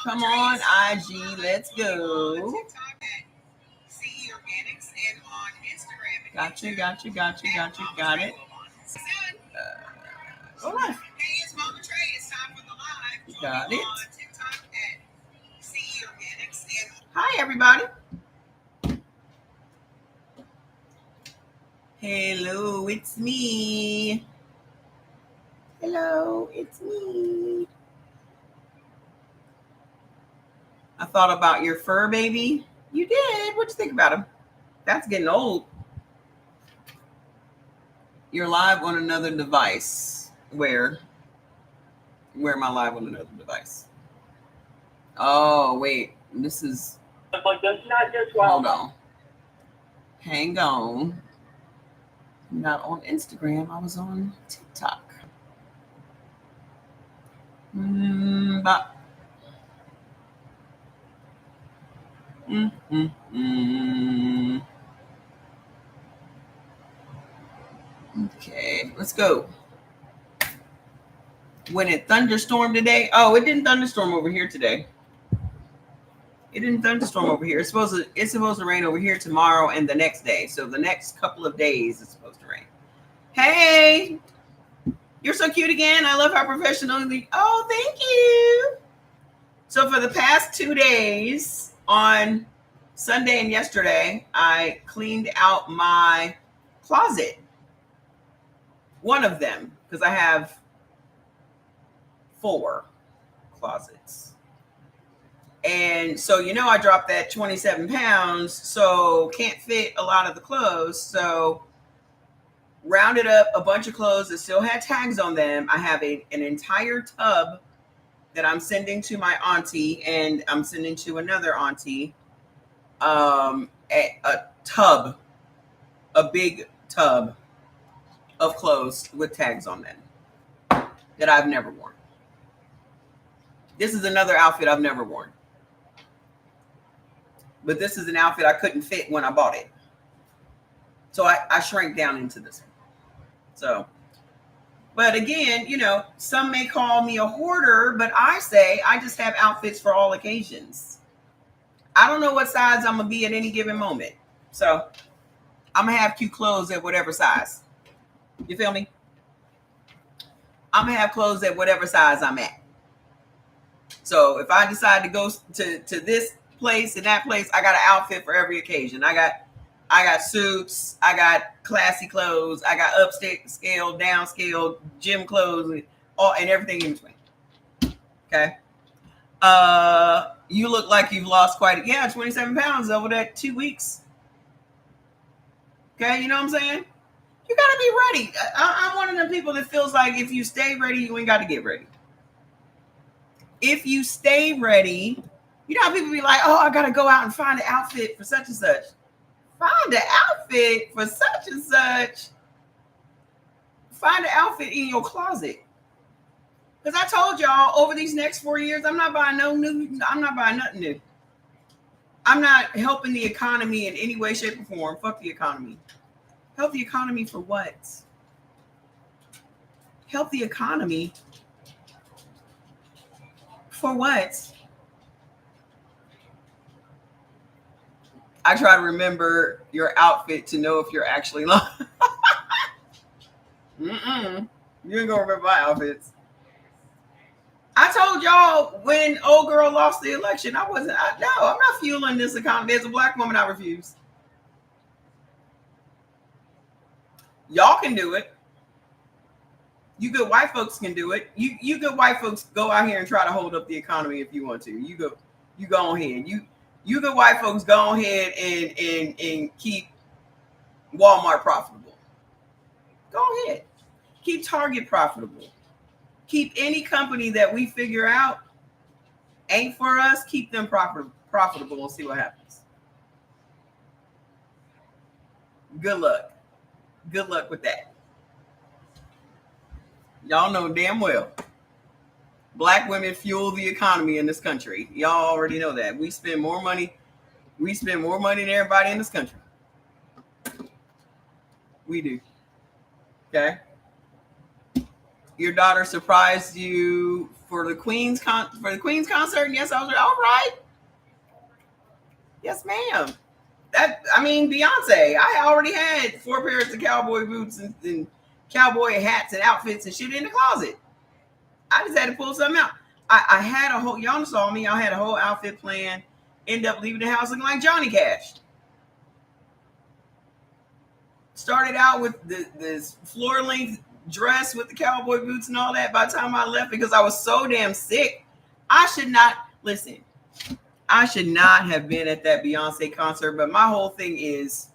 Come on, IG. Let's go. Gotcha. Got it. Go live. Got it. Hi, everybody. Hello, it's me. Hello, it's me. I thought about your fur baby. You did. What'd you think about him? That's getting old. You're live on another device. Where am I live on another device? Oh, wait. This is... Hold on. Hang on. I'm not on Instagram. I was on TikTok. Okay, let's go. When it thunderstormed today. Oh, it didn't thunderstorm over here today. It didn't thunderstorm over here. It's supposed to rain over here tomorrow and the next day. So the next couple of days it's supposed to rain. Hey, you're so cute again. I love how professional. Oh, thank you. So for the past 2 days, on Sunday and yesterday, I cleaned out my closet. One of them, because I have 4 closets. And so, I dropped that 27 pounds, so can't fit a lot of the clothes. So rounded up a bunch of clothes that still had tags on them. I have an entire tub that I'm sending to my auntie, and I'm sending to another auntie. A big tub of clothes with tags on them that I've never worn. This is another outfit I've never worn. But this is an outfit I couldn't fit when I bought it. So I shrank down into this one. So, but again, some may call me a hoarder, but I say I just have outfits for all occasions. I don't know what size I'm going to be at any given moment. So I'm going to have cute clothes at whatever size. You feel me? I'm going to have clothes at whatever size I'm at. So if I decide to go to this place and that place, I got an outfit for every occasion. I got suits, I got classy clothes, I got upscale, downscale, gym clothes, and everything in between. Okay. You look like you've lost 27 pounds over that 2 weeks. Okay, you know what I'm saying? You gotta be ready. I'm one of the people that feels like if you stay ready, you ain't got to get ready. If you stay ready, how people be like, oh, I gotta go out and find an outfit for such and such. Find an outfit for such and such. Find an outfit in your closet. Because I told y'all over these next 4 years, I'm not buying nothing new. I'm not helping the economy in any way, shape, or form. Fuck the economy. Help the economy for what? Help the economy for what? I try to remember your outfit to know if you're actually lying. You ain't gonna remember my outfits. I told y'all when old girl lost the election, I'm not fueling this economy. As a black woman, I refuse. Y'all can do it. You good white folks can do it. You good white folks go out here and try to hold up the economy if you want to. You go ahead. You good white folks go ahead and keep Walmart profitable. Go ahead. Keep Target profitable. Keep any company that we figure out ain't for us, keep them profitable and see what happens. Good luck. Good luck with that. Y'all know damn well black women fuel the economy in this country. Y'all already know that. We spend more money than everybody in this country. We do. Okay. Your daughter surprised you for the Queen's concert. And yes, I was like, all right. Yes, ma'am. Beyonce. I already had 4 pairs of cowboy boots and cowboy hats and outfits and shit in the closet. I just had to pull something out. I had a whole, y'all saw me, I had a whole outfit plan. End up leaving the house looking like Johnny Cash. Started out with this floor length dress with the cowboy boots and all that. By the time I left, because I was so damn sick, I should not have been at that Beyonce concert. But my whole thing is,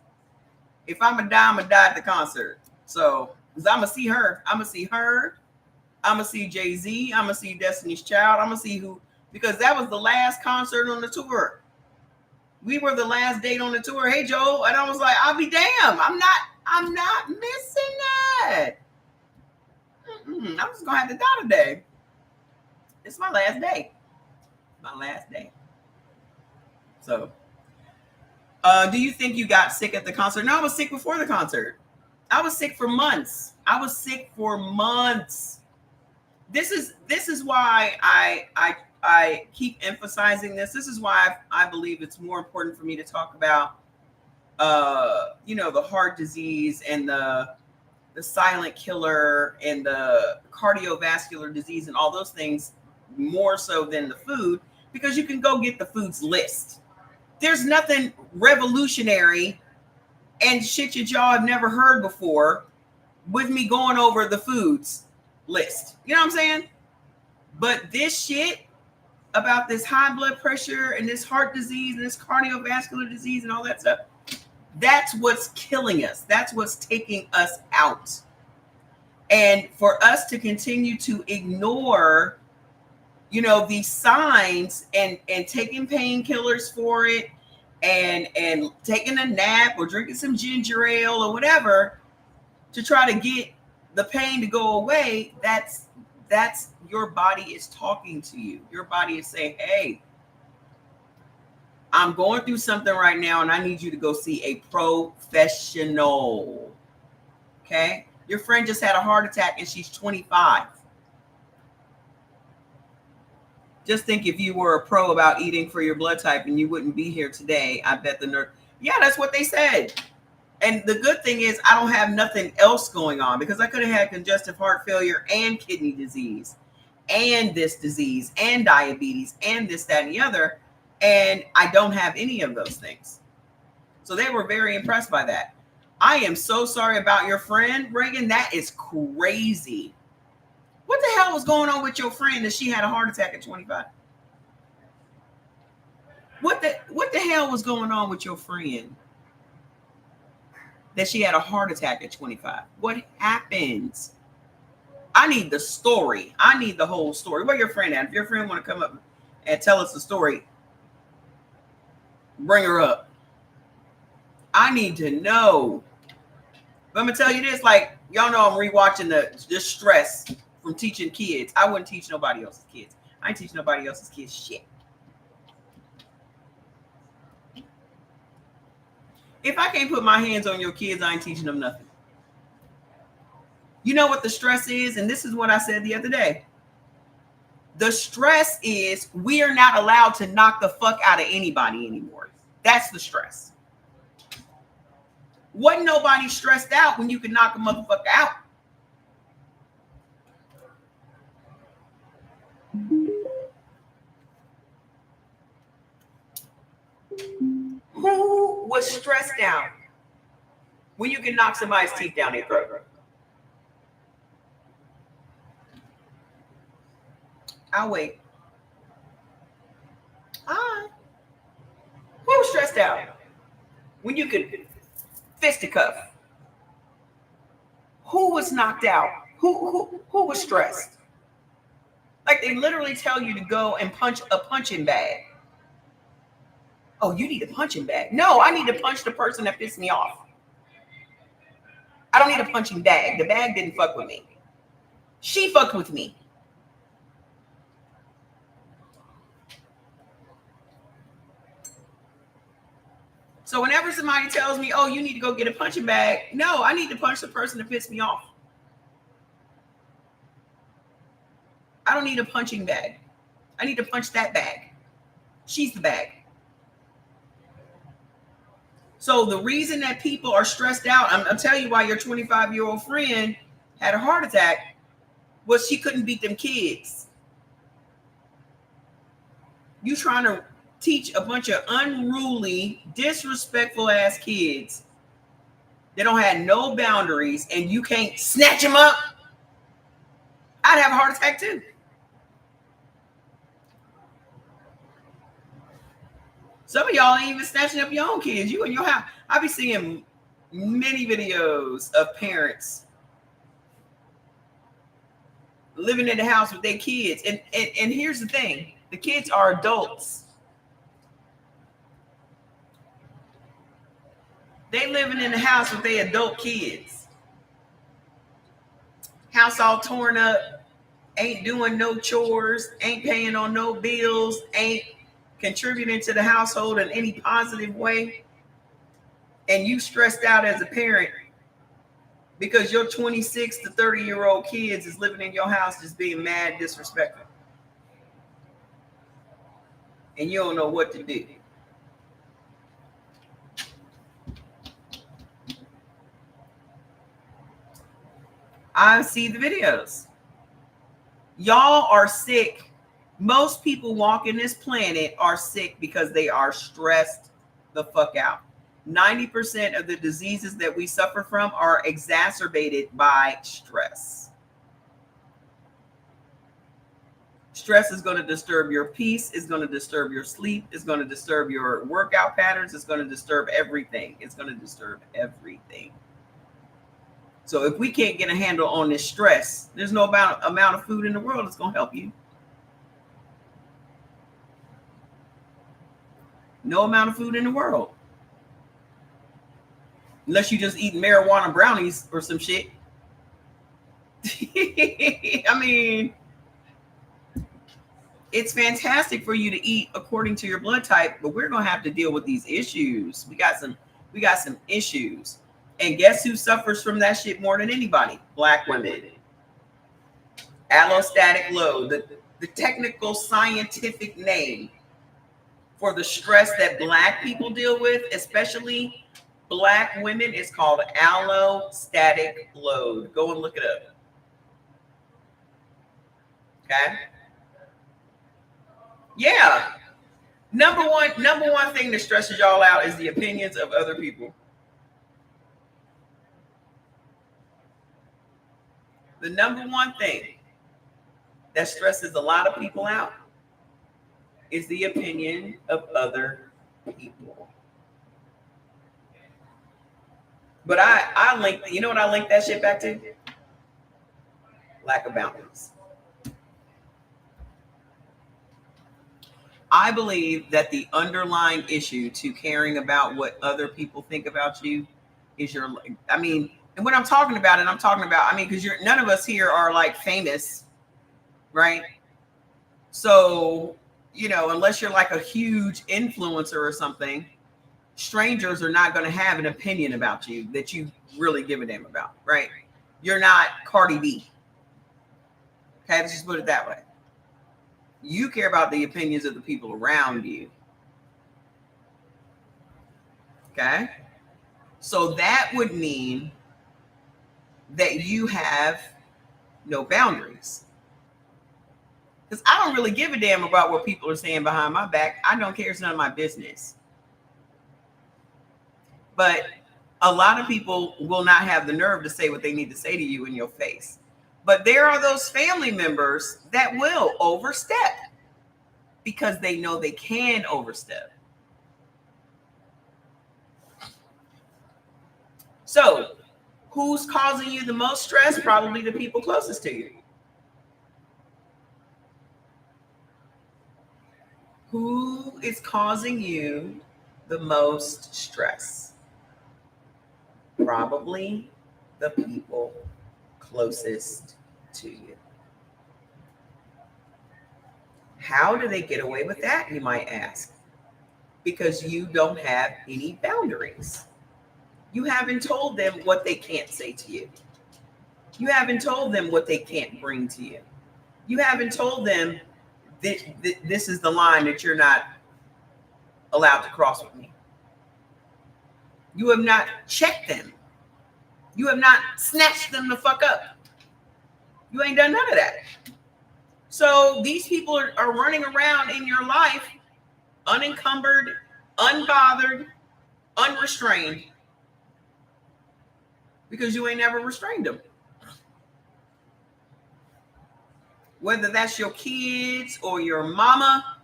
if I'm gonna die, I'm gonna die at the concert. So, because I'm gonna see her. I'm gonna see Jay-Z. I'm gonna see Destiny's Child. I'm gonna see who, because that was the last concert on the tour. We were the last date on the tour. Hey, Joe. And I was like, I'll be damned. I'm not missing that. I'm just gonna have to die today. It's my last day. So, do you think you got sick at the concert? No, I was sick before the concert. I was sick for months. This is why I keep emphasizing this. This is why I believe it's more important for me to talk about, the heart disease and the silent killer and the cardiovascular disease and all those things more so than the food, because you can go get the foods list. There's nothing revolutionary and shit that y'all have never heard before with me going over the foods list. You know what I'm saying? But this shit about this high blood pressure and this heart disease and this cardiovascular disease and all that stuff, that's what's killing us. That's what's taking us out. And for us to continue to ignore, these signs and taking painkillers for it and taking a nap or drinking some ginger ale or whatever to try to get the pain to go away, that's your body is talking to you. Your body is saying, hey, I'm going through something right now and I need you to go see a professional. Okay? Your friend just had a heart attack and she's 25. Just think, if you were a pro about eating for your blood type and you wouldn't be here today, I bet the nurse. Yeah, that's what they said. And the good thing is I don't have nothing else going on, because I could have had congestive heart failure and kidney disease and this disease and diabetes and this, that, and the other. And I don't have any of those things. So they were very impressed by that. I am so sorry about your friend, Reagan. That is crazy. What the hell was going on with your friend that she had a heart attack at 25? What the hell was going on with your friend that she had a heart attack at 25? What happened? I need the story. I need the whole story. Where your friend at? If your friend want to come up and tell us the story, bring her up. I need to know. But I'm gonna tell you this, like, y'all know I'm rewatching the stress from teaching kids. I wouldn't teach nobody else's kids. I ain't teach nobody else's kids shit. If I can't put my hands on your kids, I ain't teaching them nothing. You know what the stress is? And this is what I said the other day. The stress is we are not allowed to knock the fuck out of anybody anymore. That's the stress. Wasn't nobody stressed out when you could knock a motherfucker out. Who was stressed out when you can knock somebody's teeth down their throat? I'll wait. Who was stressed out when you could fisticuff? Who was knocked out? Who was stressed? Like, they literally tell you to go and punch a punching bag. Oh, you need a punching bag. No, I need to punch the person that pissed me off. I don't need a punching bag. The bag didn't fuck with me. She fucked with me. So whenever somebody tells me, oh, you need to go get a punching bag, no, I need to punch the person that pissed me off. I don't need a punching bag. I need to punch that bag. She's the bag. So the reason that people are stressed out, I'm telling you why your 25-year-old friend had a heart attack, was she couldn't beat them kids. You trying to teach a bunch of unruly, disrespectful ass kids. They don't have no boundaries, and you can't snatch them up. I'd have a heart attack too. Some of y'all ain't even snatching up your own kids. You in your house. I be seeing many videos of parents living in the house with their kids. And here's the thing. The kids are adults. They living in the house with their adult kids. House all torn up. Ain't doing no chores. Ain't paying on no bills. Ain't contributing to the household in any positive way. And you stressed out as a parent because your 26 to 30-year-old kids is living in your house just being mad, disrespectful. And you don't know what to do. I see the videos. Y'all are sick. Most people walking this planet are sick because they are stressed the fuck out. 90% of the diseases that we suffer from are exacerbated by stress. Stress is going to disturb your peace. It's going to disturb your sleep. It's going to disturb your workout patterns. It's going to disturb everything. It's going to disturb everything. So if we can't get a handle on this stress, there's no amount of food in the world that's going to help you. No amount of food in the world. Unless you just eat marijuana brownies or some shit. I mean, it's fantastic for you to eat according to your blood type, but we're going to have to deal with these issues. We got some issues. And guess who suffers from that shit more than anybody? Black women. Allostatic load, the technical scientific name for the stress that Black people deal with, especially Black women, is called allostatic load. Go and look it up. Okay? Yeah. Number one thing that stresses y'all out is the opinions of other people. The number one thing that stresses a lot of people out is the opinion of other people. But I link, you know what I link that shit back to? Lack of boundaries. I believe that the underlying issue to caring about what other people think about you is and when I'm talking about it, because none of us here are like famous, right? So, unless you're like a huge influencer or something, strangers are not going to have an opinion about you that you really give a damn about, right? You're not Cardi B. Okay, let's just put it that way. You care about the opinions of the people around you. Okay? So that would mean that you have no boundaries. Because I don't really give a damn about what people are saying behind my back. I don't care. It's none of my business. But a lot of people will not have the nerve to say what they need to say to you in your face. But there are those family members that will overstep because they know they can overstep. So, who's causing you the most stress? Probably the people closest to you. Who is causing you the most stress? Probably the people closest to you. How do they get away with that, you might ask? Because you don't have any boundaries. You haven't told them what they can't say to you. You haven't told them what they can't bring to you. You haven't told them this is the line that you're not allowed to cross with me. You have not checked them. You have not snatched them the fuck up. You ain't done none of that. So these people are running around in your life unencumbered, unbothered, unrestrained, because you ain't never restrained them. Whether that's your kids or your mama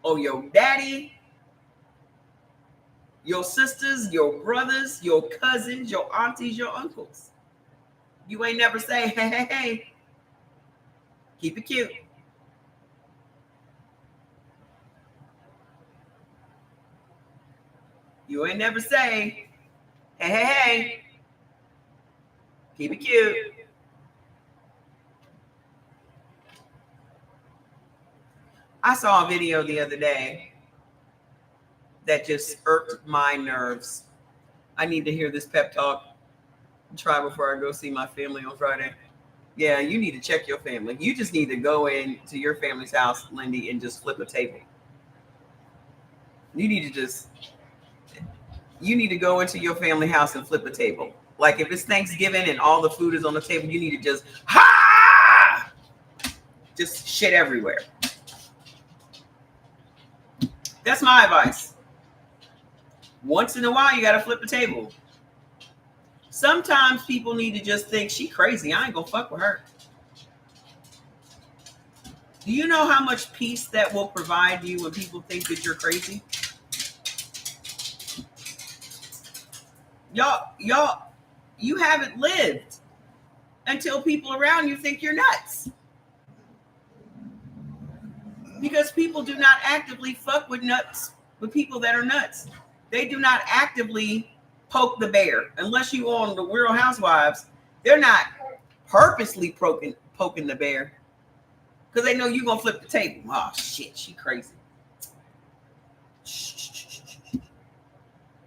or your daddy, your sisters, your brothers, your cousins, your aunties, your uncles. You ain't never say, hey, hey, hey, keep it cute. You ain't never say, hey, hey, hey, keep it cute. I saw a video the other day that just irked my nerves. I need to hear this pep talk. Try before I go see my family on Friday. Yeah, you need to check your family. You just need to go into your family's house, Lindy, and just flip a table. You need to go into your family house and flip a table. Like if it's Thanksgiving and all the food is on the table, you need to just shit everywhere. That's my advice. Once in a while, you got to flip the table. Sometimes people need to just think, she crazy. I ain't going to fuck with her. Do you know how much peace that will provide you when people think that you're crazy? Y'all, you haven't lived until people around you think you're nuts. Because people do not actively fuck with people that are nuts. They do not actively poke the bear. Unless you on the Real Housewives, they're not purposely poking the bear. Because they know you're going to flip the table. Oh, shit, she crazy.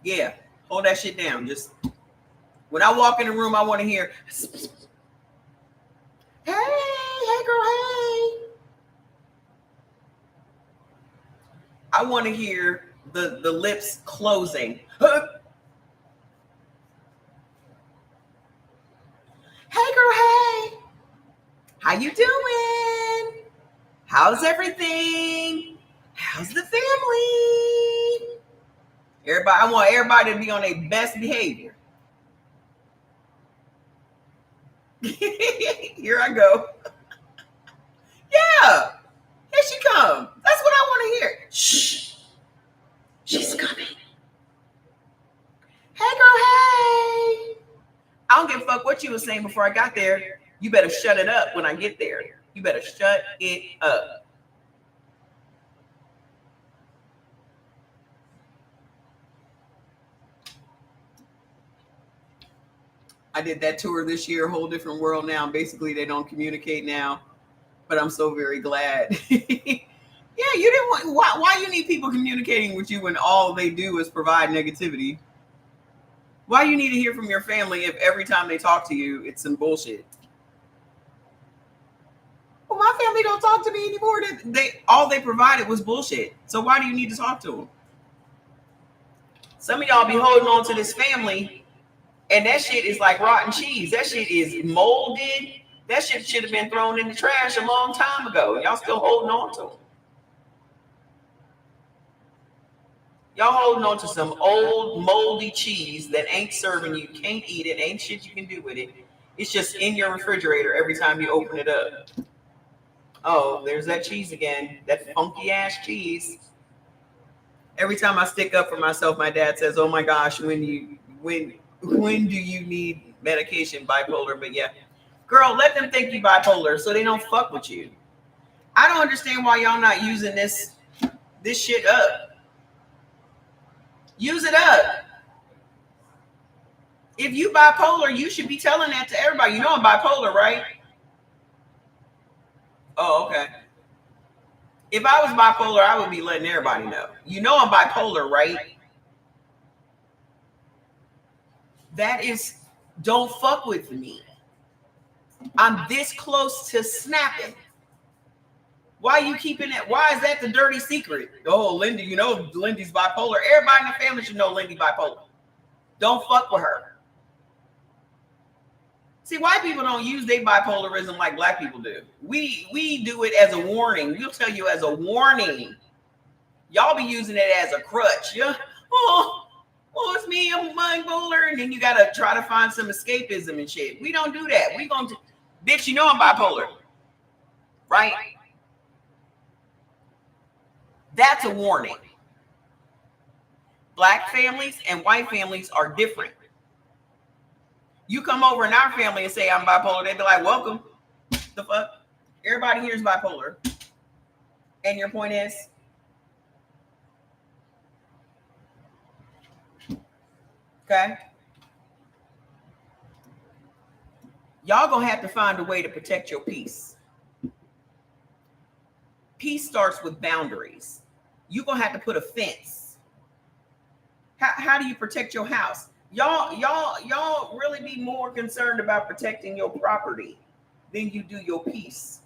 Yeah, hold that shit down. Just when I walk in the room, I want to hear, hey girl, hey. I want to hear the lips closing. Hey girl, hey. How you doing? How's everything? How's the family? Everybody, I want everybody to be on their best behavior. Here I go. Yeah. Here she comes. That's what I want to hear. Shh. She's coming. Hey, girl, hey. I don't give a fuck what you were saying before I got there. You better shut it up when I get there. You better shut it up. I did that tour this year, a whole different world now. Basically, they don't communicate now, but I'm so very glad. Yeah, you didn't want. Why you need people communicating with you when all they do is provide negativity? Why you need to hear from your family if every time they talk to you, it's some bullshit? Well, my family don't talk to me anymore. All they provided was bullshit. So why do you need to talk to them? Some of y'all be holding on to this family, and that shit is like rotten cheese. That shit is molded. That shit should have been thrown in the trash a long time ago. Y'all still holding on to them. Y'all holding on to some old moldy cheese that ain't serving you. Can't eat it. Ain't shit you can do with it. It's just in your refrigerator every time you open it up. Oh, there's that cheese again. That funky ass cheese. Every time I stick up for myself, my dad says, "Oh my gosh, when do you need medication, bipolar?" But yeah, girl, let them think you bipolar so they don't fuck with you. I don't understand why y'all not using this shit up. Use it up. If you bipolar, you should be telling that to everybody. You know I'm bipolar, right? Oh, okay. If I was bipolar, I would be letting everybody know. You know I'm bipolar, right? That is, don't fuck with me. I'm this close to snapping. Why are you keeping it? Why is that the dirty secret? Oh, Lindy, you know Lindy's bipolar. Everybody in the family should know Lindy bipolar. Don't fuck with her. See, white people don't use their bipolarism like black people do. We do it as a warning. We'll tell you as a warning. Y'all be using it as a crutch. Yeah. Oh, it's me. I'm bipolar. And then you got to try to find some escapism and shit. We don't do that. We going to, bitch, you know I'm bipolar. Right? That's a warning. Black families and white families are different. You come over in our family and say I'm bipolar, they'd be like, welcome. The fuck? Everybody here is bipolar. And your point is? Okay. Y'all gonna have to find a way to protect your peace. Peace starts with boundaries. You're gonna have to put a fence. How do you protect your house? Y'all really be more concerned about protecting your property than you do your peace.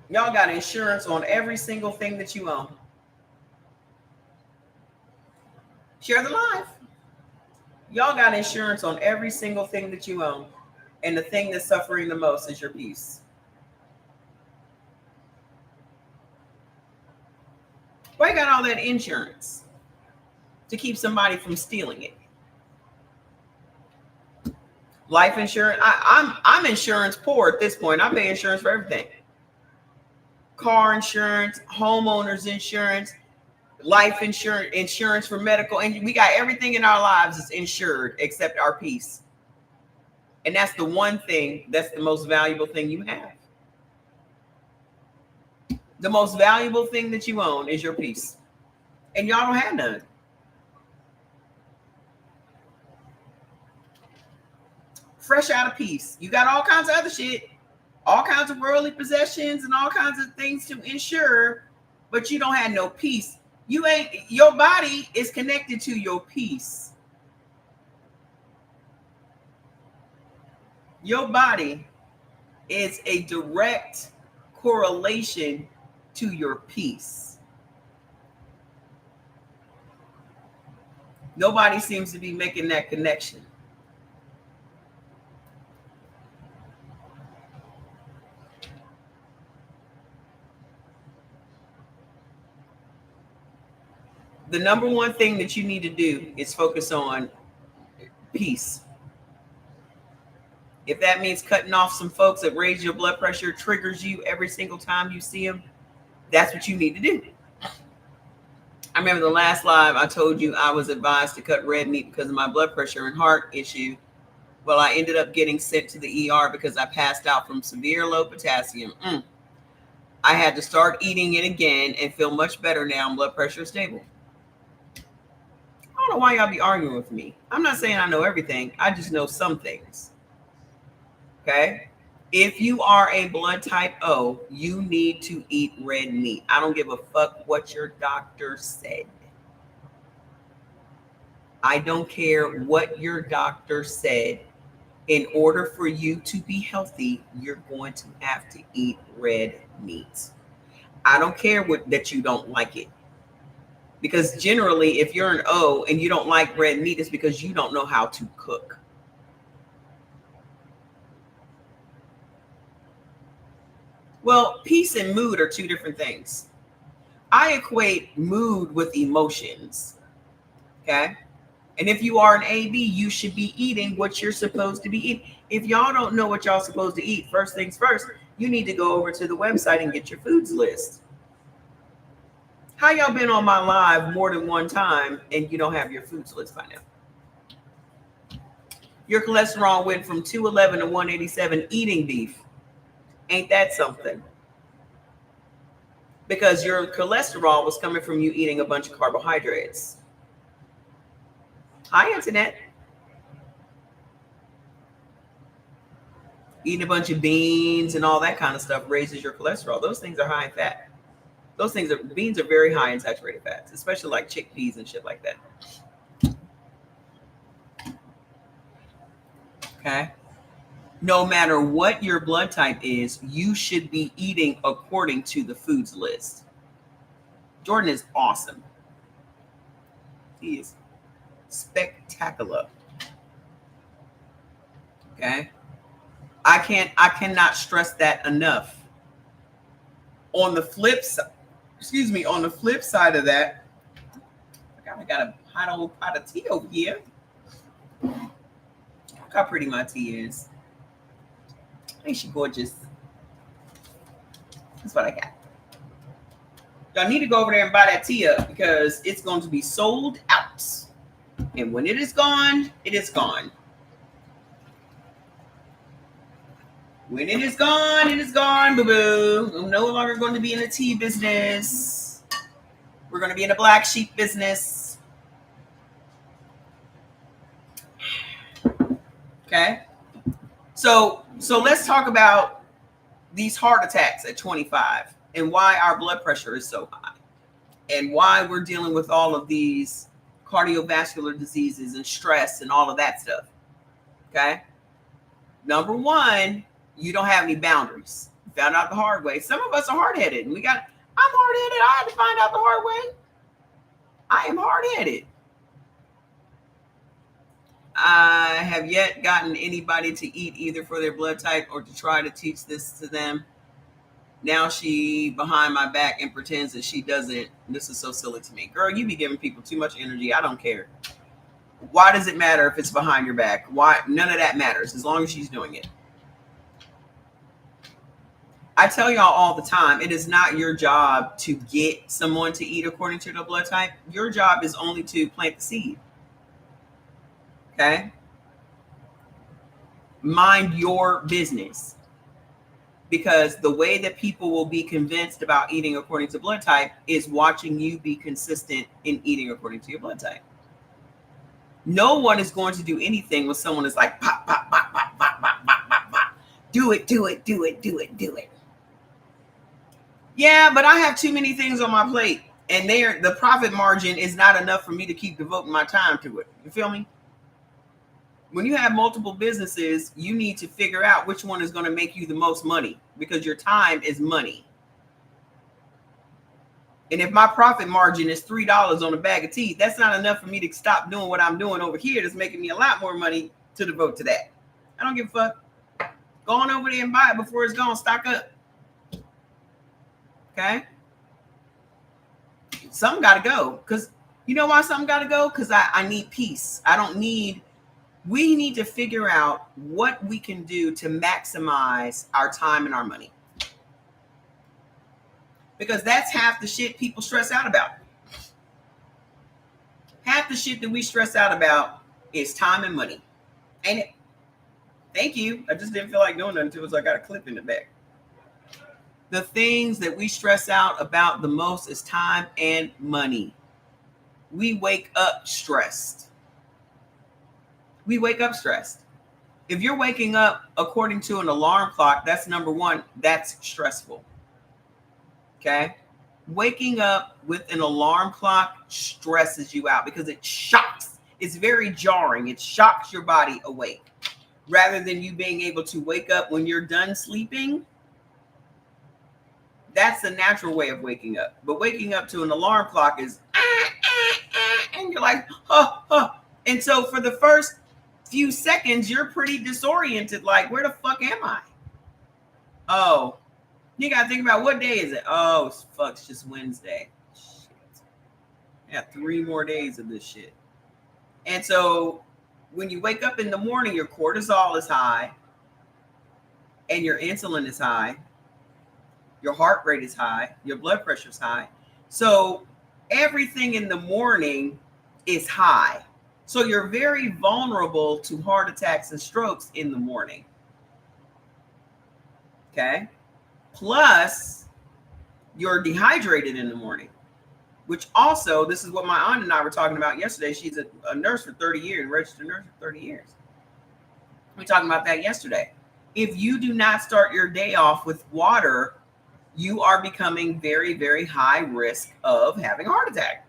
Y'all got insurance on every single thing that you own. Share the life. Y'all got insurance on every single thing that you own. And the thing that's suffering the most is your peace. Why you got all that insurance? To keep somebody from stealing it. Life insurance. I'm insurance poor at this point. I pay insurance for everything. Car insurance, homeowners insurance, life insurance, insurance for medical. And we got everything in our lives is insured except our peace. And that's the one thing that's the most valuable thing you have. The most valuable thing that you own is your peace. And y'all don't have none. Fresh out of peace. You got all kinds of other shit, all kinds of worldly possessions and all kinds of things to insure, but you don't have no peace. Your body is connected to your peace. Your body is a direct correlation to your peace. Nobody seems to be making that connection. The number one thing that you need to do is focus on peace. If that means cutting off some folks that raise your blood pressure, triggers you every single time you see them, that's what you need to do. I remember the last live I told you I was advised to cut red meat because of my blood pressure and heart issue. Well, I ended up getting sent to the ER because I passed out from severe low potassium. I had to start eating it again and feel much better now. Blood pressure is stable. I don't know why y'all be arguing with me. I'm not saying I know everything. I just know some things. Okay? If you are a blood type O, you need to eat red meat. I don't give a fuck what your doctor said. I don't care what your doctor said. In order for you to be healthy, you're going to have to eat red meat. I don't care that you don't like it. Because generally, if you're an O and you don't like red meat, it's because you don't know how to cook. Well, peace and mood are two different things. I equate mood with emotions. Okay? And if you are an AB, you should be eating what you're supposed to be eating. If y'all don't know what y'all supposed to eat, first things first, you need to go over to the website and get your foods list. How y'all been on my live more than one time and you don't have your foods list by now? Your cholesterol went from 211 to 187 eating beef. Ain't that something? Because your cholesterol was coming from you eating a bunch of carbohydrates. Hi, Internet. Eating a bunch of beans and all that kind of stuff raises your cholesterol. Those things are high in fat. Beans are very high in saturated fats, especially like chickpeas and shit like that. Okay. No matter what your blood type is, you should be eating according to the foods list. Jordan is awesome. He is spectacular. Okay. I cannot stress that enough. On the flip side, on the flip side of that, I got a hot old pot of tea over here. Look how pretty my tea is. Ain't she gorgeous? That's what I got. Y'all need to go over there and buy that tea up because it's going to be sold out. And when it is gone, it is gone. When it is gone, boo-boo. I'm no longer going to be in the tea business. We're going to be in the black sheep business. Okay? So let's talk about these heart attacks at 25 and why our blood pressure is so high and why we're dealing with all of these cardiovascular diseases and stress and all of that stuff. Okay? Number one, you don't have any boundaries. You found out the hard way. Some of us are hard-headed. And I'm hard-headed. I had to find out the hard way. I am hard-headed. I have yet gotten anybody to eat either for their blood type or to try to teach this to them. Now she behind my back and pretends that she doesn't. This is so silly to me. Girl, you be giving people too much energy. I don't care. Why does it matter if it's behind your back? Why? None of that matters as long as she's doing it. I tell y'all all the time, it is not your job to get someone to eat according to their blood type. Your job is only to plant the seed. Okay? Mind your business. Because the way that people will be convinced about eating according to blood type is watching you be consistent in eating according to your blood type. No one is going to do anything when someone is like, pop, pop, pop, pop, pop, pop, pop, pop, pop. Do it, do it, do it, do it, do it. Yeah, but I have too many things on my plate, and the profit margin is not enough for me to keep devoting my time to it. You feel me? When you have multiple businesses, you need to figure out which one is going to make you the most money because your time is money. And if my profit margin is $3 on a bag of tea, that's not enough for me to stop doing what I'm doing over here. That's making me a lot more money to devote to that. I don't give a fuck. Go on over there and buy it before it's gone. Stock up. Okay? Something got to go. Because you know why something got to go? Because I need peace. We need to figure out what we can do to maximize our time and our money. Because that's half the shit people stress out about. Half the shit that we stress out about is time and money. Ain't it? Thank you. I just didn't feel like doing that until I got a clip in the back. The things that we stress out about the most is time and money. We wake up stressed. If you're waking up according to an alarm clock, that's number one. That's stressful. Okay? Waking up with an alarm clock stresses you out because it shocks. It's very jarring. It shocks your body awake. Rather than you being able to wake up when you're done sleeping, that's the natural way of waking up. But waking up to an alarm clock is, and you're like, And so for the first few seconds, you're pretty disoriented. Like, where the fuck am I? Oh, you got to think about what day is it? Oh, fuck, it's just Wednesday. Shit. I got 3 more days of this shit. And so when you wake up in the morning, your cortisol is high and your insulin is high. Your heart rate is high. Your blood pressure is high. So everything in the morning is high. So you're very vulnerable to heart attacks and strokes in the morning. Okay. Plus, you're dehydrated in the morning, which also, this is what my aunt and I were talking about yesterday. She's a nurse for 30 years, registered nurse for 30 years. We were talking about that yesterday. If you do not start your day off with water, you are becoming very, very high risk of having a heart attack.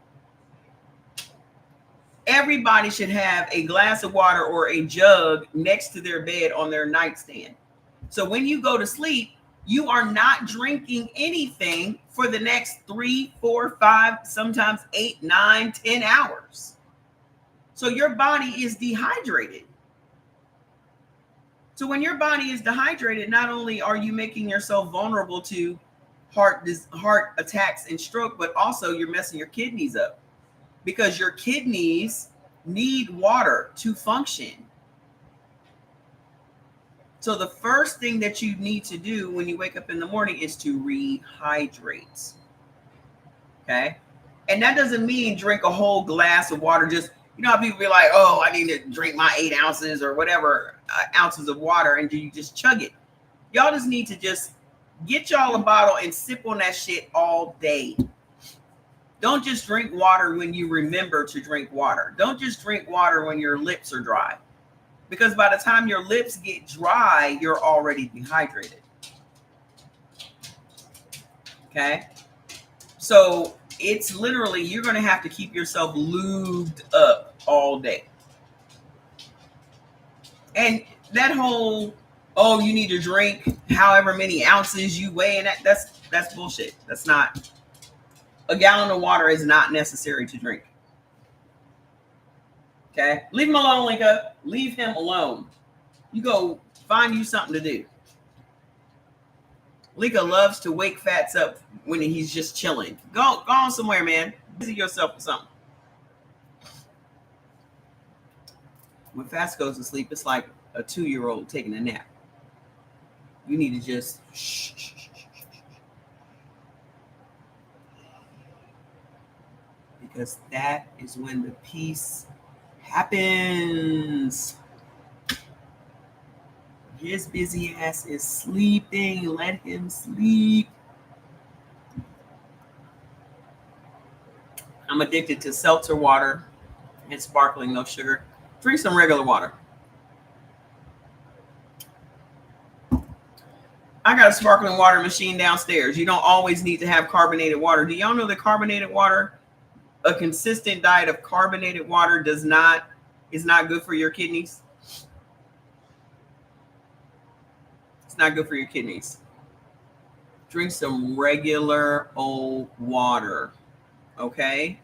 Everybody should have a glass of water or a jug next to their bed on their nightstand. So when you go to sleep, you are not drinking anything for the next 3, 4, 5, sometimes 8, 9, 10 hours. So your body is dehydrated. So when your body is dehydrated, not only are you making yourself vulnerable to heart attacks and stroke, but also you're messing your kidneys up, because your kidneys need water to function. So the first thing that you need to do when you wake up in the morning is to rehydrate. Okay? And that doesn't mean drink a whole glass of water. Just, you know how people be like, oh, I need to drink my 8 ounces or whatever ounces of water, and you just chug it. Y'all just need to just get y'all a bottle and sip on that shit all day. Don't just drink water when you remember to drink water. Don't just drink water when your lips are dry, because by the time your lips get dry, you're already dehydrated. Okay? So it's literally, you're going to have to keep yourself lubed up all day. And that whole, oh, you need to drink however many ounces you weigh, and that's bullshit. That's not, a gallon of water is not necessary to drink. Okay? Leave him alone, Linka. Leave him alone. You go find you something to do. Linka loves to wake Fats up when he's just chilling. Go on somewhere, man. Busy yourself with something. When Fats goes to sleep, it's like a 2-year-old taking a nap. You need to just shh. Because that is when the peace happens. His busy ass is sleeping. Let him sleep. I'm addicted to seltzer water and sparkling, no sugar. Drink some regular water. I got a sparkling water machine downstairs. You don't always need to have carbonated water. Do y'all know that carbonated water, a consistent diet of carbonated water is not good for your kidneys? It's not good for your kidneys. Drink some regular old water, okay?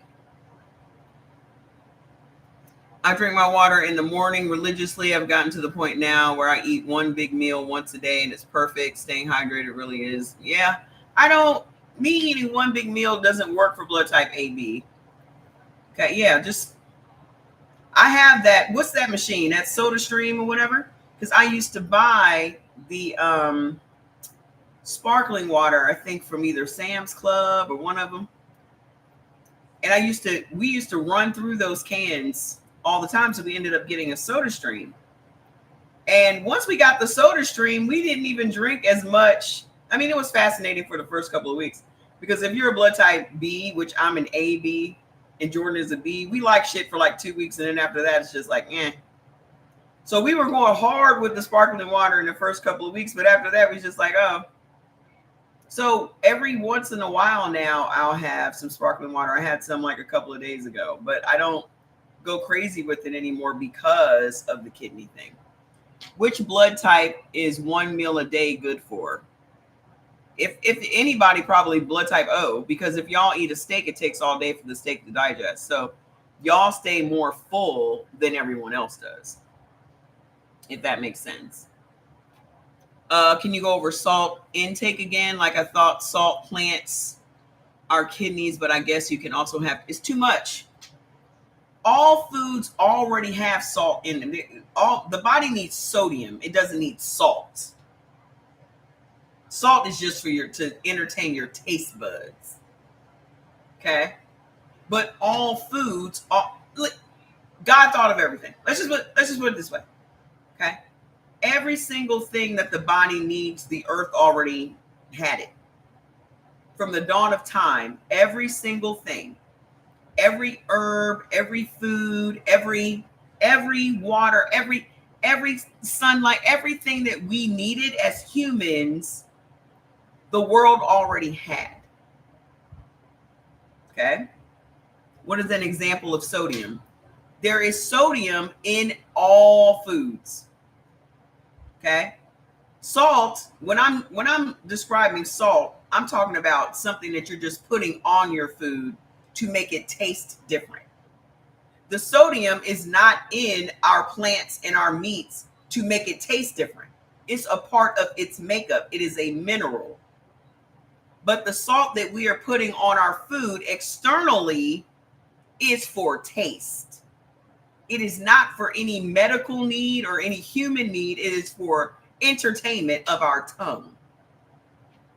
I drink my water in the morning religiously. I've gotten to the point now where I eat one big meal once a day, and it's perfect. Staying hydrated really is. Yeah, me eating one big meal doesn't work for blood type AB. Okay, yeah, I have that. What's that machine? That SodaStream or whatever? Because I used to buy the sparkling water, I think from either Sam's Club or one of them. And we used to run through those cans all the time, so we ended up getting a SodaStream. And once we got the SodaStream, we didn't even drink as much. I mean, it was fascinating for the first couple of weeks, because if you're a blood type B, which I'm an AB, and Jordan is a B, we like shit for like 2 weeks, and then after that, it's just like, eh. So we were going hard with the sparkling water in the first couple of weeks, but after that, we just like, oh. So every once in a while now, I'll have some sparkling water. I had some like a couple of days ago, but I don't go crazy with it anymore because of the kidney thing. Which blood type is one meal a day good for? If anybody, probably blood type O, because if y'all eat a steak, it takes all day for the steak to digest. So y'all stay more full than everyone else does, if that makes sense. Can you go over salt intake again? Like, I thought salt plants our kidneys, but I guess you can also have, it's too much. All foods already have salt in them. The body needs sodium. It doesn't need salt. Salt is just to entertain your taste buds. Okay? But all foods, God thought of everything. Let's just put it this way. Okay? Every single thing that the body needs, the earth already had it. From the dawn of time, every single thing, every herb, every food, every water, every sunlight, everything that we needed as humans, the world already had. Okay? What is an example of sodium? There is sodium in all foods. Okay? Salt, when I'm describing salt, I'm talking about something that you're just putting on your food to make it taste different. The sodium is not in our plants and our meats to make it taste different. It's a part of its makeup. It is a mineral. But the salt that we are putting on our food externally is for taste. It is not for any medical need or any human need. It is for entertainment of our tongue.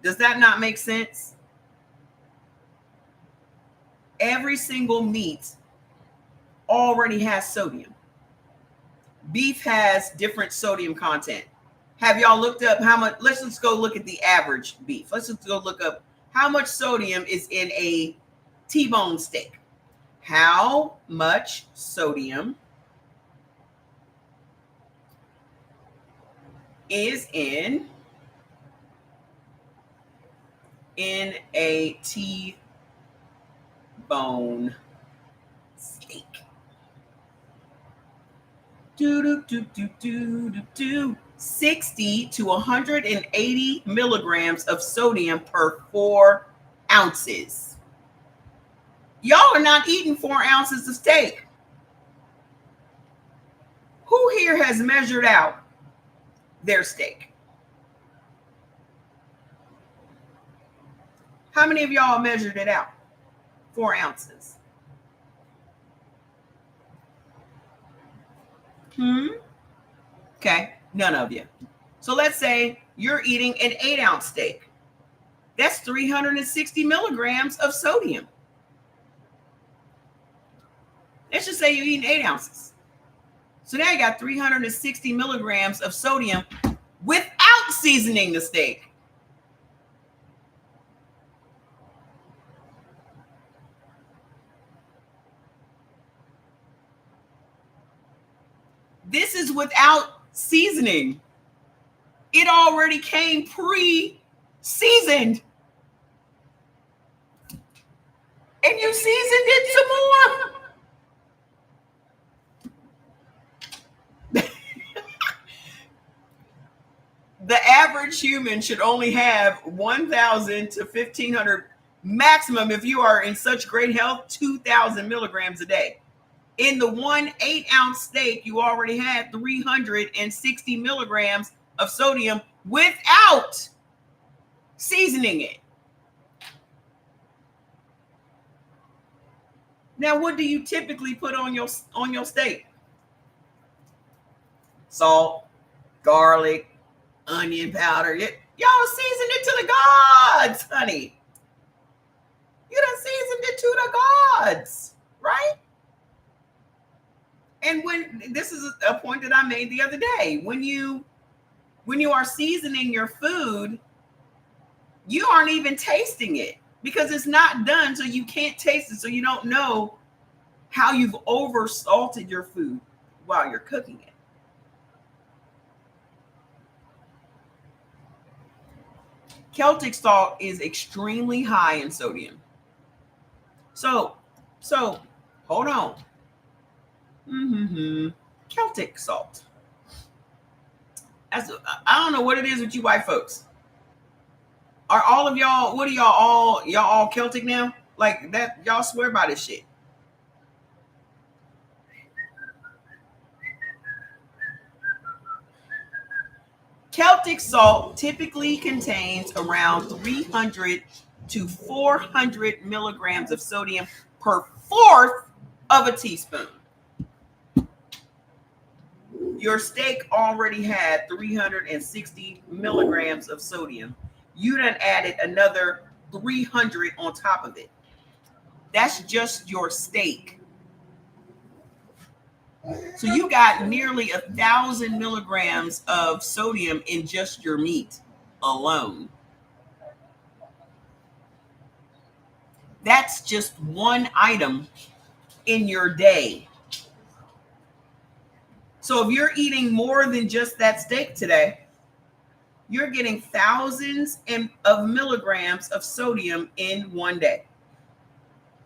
Does that not make sense? Every single meat already has sodium. Beef has different sodium content. Have y'all looked up how much? Let's just go look at the average beef. Let's just go look up how much sodium is in a T-bone steak. How much sodium is in a T-bone steak? 60 to 180 milligrams of sodium per 4 ounces. Y'all are not eating 4 ounces of steak. Who here has measured out their steak? How many of y'all measured it out? 4 ounces. Okay, none of you. So let's say you're eating an 8-ounce steak. That's 360 milligrams of sodium. Let's just say you're eating 8 ounces. So now you got 360 milligrams of sodium without seasoning the steak. This is without seasoning. It already came pre-seasoned. And you seasoned it some more. The average human should only have 1,000 to 1,500, maximum if you are in such great health, 2,000 milligrams a day. In the 1 8-ounce steak, you already had 360 milligrams of sodium without seasoning it. Now, what do you typically put on your steak? Salt, garlic, onion powder. Y'all seasoned it to the gods, honey. You done seasoned it to the gods, right? And when this is a point that I made the other day, when you are seasoning your food, you aren't even tasting it because it's not done, so you can't taste it, so you don't know how you've over salted your food while you're cooking it. Celtic salt is extremely high in sodium. So hold on. Celtic salt. I don't know what it is with you white folks. Are all of y'all, what are y'all all Celtic now? Like that, y'all swear by this shit. Celtic salt typically contains around 300 to 400 milligrams of sodium per 1/4 of a teaspoon. Your steak already had 360 milligrams of sodium. You done added another 300 on top of it. That's just your steak. So you got nearly 1,000 milligrams of sodium in just your meat alone. That's just one item in your day. So if you're eating more than just that steak today, you're getting thousands of milligrams of sodium in one day.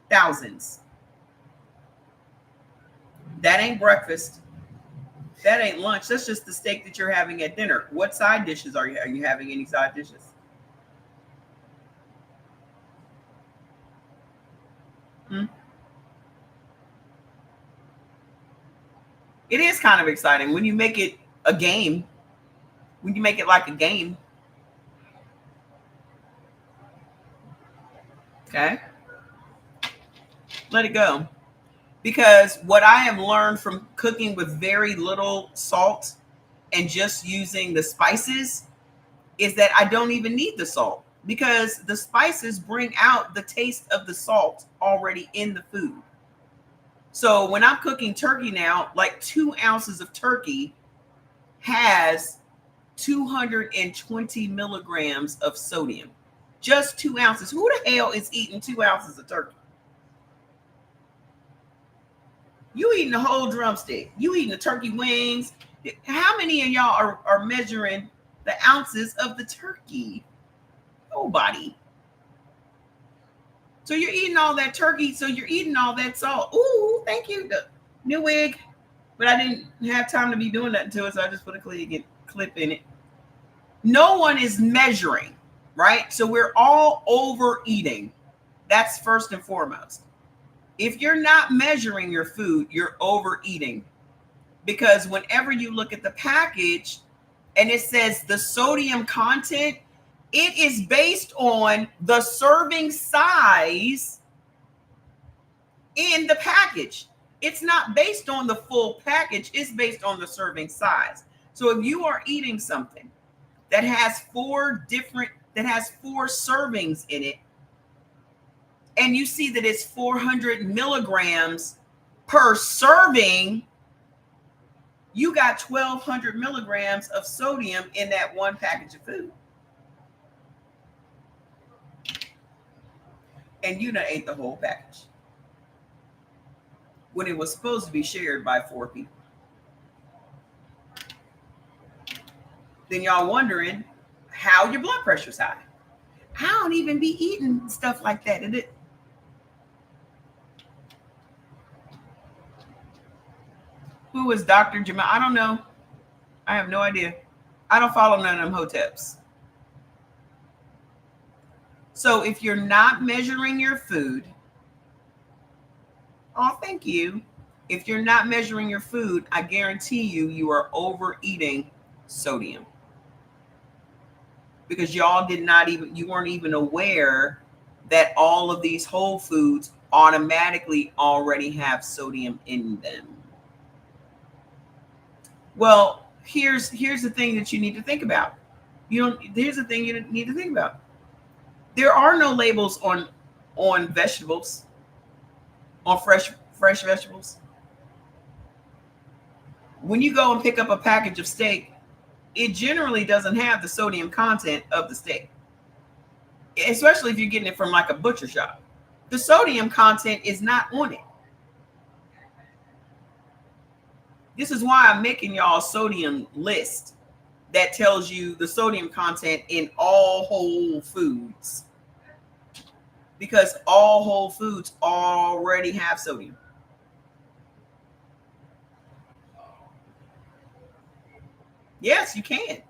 Thousands. That ain't breakfast. That ain't lunch. That's just the steak that you're having at dinner. What side dishes are you? Are you having any side dishes? Hmm? It is kind of exciting when you make it a game. When you make it like a game. Okay. Let it go. Because what I have learned from cooking with very little salt and just using the spices is that I don't even need the salt because the spices bring out the taste of the salt already in the food. So when I'm cooking turkey now, like 2 ounces of turkey has 220 milligrams of sodium. Just 2 ounces. Who the hell is eating 2 ounces of turkey? You eating the whole drumstick. You eating the turkey wings. How many of y'all are measuring the ounces of the turkey? Nobody. So you're eating all that turkey. So you're eating all that salt. Ooh, thank you. The new wig. But I didn't have time to be doing that to it. So I just put a clip in it. No one is measuring, right? So we're all overeating. That's first and foremost. If you're not measuring your food, you're overeating. Because whenever you look at the package and it says the sodium content, it is based on the serving size in the package. It's not based on the full package, it's based on the serving size. So if you are eating something that has four servings in it, and you see that it's 400 milligrams per serving, you got 1,200 milligrams of sodium in that one package of food. And you done ate the whole package when it was supposed to be shared by 4 people. Then y'all wondering how your blood pressure's high. I don't even be eating stuff like that. Who is Dr. Jamal? I don't know. I have no idea. I don't follow none of them hoteps. So if you're not measuring your food, oh, thank you. If you're not measuring your food, I guarantee you are overeating sodium. Because you weren't even aware that all of these whole foods automatically already have sodium in them. Well, here's the thing that you need to think about. Here's the thing you need to think about. There are no labels on vegetables, on fresh vegetables. When you go and pick up a package of steak, it generally doesn't have the sodium content of the steak, especially if you're getting it from like a butcher shop. The sodium content is not on it. This is why I'm making y'all a sodium list that tells you the sodium content in all whole foods, because all whole foods already have sodium. Yes, you can.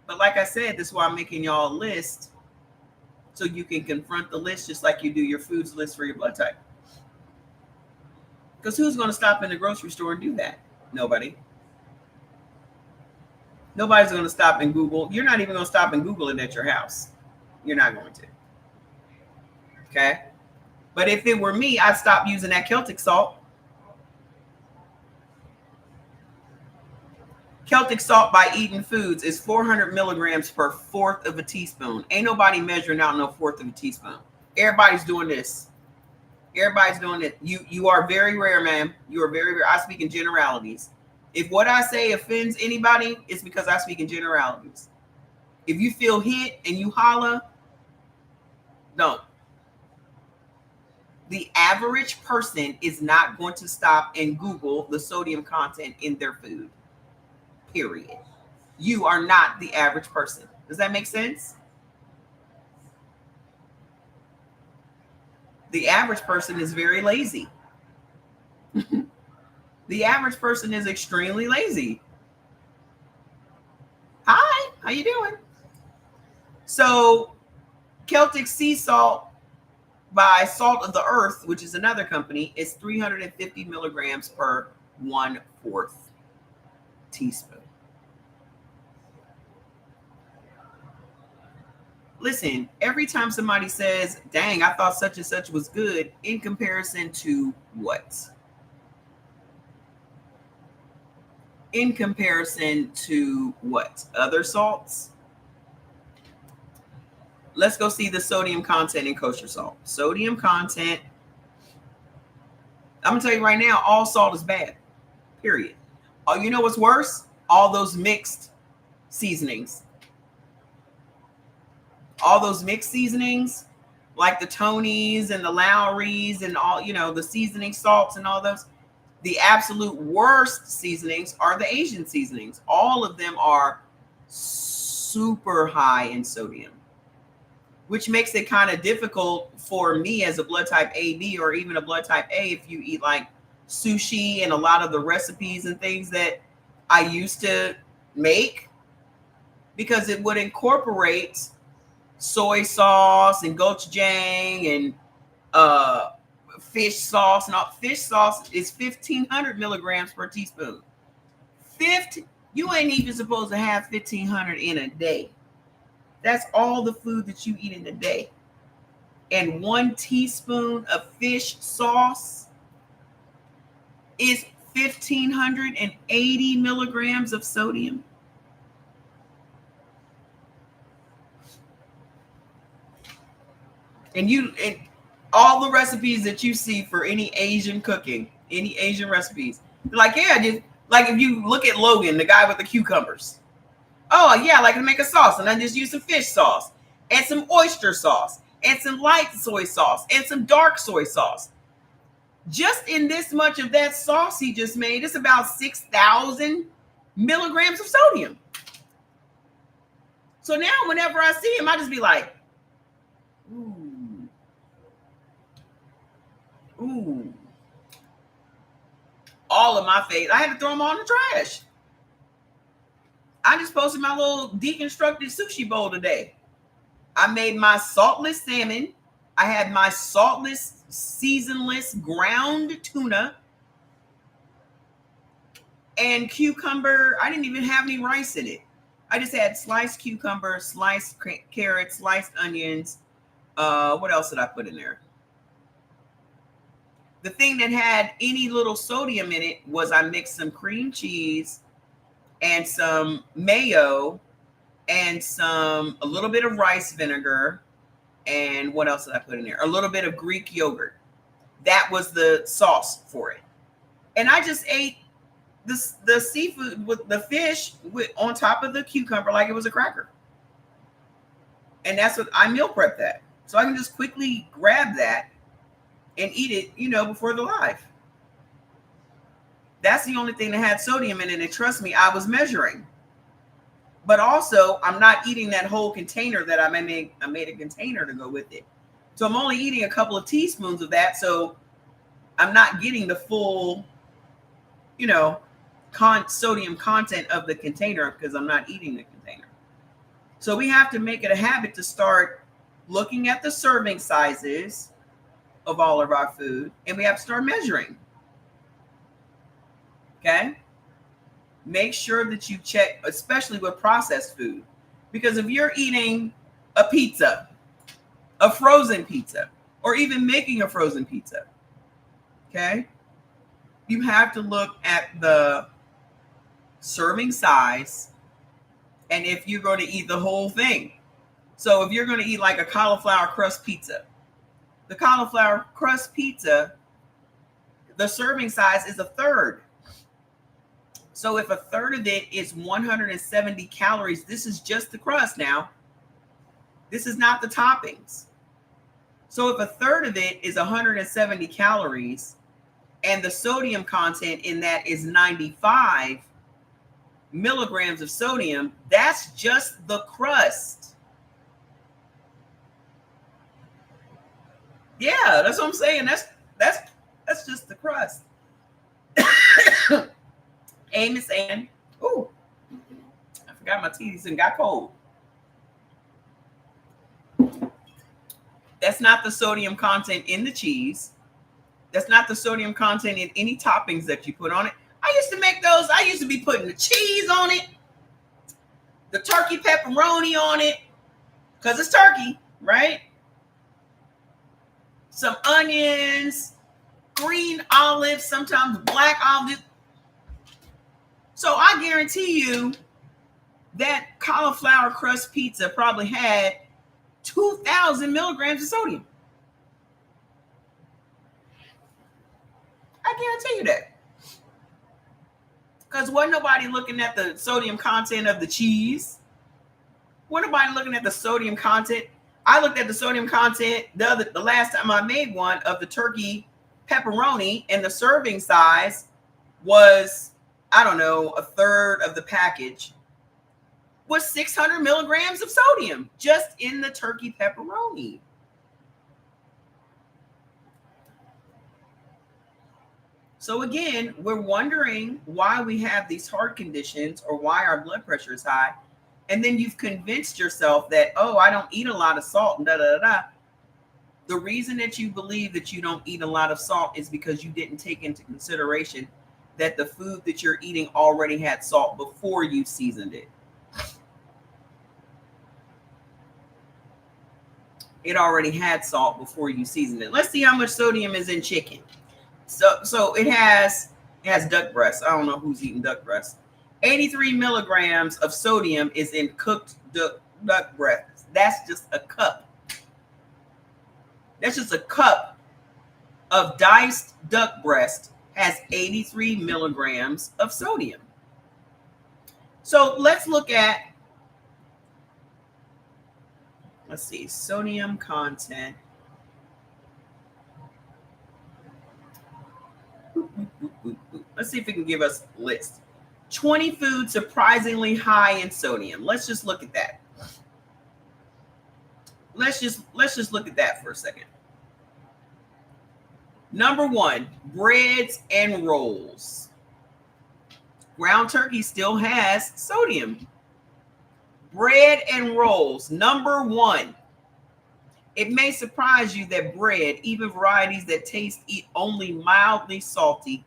But like I said, this is why I'm making y'all a list so you can confront the list just like you do your foods list for your blood type. Because who's going to stop in the grocery store and do that? Nobody. Nobody's going to stop and Google. You're not even going to stop and Google it at your house. You're not going to. Okay? But if it were me, I'd stop using that Celtic salt. Celtic salt by Eaton Foods is 400 milligrams per 1/4 of a teaspoon. Ain't nobody measuring out no 1/4 of a teaspoon. Everybody's doing this. Everybody's doing it. You are very rare, ma'am. You are very rare. I speak in generalities. If what I say offends anybody, it's because I speak in generalities. If you feel hit and you holler, don't. The average person is not going to stop and Google the sodium content in their food. Period. You are not the average person. Does that make sense? The average person is very lazy. The average person is extremely lazy. Hi, how you doing? So Celtic sea salt by Salt of the Earth, which is another company, is 350 milligrams per 1/4 teaspoon. Listen, every time somebody says, dang, I thought such and such was good, in comparison to what? In comparison to what? Other salts? Let's go see the sodium content in kosher salt. Sodium content. I'm gonna tell you right now, all salt is bad. Period. Oh, you know what's worse? All those mixed seasonings. All those mixed seasonings, like the Tonys and the Lowry's and all, the seasoning salts and all those. The absolute worst seasonings are the Asian seasonings. All of them are super high in sodium, which makes it kind of difficult for me as a blood type AB or even a blood type A if you eat like sushi and a lot of the recipes and things that I used to make, because it would incorporate soy sauce and gochujang and fish sauce. And all. Fish sauce is 1,500 milligrams per teaspoon. 50. You ain't even supposed to have 1,500 in a day. That's all the food that you eat in a day. And 1 teaspoon of fish sauce is 1,580 milligrams of sodium. And all the recipes that you see for any Asian cooking, any Asian recipes, like, yeah, just like if you look at Logan, the guy with the cucumbers. Oh yeah, I like to make a sauce, and I just use some fish sauce and some oyster sauce and some light soy sauce and some dark soy sauce. Just in this much of that sauce he just made, it's about 6,000 milligrams of sodium. So now whenever I see him, I just be like, ooh, ooh. All of my face, I had to throw them all in the trash. I just posted my little deconstructed sushi bowl today. I made my saltless salmon. I had my saltless, seasonless ground tuna and cucumber. I didn't even have any rice in it. I just had sliced cucumber, sliced carrots, sliced onions. What else did I put in there? The thing that had any little sodium in it was I mixed some cream cheese and some mayo and a little bit of rice vinegar. And what else did I put in there? A little bit of Greek yogurt. That was the sauce for it. And I just ate the seafood with the fish on top of the cucumber like it was a cracker. And that's what I meal prep that. So I can just quickly grab that and eat it, before the live. That's the only thing that had sodium in it. And trust me, I was measuring. But also, I'm not eating that whole container that I made a container to go with it. So I'm only eating a couple of teaspoons of that. So I'm not getting the full, sodium content of the container because I'm not eating the container. So we have to make it a habit to start looking at the serving sizes of all of our food, and we have to start measuring. Okay? Make sure that you check, especially with processed food, because if you're eating a pizza, a frozen pizza, or even making a frozen pizza, okay, you have to look at the serving size and if you're going to eat the whole thing. So if you're going to eat like a cauliflower crust pizza, the cauliflower crust pizza, the serving size is a third. So if a third of it is 170 calories, this is just the crust now. This is not the toppings. So if a third of it is 170 calories and the sodium content in that is 95 milligrams of sodium, that's just the crust. Yeah, that's what I'm saying. That's just the crust. Amos Ann. Ooh, I forgot my teeth and got cold. That's not the sodium content in the cheese. That's not the sodium content in any toppings that you put on it. I used to make those. I used to be putting the cheese on it, the turkey pepperoni on it, because it's turkey, right? Some onions, green olives, sometimes black olives. So I guarantee you that cauliflower crust pizza probably had 2,000 milligrams of sodium. I guarantee you that. Because wasn't nobody looking at the sodium content of the cheese. Wasn't nobody looking at the sodium content. I looked at the sodium content the last time I made one of the turkey pepperoni, and the serving size was, I don't know, a third of the package, was 600 milligrams of sodium just in the turkey pepperoni. So again, we're wondering why we have these heart conditions or why our blood pressure is high. And then you've convinced yourself that, oh, I don't eat a lot of salt and da da da. The reason that you believe that you don't eat a lot of salt is because you didn't take into consideration that the food that you're eating already had salt before you seasoned it. It already had salt before you seasoned it. Let's see how much sodium is in chicken. So it has duck breast. I don't know who's eating duck breast. 83 milligrams of sodium is in cooked duck breast. That's just a cup. That's just a cup of diced duck breast has 83 milligrams of sodium. So let's look at, let's see, sodium content. Let's see if it can give us a list. 20 foods surprisingly high in sodium. Let's just look at that. Let's just look at that for a second. Number 1, breads and rolls. Ground turkey still has sodium. Bread and rolls, number 1. It may surprise you that bread, even varieties that taste only mildly salty,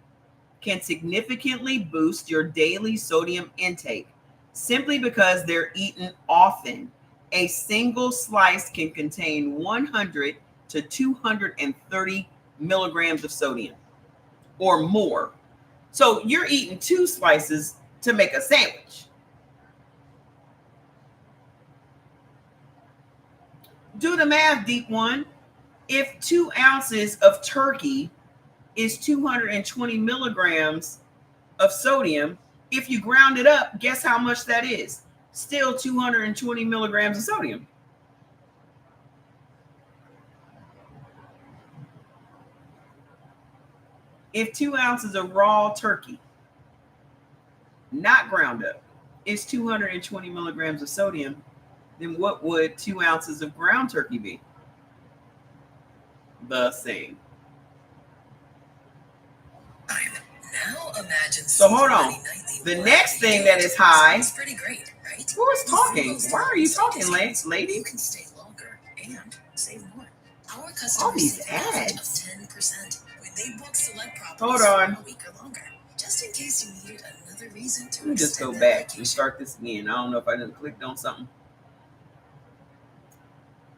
can significantly boost your daily sodium intake simply because they're eaten often. A single slice can contain 100 to 230 milligrams of sodium or more. So you're eating 2 slices to make a sandwich. Do the math, deep one. If 2 ounces of turkey is 220 milligrams of sodium, if you ground it up, guess how much that is? Still 220 milligrams of sodium. If 2 ounces of raw turkey, not ground up, is 220 milligrams of sodium, then what would 2 ounces of ground turkey be? The same. Now imagine. So hold on. The next thing that is high. It's pretty great, right? Who is talking? Why are you talking, lady? You can stay longer and save more. Our customers All these save an average ads. of 10% when they book select properties Hold on. for a week or longer. Just in case you needed another reason to Let me just go extend that back and start this again. I don't know if I didn't click on something.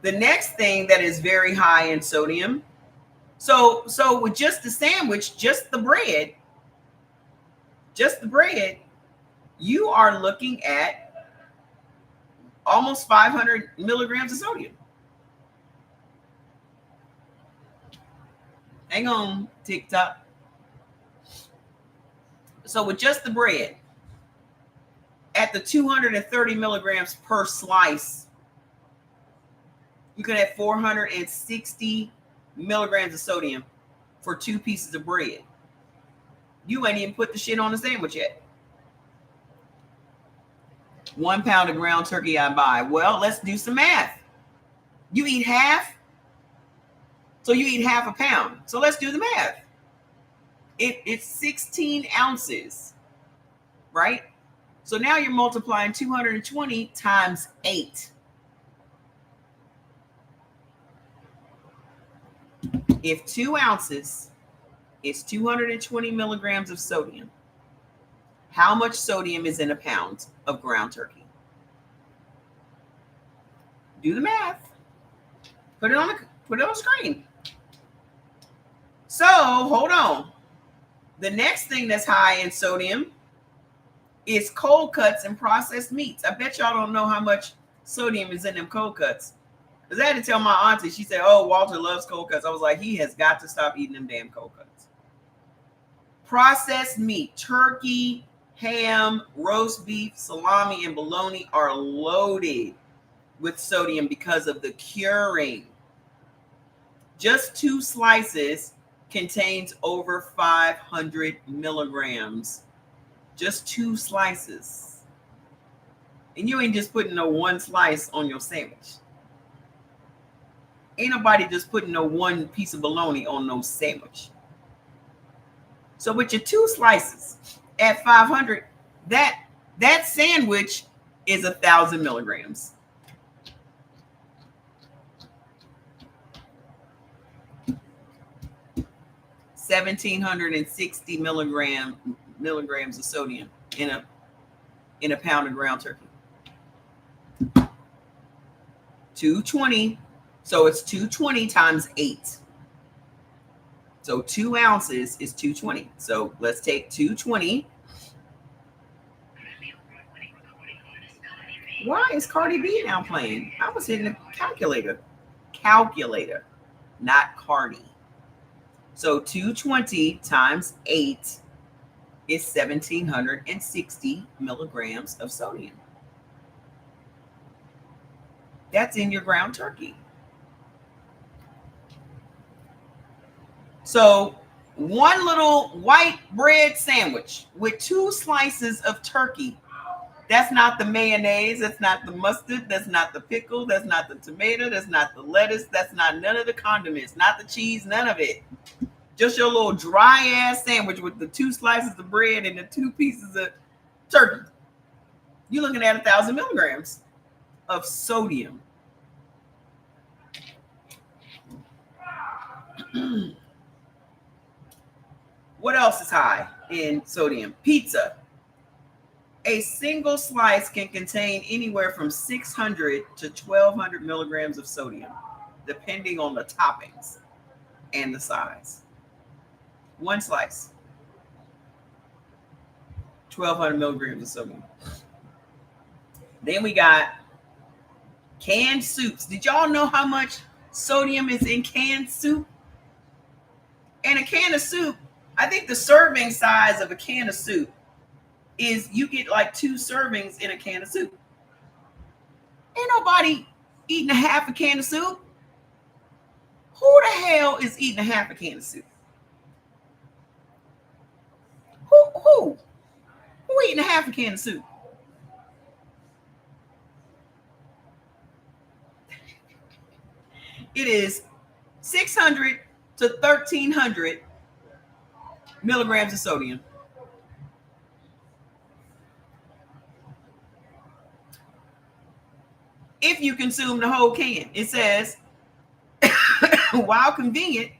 The next thing that is very high in sodium. So with just the sandwich, just the bread, you are looking at almost 500 milligrams of sodium. Hang on, TikTok. So with just the bread, at the 230 milligrams per slice, you can have 460 milligrams of sodium for 2 pieces of bread. You ain't even put the shit on the sandwich yet. 1 pound of ground turkey I buy. Well, let's do some math. You eat half, so you eat half a pound. So let's do the math. It's 16 ounces, right? So now you're multiplying 220 times 8. If 2 ounces is 220 milligrams of sodium, how much sodium is in a pound of ground turkey? Do the math. Put it on the screen. So hold on. The next thing that's high in sodium is cold cuts and processed meats. I bet y'all don't know how much sodium is in them cold cuts. Because I had to tell my auntie, she said, oh, Walter loves cold cuts. I was like, he has got to stop eating them damn cold cuts. Processed meat, turkey, ham, roast beef, salami, and bologna are loaded with sodium because of the curing. Just 2 slices contains over 500 milligrams. Just 2 slices. And you ain't just putting no 1 slice on your sandwich. Ain't nobody just putting no 1 piece of bologna on no sandwich. So with your 2 slices at 500, that sandwich is 1,000 milligrams. $1,760 milligrams of sodium in a pound of ground turkey. 220. So it's 220 times 8. So 2 ounces is 220. So let's take 220. Why is Cardi B now playing? I was hitting the calculator. Calculator, not Cardi. So 220 times 8 is 1,760 milligrams of sodium. That's in your ground turkey. So 1 little white bread sandwich with 2 slices of turkey. That's not the mayonnaise. That's not the mustard. That's not the pickle. That's not the tomato. That's not the lettuce. That's not none of the condiments. Not the cheese. None of it. Just your little dry ass sandwich with the 2 slices of bread and the 2 pieces of turkey. You're looking at 1,000 milligrams of sodium. What else is high in sodium? Pizza. A single slice can contain anywhere from 600 to 1,200 milligrams of sodium, depending on the toppings and the size. 1 slice, 1,200 milligrams of sodium. Then we got canned soups. Did y'all know how much sodium is in canned soup? And a can of soup, I think the serving size of a can of soup is you get like 2 servings in a can of soup. Ain't nobody eating a half a can of soup. Who the hell is eating a half a can of soup? Who eating a half a can of soup? It is 600 to 1,300 milligrams of sodium. If you consume the whole can, it says, while convenient,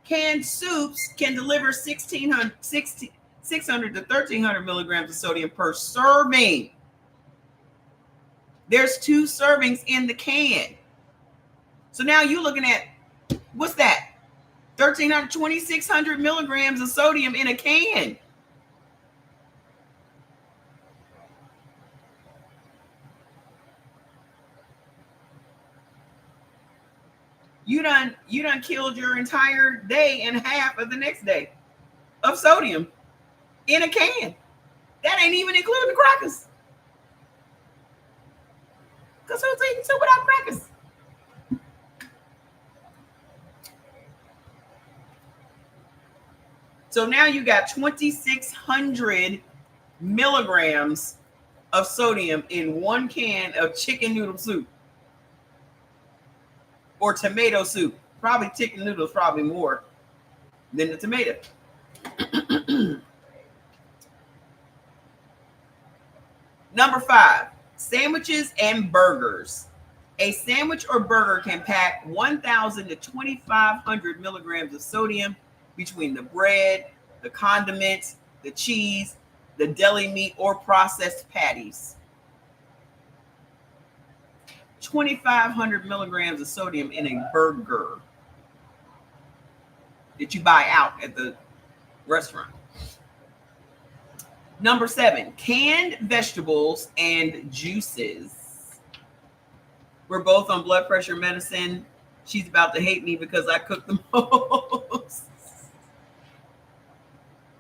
canned soups can deliver 600 to 1,300 milligrams of sodium per serving. There's 2 servings in the can. So now you're looking at, what's that? 1,300, 2,600 milligrams of sodium in a can. You done killed your entire day and half of the next day of sodium in a can. That ain't even including the crackers. Because who's eating soup without crackers? So now you got 2,600 milligrams of sodium in 1 can of chicken noodle soup or tomato soup. Probably chicken noodles, probably more than the tomato. Number 5, sandwiches and burgers. A sandwich or burger can pack 1,000 to 2,500 milligrams of sodium between the bread, the condiments, the cheese, the deli meat, or processed patties. 2,500 milligrams of sodium in a burger that you buy out at the restaurant. Number 7, canned vegetables and juices. We're both on blood pressure medicine. She's about to hate me because I cook the most.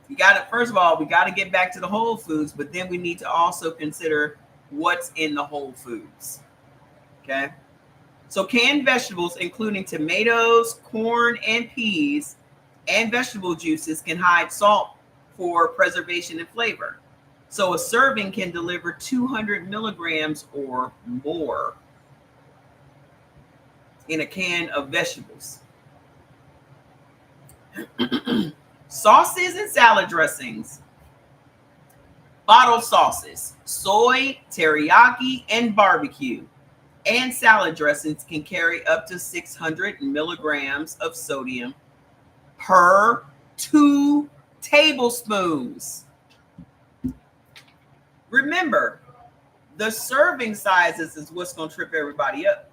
You got it. First of all, we got to get back to the whole foods, but then we need to also consider what's in the whole foods. Okay. So canned vegetables, including tomatoes, corn, and peas, and vegetable juices can hide salt for preservation and flavor. So a serving can deliver 200 milligrams or more in a can of vegetables. Sauces and salad dressings. Bottled sauces, soy, teriyaki, and barbecue, and salad dressings can carry up to 600 milligrams of sodium per 2 tablespoons. Remember, the serving sizes is what's going to trip everybody up.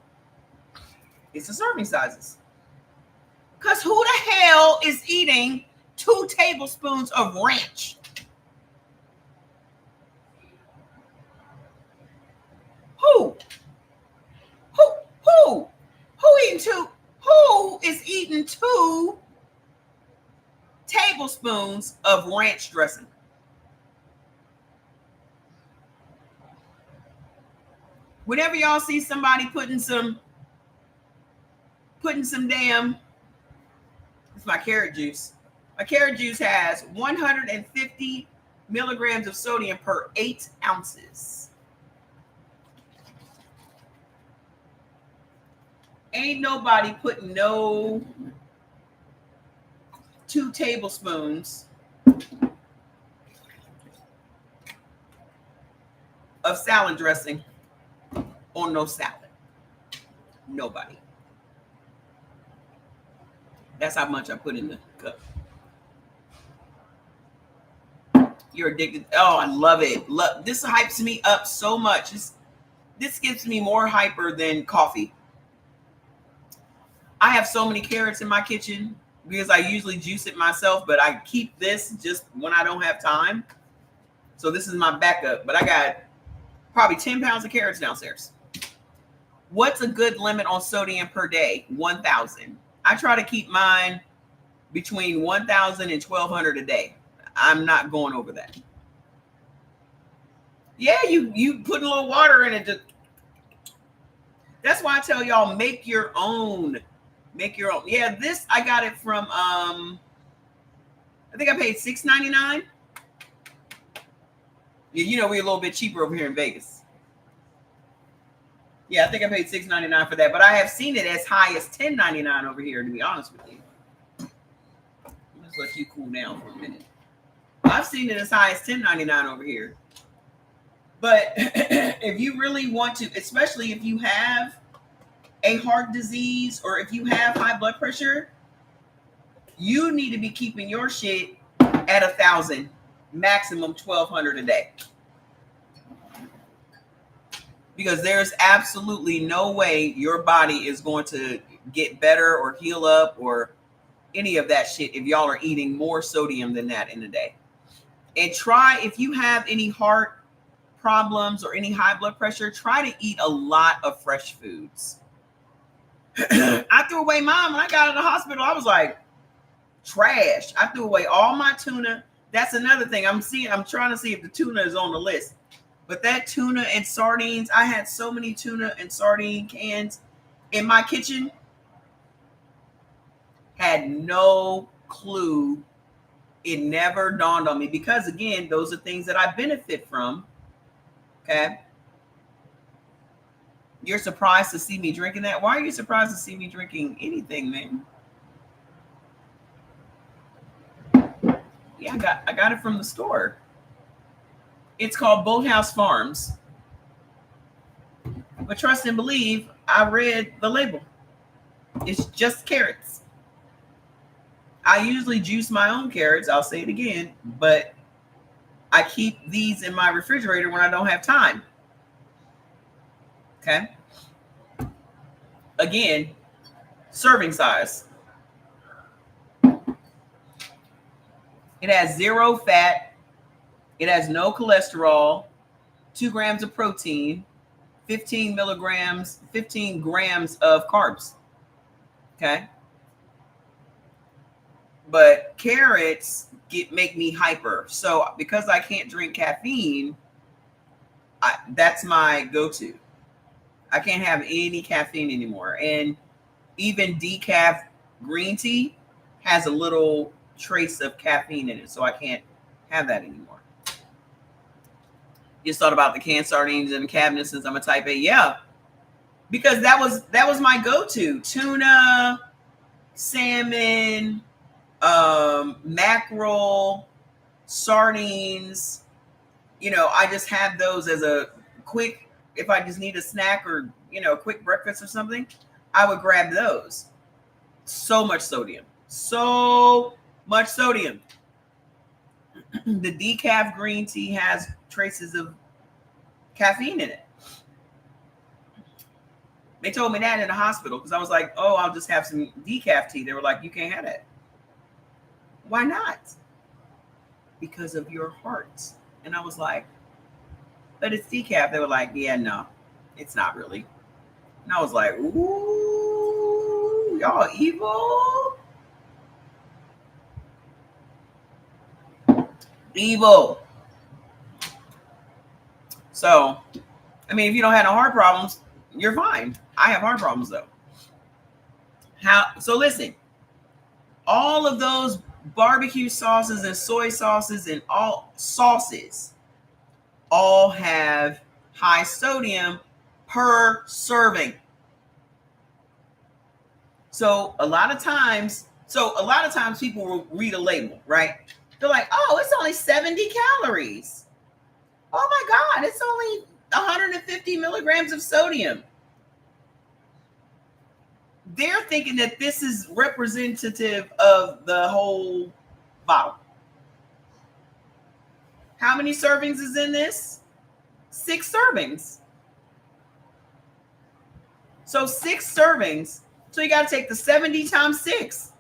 It's the serving sizes. Because who the hell is eating 2 tablespoons of ranch? Who? Who is eating 2 tablespoons of ranch dressing? Whenever y'all see somebody putting some damn, it's my carrot juice. My carrot juice has 150 milligrams of sodium per 8 ounces. Ain't nobody putting no 2 tablespoons of salad dressing on no salad. Nobody. That's how much I put in the cup. You're addicted. Oh, I love it. This hypes me up so much. This gives me more hyper than coffee. I have so many carrots in my kitchen because I usually juice it myself, but I keep this just when I don't have time. So this is my backup, but I got probably 10 pounds of carrots downstairs. What's a good limit on sodium per day? 1,000. I try to keep mine between 1,000 and 1,200 a day. I'm not going over that. Yeah, you put a little water in it. That's why I tell y'all, make your own. Make your own. Yeah, this I got it from I think I paid $6.99. Yeah, you know we're a little bit cheaper over here in Vegas. Yeah, I think I paid $6.99 for that, but I have seen it as high as $10.99 over here, to be honest with you. Let's let you cool down for a minute. I've seen it as high as $10.99 over here. But if you really want to, especially if you have a heart disease or if you have high blood pressure, you need to be keeping your shit at 1,000, maximum 1,200 a day. Because there's absolutely no way your body is going to get better or heal up or any of that shit if y'all are eating more sodium than that in a day. And try, if you have any heart problems or any high blood pressure, try to eat a lot of fresh foods. I threw away mine when I got out of the hospital. I was like, trash. I threw away all my tuna. That's another thing. I'm trying to see if the tuna is on the list. But that tuna and sardines, I had so many tuna and sardine cans in my kitchen. Had no clue. It never dawned on me because, again, those are things that I benefit from. Okay. You're surprised to see me drinking that? Why are you surprised to see me drinking anything, man? Yeah, I got it from the store. It's called Boathouse Farms. But trust and believe, I read the label. It's just carrots. I usually juice my own carrots. I'll say it again, but I keep these in my refrigerator when I don't have time. Okay. Again, serving size. It has 0 fat. It has no cholesterol, 2 grams of protein, 15 grams of carbs. Okay. But carrots make me hyper. So because I can't drink caffeine, that's my go-to. I can't have any caffeine anymore. And even decaf green tea has a little trace of caffeine in it. So I can't have that anymore. Just thought about the canned sardines in the cabinet since I'm a type A. Yeah. Because that was my go-to. Tuna, salmon, mackerel, sardines. I just have those as a quick, if I just need a snack or, quick breakfast or something, I would grab those. So much sodium. So much sodium. The decaf green tea has traces of caffeine in it. They told me that in the hospital because I was like, oh, I'll just have some decaf tea. They were like, you can't have that. Why not? Because of your heart. And I was like, but it's decaf. They were like, yeah, no, it's not really. And I was like, ooh, y'all evil. Evil. So, I mean, if you don't have no heart problems, you're fine. I have heart problems though. So listen, all of those barbecue sauces and soy sauces and all sauces all have high sodium per serving. So a lot of times people will read a label, right? They're like, oh, it's only 70 calories. Oh my God, it's only 150 milligrams of sodium. They're thinking that this is representative of the whole bottle. How many servings is in this? 6 servings. So 6 servings. So you got to take the 70 times 6.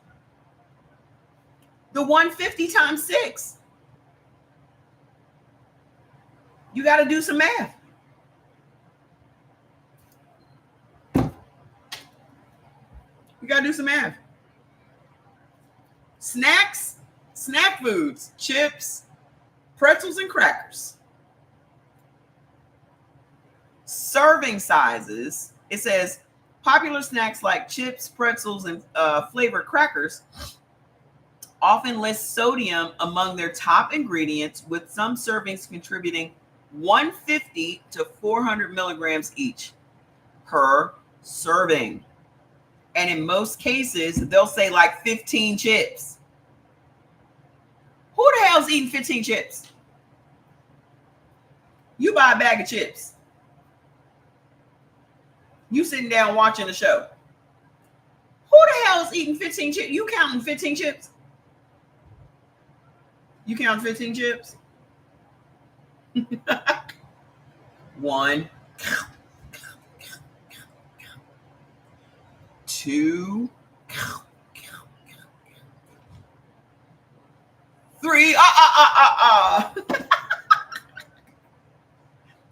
The 150 times 6. You got to do some math. You got to do some math. Snacks, snack foods, chips, pretzels, and crackers. Serving sizes, it says popular snacks like chips, pretzels, and flavored crackers often list sodium among their top ingredients, with some servings contributing 150 to 400 milligrams each per serving. And in most cases, they'll say like 15 chips. Who the hell's eating 15 chips? You buy a bag of chips. You sitting down watching the show. Who the hell is eating 15 chips? You counting 15 chips? You count 15 chips? 1, 2, 3.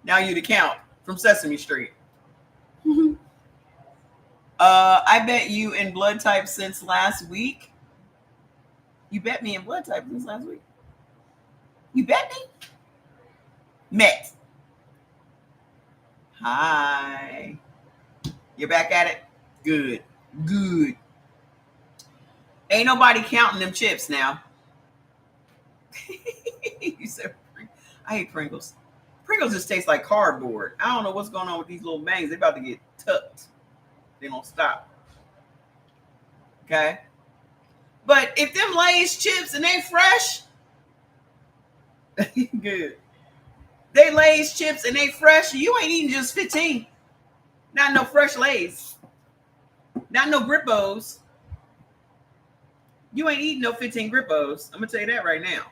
Now you to count from Sesame Street. I bet you in blood type since last week. You bet me in blood type since last week. You bet me? Met. Hi. You're back at it? Good. Good. Ain't nobody counting them chips now. You said, I hate Pringles. Pringles just taste like cardboard. I don't know what's going on with these little bangs. They're about to get tucked. They don't stop. Okay? But if them Lay's chips and they fresh, Good. They Lay's chips and they fresh. You ain't eating just 15. Not no fresh Lay's. Not no Grippos. You ain't eating no 15 Grippos. I'm gonna tell you that right now.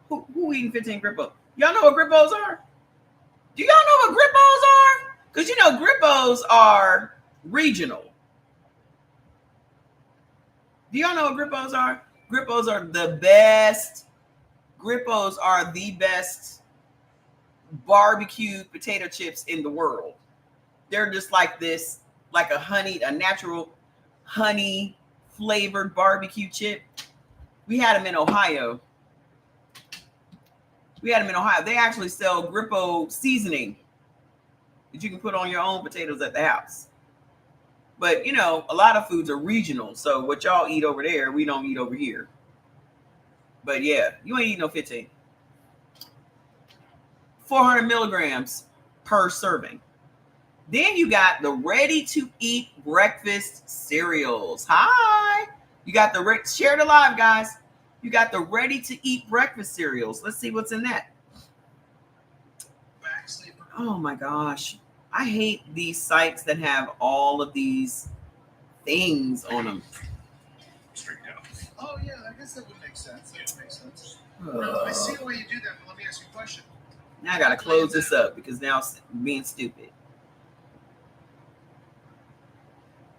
Who eating 15 Grippos? Y'all know what Grippos are? Do y'all know what Grippos are? Because you know Grippos are regional. Do y'all know what Grippos are? Grippos are the best. Grippos are the best barbecued potato chips in the world. They're just like this, like a natural honey flavored barbecue chip. We had them in Ohio. They actually sell Grippo seasoning that you can put on your own potatoes at the house. But, you know, a lot of foods are regional. So what y'all eat over there, we don't eat over here. But yeah, you ain't eating no 15. 400 milligrams per serving. Then you got the ready-to-eat breakfast cereals. Hi. You got the share it alive, guys. You got the ready-to-eat breakfast cereals. Let's see what's in that. Oh my gosh. I hate these sites that have all of these things on them. Oh, yeah, I guess that would make sense. I see the way you do that, but let me ask you a question. Now I got to close this up because now it's being stupid.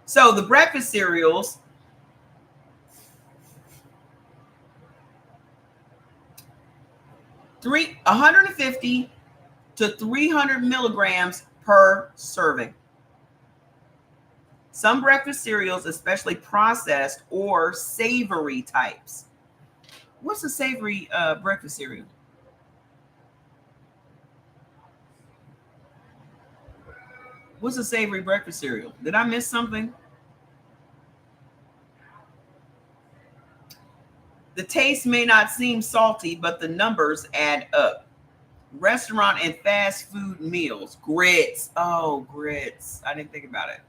So the breakfast cereals, 150 to 300 milligrams per serving. Some breakfast cereals, especially processed or savory types. What's a savory breakfast cereal? What's a savory breakfast cereal? Did I miss something? The taste may not seem salty, but the numbers add up. Restaurant and fast food meals. Grits. Oh, grits. I didn't think about it.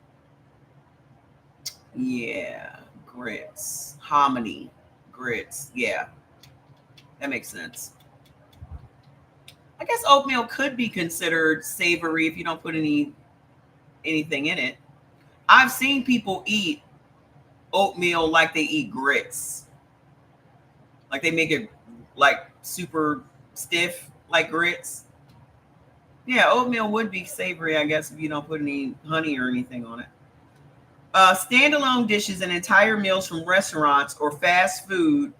Yeah, grits. Hominy. Grits. Yeah, that makes sense. I guess oatmeal could be considered savory if you don't put anything in it. I've seen people eat oatmeal like they eat grits. Like they make it like super stiff like grits. Yeah, oatmeal would be savory, I guess, if you don't put any honey or anything on it. Standalone dishes and entire meals from restaurants or fast food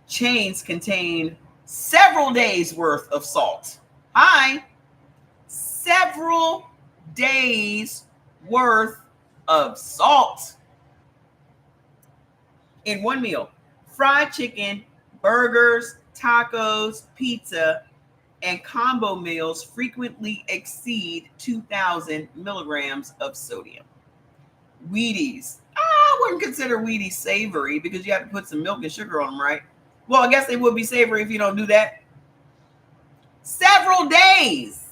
chains contain several days worth of salt. Several days worth of salt in one meal. Fried chicken, burgers, tacos, pizza, and combo meals frequently exceed 2,000 milligrams of sodium. Wheaties. I wouldn't consider Wheaties savory because you have to put some milk and sugar on them, right? Well, I guess they would be savory if you don't do that. Several days.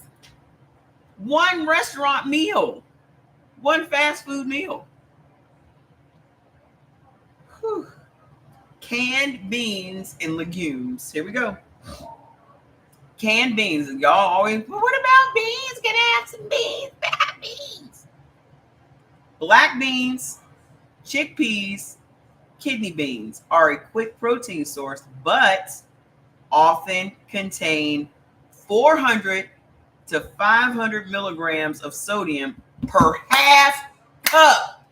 One restaurant meal. One fast food meal. Whew. Canned beans and legumes. Here we go. Canned beans. And y'all always, well, what about beans? Can I have some beans? Black beans. Black beans, chickpeas, kidney beans are a quick protein source, but often contain 400 to 500 milligrams of sodium per half cup.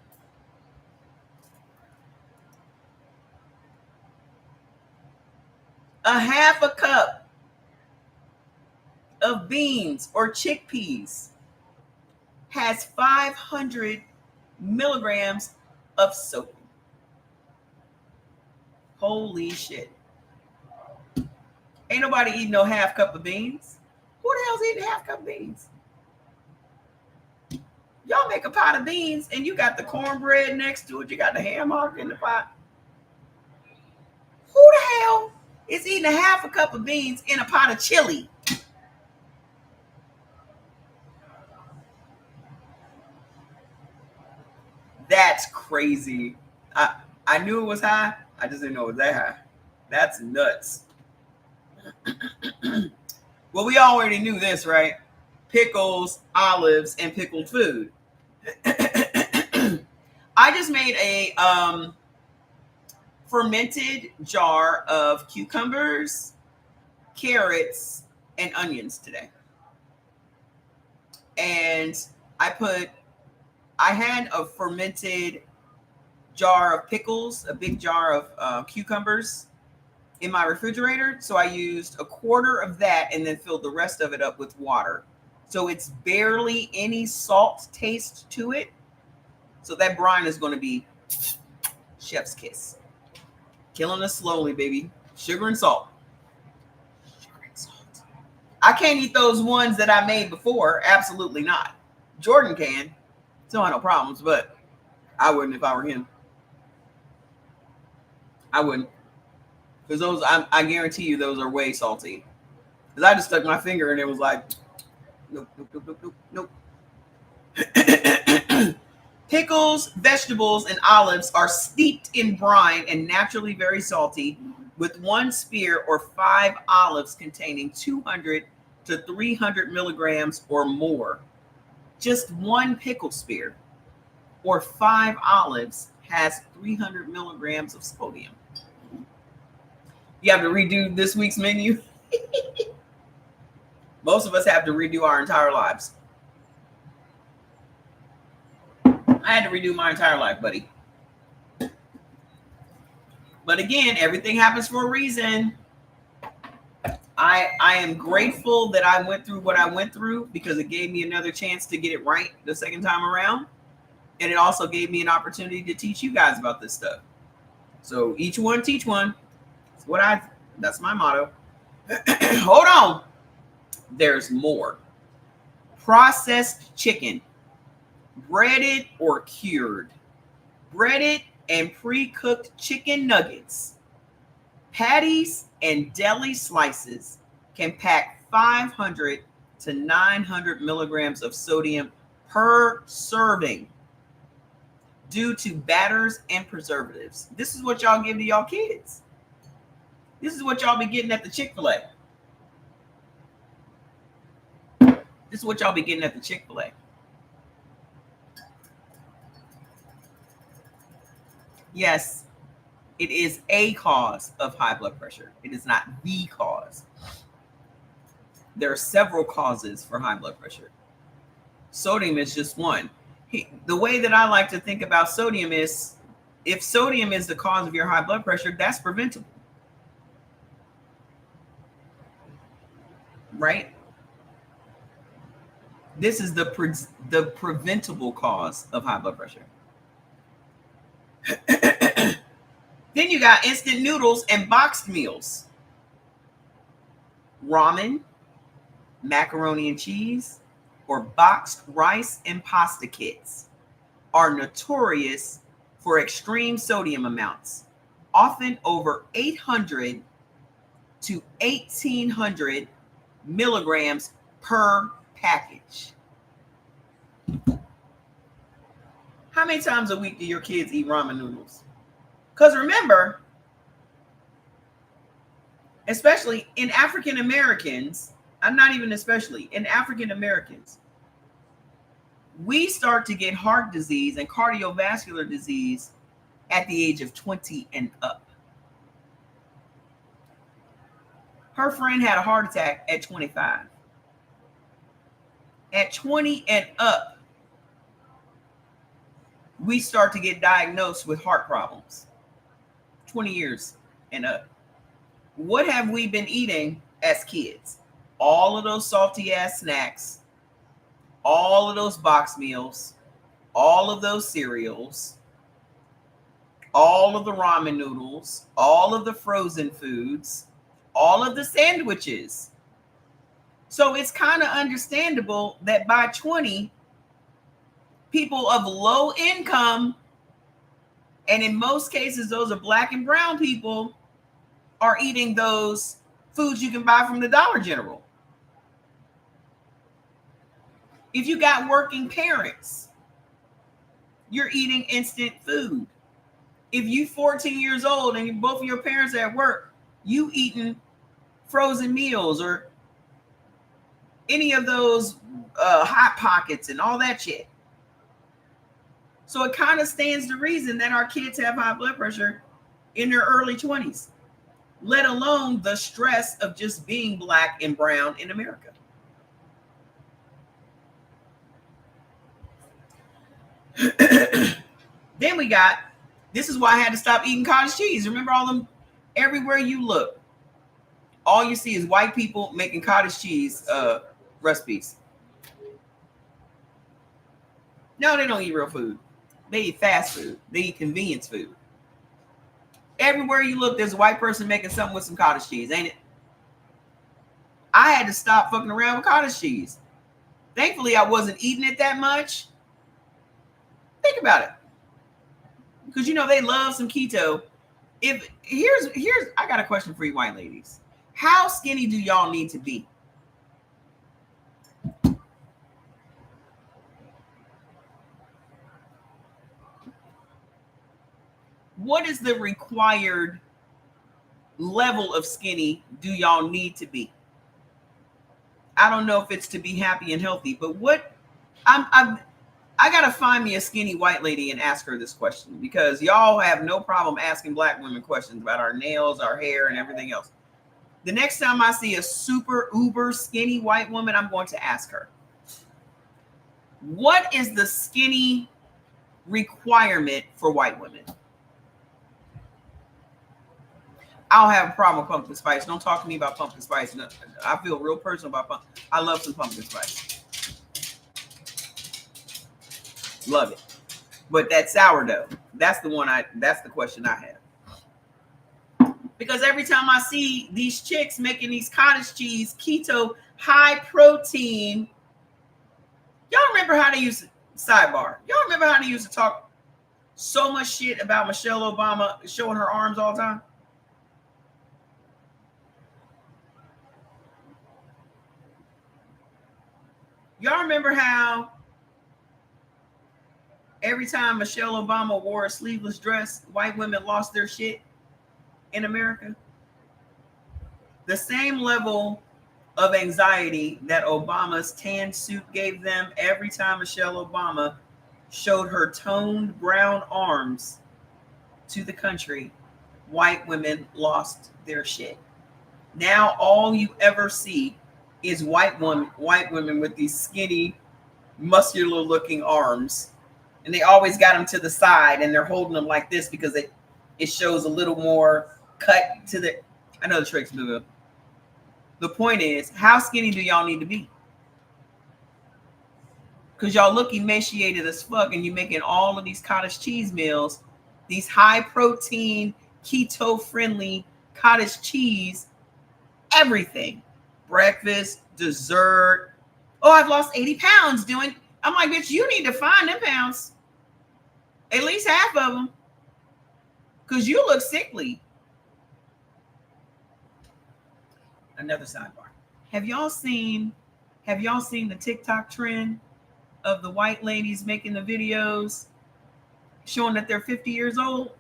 A half a cup of beans or chickpeas has 500 milligrams of sodium. Holy shit. Ain't nobody eating no half cup of beans. Who the hell's eating half cup of beans? Y'all make a pot of beans and you got the cornbread next to it. You got the ham hock in the pot. Who the hell is eating a half a cup of beans in a pot of chili? That's crazy. I knew it was high. I just didn't know it was that high. That's nuts. Well, we already knew this, right? Pickles, olives, and pickled food. I just made a fermented jar of cucumbers, carrots, and onions today. And I had a fermented jar of pickles, a big jar of cucumbers in my refrigerator. So I used a quarter of that and then filled the rest of it up with water. So it's barely any salt taste to it. So that brine is going to be chef's kiss. Killing us slowly, baby. Sugar and salt. Sugar and salt. I can't eat those ones that I made before. Absolutely not. Jordan can. Still have no problems, but I wouldn't if I were him. I wouldn't. Because those, I guarantee you, those are way salty. Because I just stuck my finger and it was like, nope, nope, nope, nope, nope, nope. Pickles, vegetables, and olives are steeped in brine and naturally very salty, with 1 spear or 5 olives containing 200 to 300 milligrams or more. Just 1 pickle spear or 5 olives has 300 milligrams of sodium. You have to redo this week's menu. Most of us have to redo our entire lives. I had to redo my entire life, buddy. But again, everything happens for a reason. I am grateful that I went through what I went through because it gave me another chance to get it right the second time around. And it also gave me an opportunity to teach you guys about this stuff. So each one, teach one. That's my motto. Hold on. There's more. Processed chicken, breaded or cured, breaded and pre-cooked chicken nuggets, patties, and deli slices can pack 500 to 900 milligrams of sodium per serving due to batters and preservatives. This is what y'all give to y'all kids. This is what y'all be getting at the Chick-fil-A. This is what y'all be getting at the Chick-fil-A. Yes, it is a cause of high blood pressure. It is not the cause. There are several causes for high blood pressure. Sodium is just one. The way that I like to think about sodium is, if sodium is the cause of your high blood pressure, that's preventable. Right? This is the preventable cause of high blood pressure. Then you got instant noodles and boxed meals. Ramen, macaroni and cheese, or boxed rice and pasta kits are notorious for extreme sodium amounts, often over 800 to 1,800 milligrams per package. How many times a week do your kids eat ramen noodles? Because remember, especially in African Americans, I'm not even especially, in African Americans, we start to get heart disease and cardiovascular disease at the age of 20 and up. Her friend had a heart attack at 25. At 20 and up, we start to get diagnosed with heart problems. 20 years and up. What have we been eating as kids? All of those salty ass snacks, all of those box meals, all of those cereals, all of the ramen noodles, all of the frozen foods, all of the sandwiches. So it's kind of understandable that by 20, people of low income, and in most cases, those are Black and brown people, are eating those foods you can buy from the Dollar General. If you got working parents, you're eating instant food. If you 14 years old and both of your parents are at work, you eating frozen meals or any of those hot pockets and all that shit. So it kind of stands to reason that our kids have high blood pressure in their early 20s, let alone the stress of just being black and brown in America. Then we got, this is why I had to stop eating cottage cheese. Remember all them, everywhere you look, all you see is white people making cottage cheese recipes. No, they don't eat real food. They eat fast food. They eat convenience food. Everywhere you look, there's a white person making something with some cottage cheese, ain't it? I had to stop fucking around with cottage cheese. Thankfully, I wasn't eating it that much. Think about it. Because, you know, they love some keto. Here's I got a question for you white ladies. How skinny do y'all need to be? What is the required level of skinny do y'all need to be? I don't know if it's to be happy and healthy, but what I gotta find me a skinny white lady and ask her this question, because y'all have no problem asking black women questions about our nails, our hair, and everything else. The next time I see a super uber skinny white woman, I'm going to ask her, what is the skinny requirement for white women? I don't have a problem with pumpkin spice. Don't talk to me about pumpkin spice. No, I feel real personal about pumpkin. I love some pumpkin spice. Love it. But that sourdough, that's the question I have. Because every time I see these chicks making these cottage cheese, keto, high protein, y'all remember how they used to, sidebar, y'all remember how they used to talk so much shit about Michelle Obama showing her arms all the time? Y'all remember how every time Michelle Obama wore a sleeveless dress, white women lost their shit in America? The same level of anxiety that Obama's tan suit gave them every time Michelle Obama showed her toned brown arms to the country, white women lost their shit. Now all you ever see is white women with these skinny, muscular looking arms, and they always got them to the side and they're holding them like this because it shows a little more cut to the, I know the trick's moving. The point is, how skinny do y'all need to be? Because y'all look emaciated as fuck, and you're making all of these cottage cheese meals, these high protein, keto friendly cottage cheese, everything. Breakfast, dessert. Oh, I've lost 80 pounds doing. I'm like, bitch, you need to find them pounds. At least half of them. Because you look sickly. Another sidebar. Have y'all seen the TikTok trend of the white ladies making the videos showing that they're 50 years old?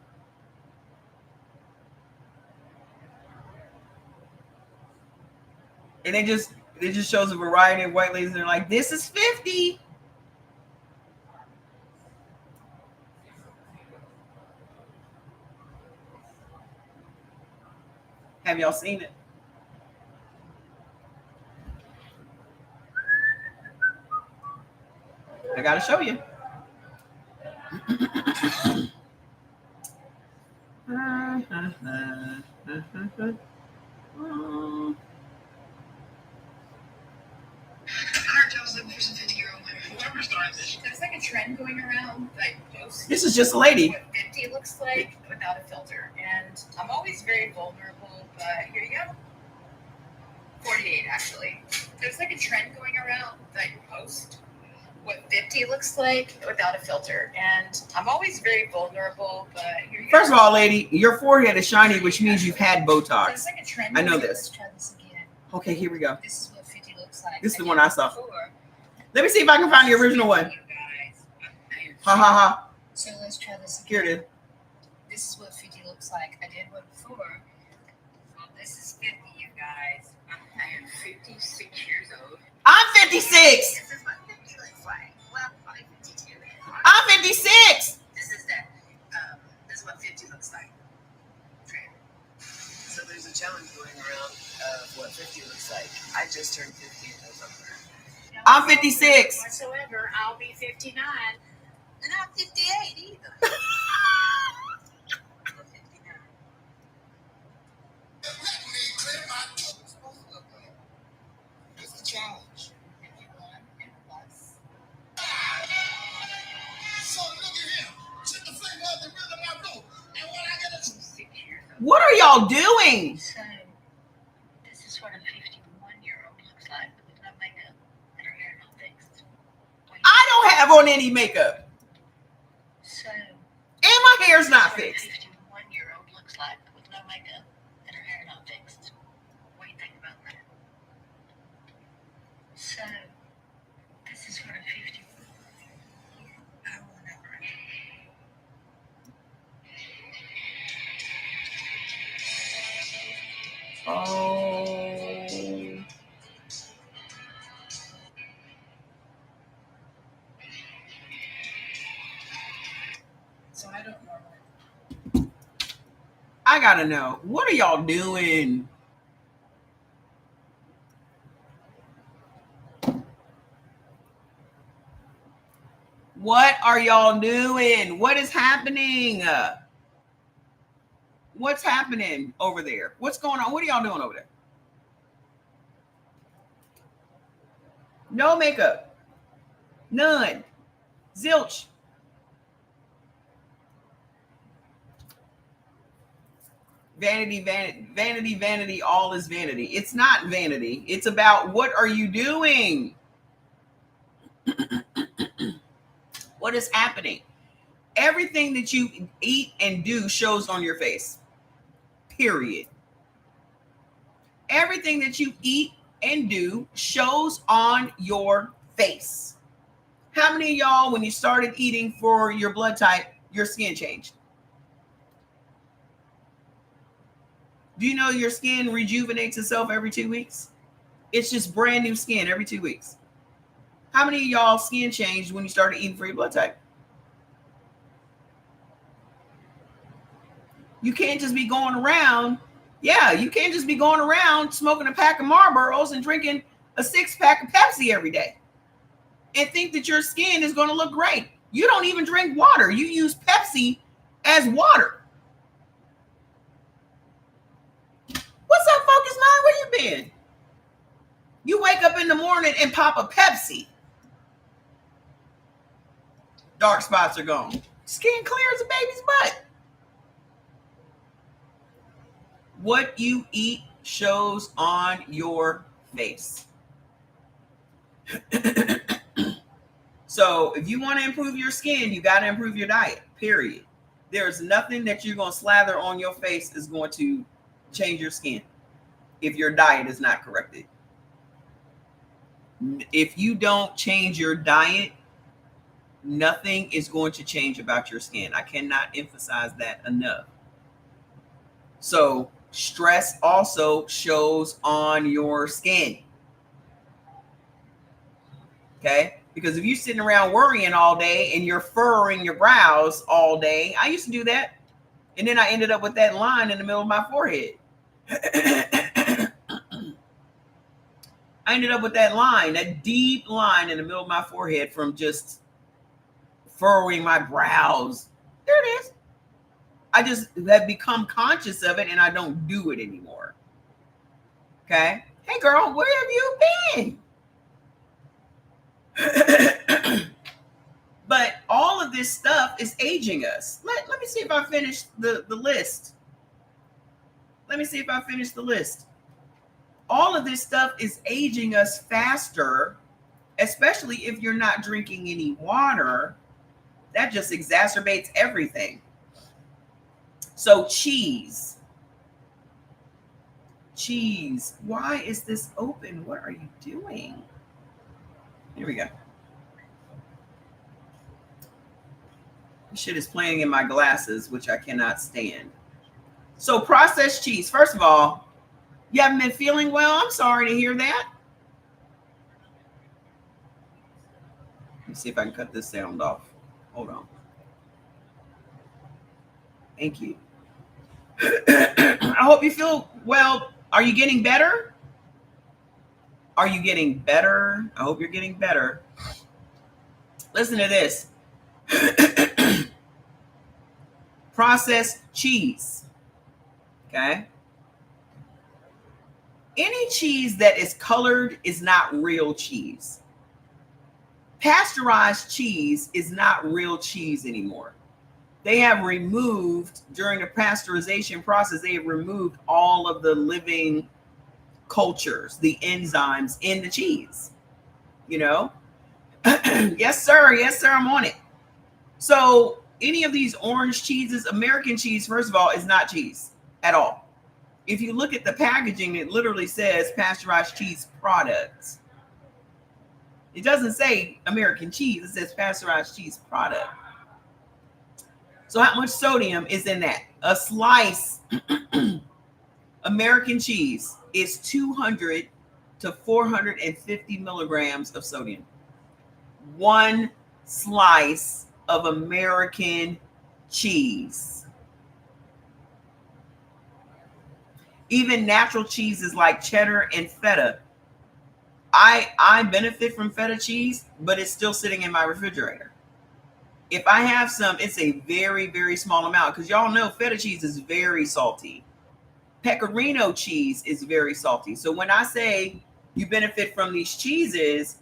And it just shows a variety of white ladies, and they're like, this is 50. Have y'all seen it? I gotta show you. There's like a trend going around, like post. This is just a lady. What 50 looks like without a filter, and I'm always very vulnerable. But here you go. 48 actually. There's like a trend going around that you post what 50 looks like without a filter, and I'm always very vulnerable. But here you go. First of all, lady, your forehead is shiny, which means you've had Botox. There's like a trend. I know Let's this. try this again. Okay, here we go. This is what 50 looks like. This is the did one I it saw. before. Let me see if I can find the original one. You guys. Ha ha ha. So let's try this again. Here it is. This is what 50 looks like. I did one before. Well, this is 50, you guys. I am 56 years old. I'm 56. This is what 50 looks like. Well, probably 52. I'm 56. This is what 50 looks like. So there's a challenge going around of what 50 looks like. I just turned 50 in November. I'm 56. Whatsoever, I'll be 59. And I'm 58 either. I'm 59. It's a challenge. 51 and plus. So look at him. Check the flavor of the rhythm I wrote. And when I get a 6 years old. What are y'all doing? So, this is what a 51-year-old looks like with no makeup and her hair not fixed. I don't have on any makeup. So, And my hair's not fixed. 51-year-old looks like with no makeup and her hair not fixed. What do you think about that? So, this is what a 50. I will never. Oh. So I don't normally. I gotta know. What are y'all doing? What are y'all doing? What is happening? What's happening over there? What's going on? What are y'all doing over there? No makeup. None. Zilch. Vanity, vanity, vanity, vanity, all is vanity. It's not vanity. It's about what are you doing? What is happening? Everything that you eat and do shows on your face. Period. Everything that you eat and do shows on your face. How many of y'all, when you started eating for your blood type, your skin changed? Do you know your skin rejuvenates itself every 2 weeks? It's just brand new skin every 2 weeks. How many of y'all skin changed when you started eating for your blood type? You can't just be going around. Yeah, you can't just be going around smoking a pack of Marlboros and drinking a 6-pack of Pepsi every day and think that your skin is going to look great. You don't even drink water. You use Pepsi as water. What's up, Focus Mind? Where you been? You wake up in the morning and pop a Pepsi. Dark spots are gone. Skin clear as a baby's butt. What you eat shows on your face. So if you want to improve your skin, you got to improve your diet, period. There's nothing that you're going to slather on your face is going to change your skin if your diet is not corrected. If you don't change your diet, nothing is going to change about your skin. I cannot emphasize that enough. So stress also shows on your skin. Okay? Because if you're sitting around worrying all day and you're furrowing your brows all day, I used to do that. And then I ended up with that line in the middle of my forehead. I ended up with that line, that deep line in the middle of my forehead from just furrowing my brows. There it is. I just have become conscious of it and I don't do it anymore. Okay? Hey girl, where have you been? But all of this stuff is aging us. Let me see if I finished the list. Let me see if I finished the list. All of this stuff is aging us faster, especially if you're not drinking any water. That just exacerbates everything. So cheese. Cheese. Why is this open? What are you doing? Here we go. This shit is playing in my glasses, which I cannot stand. So processed cheese. First of all, You haven't been feeling well? I'm sorry to hear that. Let me see if I can cut this sound off. Hold on. Thank you. I hope you feel well. Are you getting better? Are you getting better? I hope you're getting better. Listen to this. Processed cheese. Okay. Any cheese that is colored is not real cheese. Pasteurized cheese is not real cheese anymore. They have removed, during the pasteurization process, they have removed all of the living cultures, the enzymes in the cheese. You know? Yes, sir. Yes, sir. I'm on it. So any of these orange cheeses, American cheese, first of all, is not cheese at all. If you look at the packaging, it literally says pasteurized cheese products. It doesn't say American cheese. It says pasteurized cheese product. So how much sodium is in that? A slice American cheese is 200 to 450 milligrams of sodium. One slice of American cheese. Even natural cheeses like cheddar and feta. I benefit from feta cheese, but it's still sitting in my refrigerator. If I have some, it's a very, very small amount, because y'all know feta cheese is very salty. Pecorino cheese is very salty. So when I say you benefit from these cheeses,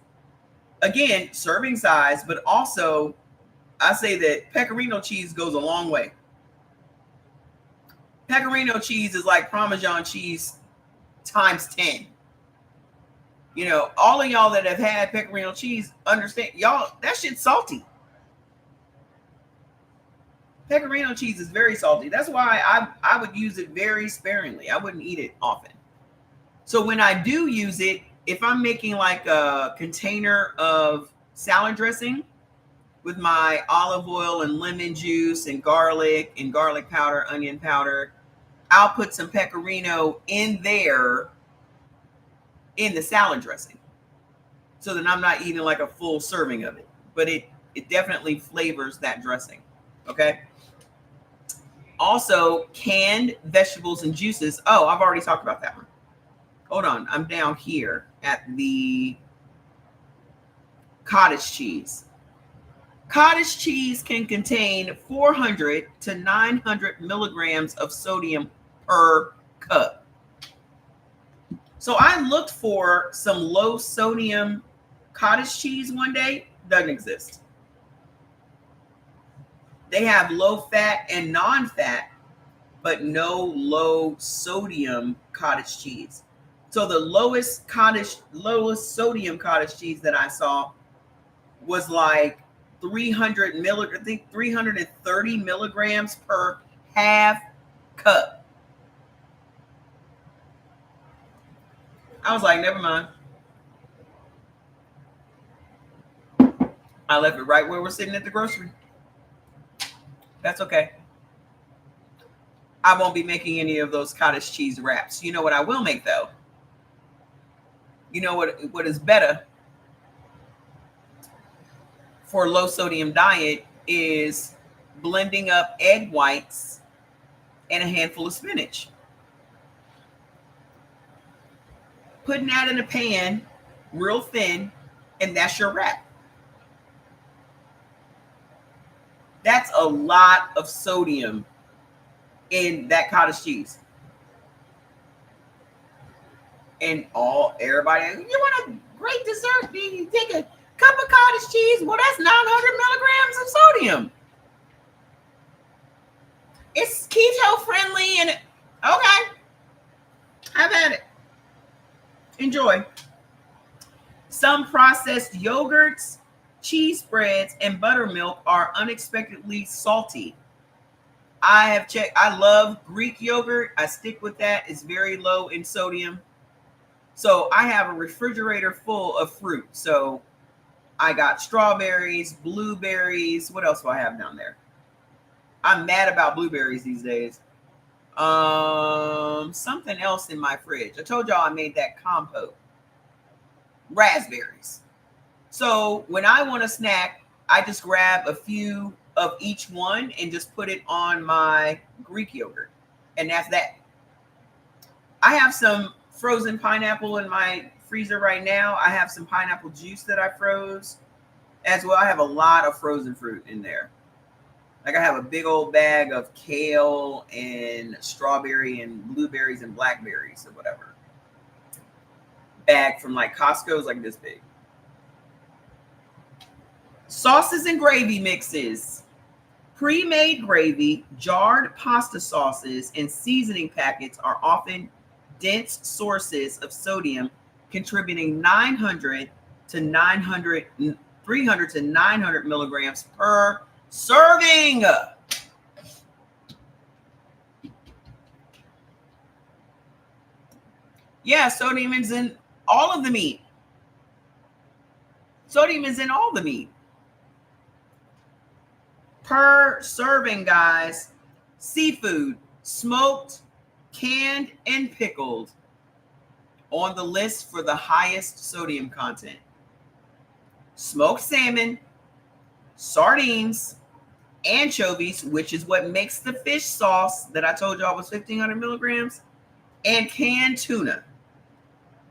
again, serving size, but also I say that Pecorino cheese goes a long way. Pecorino cheese is like Parmesan cheese times 10. You know, all of y'all that have had Pecorino cheese understand, y'all, that shit's salty. Pecorino cheese is very salty. That's why I would use it very sparingly. I wouldn't eat it often. So when I do use it, if I'm making like a container of salad dressing with my olive oil and lemon juice and garlic powder, onion powder, I'll put some pecorino in there in the salad dressing, so that I'm not eating like a full serving of it. But it definitely flavors that dressing. Okay. Also, canned vegetables and juices. Oh, I've already talked about that one. Hold on. I'm down here at the cottage cheese. Cottage cheese can contain 400 to 900 milligrams of sodium per cup. So I looked for some low sodium cottage cheese one day. Doesn't exist. They have low fat and non-fat, but no low sodium cottage cheese. So the lowest sodium cottage cheese that I saw was like 330 milligrams per half cup. I was like, never mind. I left it right where we're sitting at the grocery. That's okay. I won't be making any of those cottage cheese wraps. You know what I will make though? You know what is better for a low sodium diet is blending up egg whites and a handful of spinach. Putting that in a pan real thin, and that's your wrap. That's a lot of sodium in that cottage cheese. And everybody, you want a great dessert? You take a cup of cottage cheese. Well, that's 900 milligrams of sodium. It's keto friendly and okay. Have at it. Enjoy. Some processed yogurts, cheese spreads, and buttermilk are unexpectedly salty. I have checked. I love Greek yogurt. I stick with that. It's very low in sodium. So I have a refrigerator full of fruit. So I got strawberries, blueberries. What else do I have down there? I'm mad about blueberries these days. Something else in my fridge. I told y'all I made that compote. Raspberries. So when I want a snack, I just grab a few of each one and just put it on my Greek yogurt. And that's that. I have some frozen pineapple in my freezer right now. I have some pineapple juice that I froze as well. I have a lot of frozen fruit in there. Like I have a big old bag of kale and strawberry and blueberries and blackberries or whatever. Bag from like Costco's like this big. Sauces and gravy mixes. Pre-made gravy, jarred pasta sauces, and seasoning packets are often dense sources of sodium, contributing 300 to 900 milligrams per serving. Yeah, sodium is in all of the meat. Sodium is in all the meat. Per serving, guys. Seafood, smoked, canned, and pickled on the list for the highest sodium content. Smoked salmon, sardines, anchovies, which is what makes the fish sauce that I told y'all was 1,500 milligrams, and canned tuna,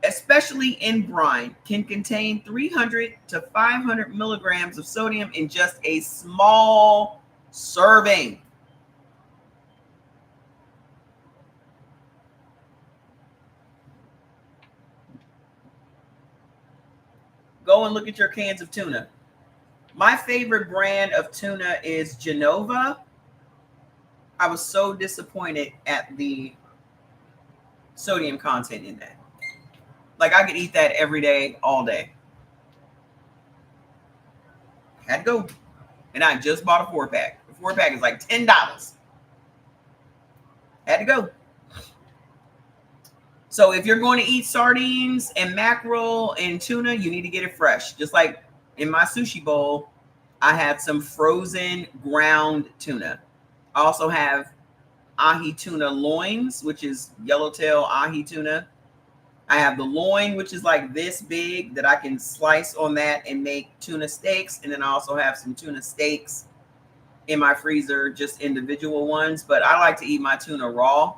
especially in brine, can contain 300 to 500 milligrams of sodium in just a small serving. Go and look at your cans of tuna. My favorite brand of tuna is Genova. I was so disappointed at the sodium content in that. Like I could eat that every day, all day. Had to go. And I just bought a 4-pack. The 4-pack is like $10. Had to go. So if you're going to eat sardines and mackerel and tuna, you need to get it fresh. Just like in my sushi bowl, I had some frozen ground tuna. I also have ahi tuna loins, which is yellowtail ahi tuna. I have the loin, which is like this big that I can slice on that and make tuna steaks. And then I also have some tuna steaks in my freezer, just individual ones. But I like to eat my tuna raw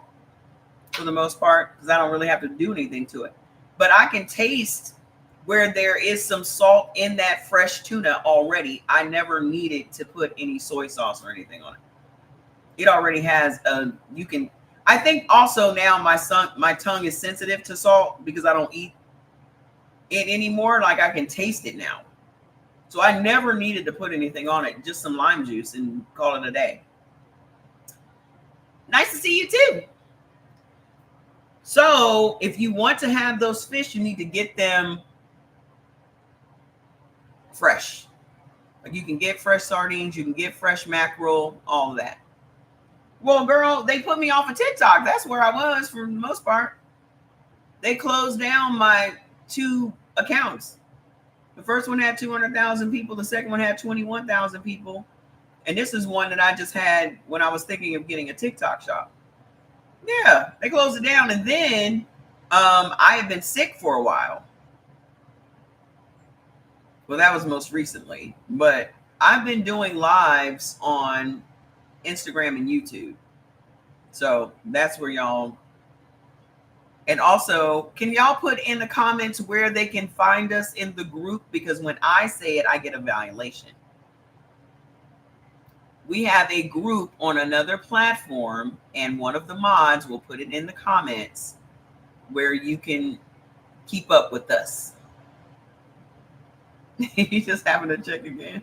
for the most part because I don't really have to do anything to it. But I can taste where there is some salt in that fresh tuna already. I never needed to put any soy sauce or anything on it. It already has I think also now my tongue is sensitive to salt because I don't eat it anymore. Like I can taste it now. So I never needed to put anything on it, just some lime juice and call it a day. Nice to see you too. So if you want to have those fish, you need to get them fresh. Like you can get fresh sardines, you can get fresh mackerel, all of that. Well, girl, they put me off of TikTok. That's where I was for the most part. They closed down my 2 accounts. The first one had 200,000 people. The second one had 21,000 people. And this is one that I just had when I was thinking of getting a TikTok shop. Yeah, they closed it down. And then I had been sick for a while. Well, that was most recently. But I've been doing lives on Instagram and YouTube. So that's where y'all. And also, can y'all put in the comments where they can find us in the group? Because when I say it, I get a violation. We have a group on another platform, and one of the mods will put it in the comments where you can keep up with us. He's just having to check again.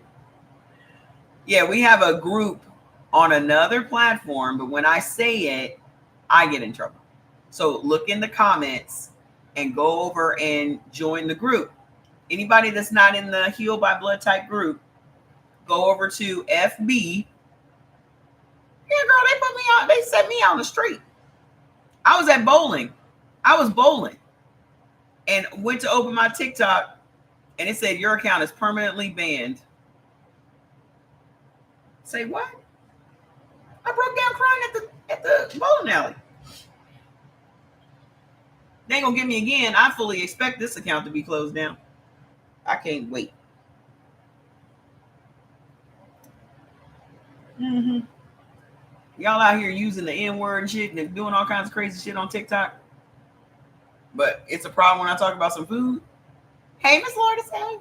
Yeah, we have a group on another platform, but when I say it, I get in trouble. So look in the comments and go over and join the group. Anybody that's not in the Healed by Blood type group, go over to FB. Yeah, girl, they put me on. They set me on the street. I was at bowling. I was bowling and went to open my TikTok, and it said your account is permanently banned. Say what? I broke down crying bowling alley. They ain't gonna get me again. I fully expect this account to be closed down. I can't wait. Mm-hmm. Y'all out here using the N-word and shit and doing all kinds of crazy shit on TikTok. But it's a problem when I talk about some food. Hey, Miss Lourdes, hey.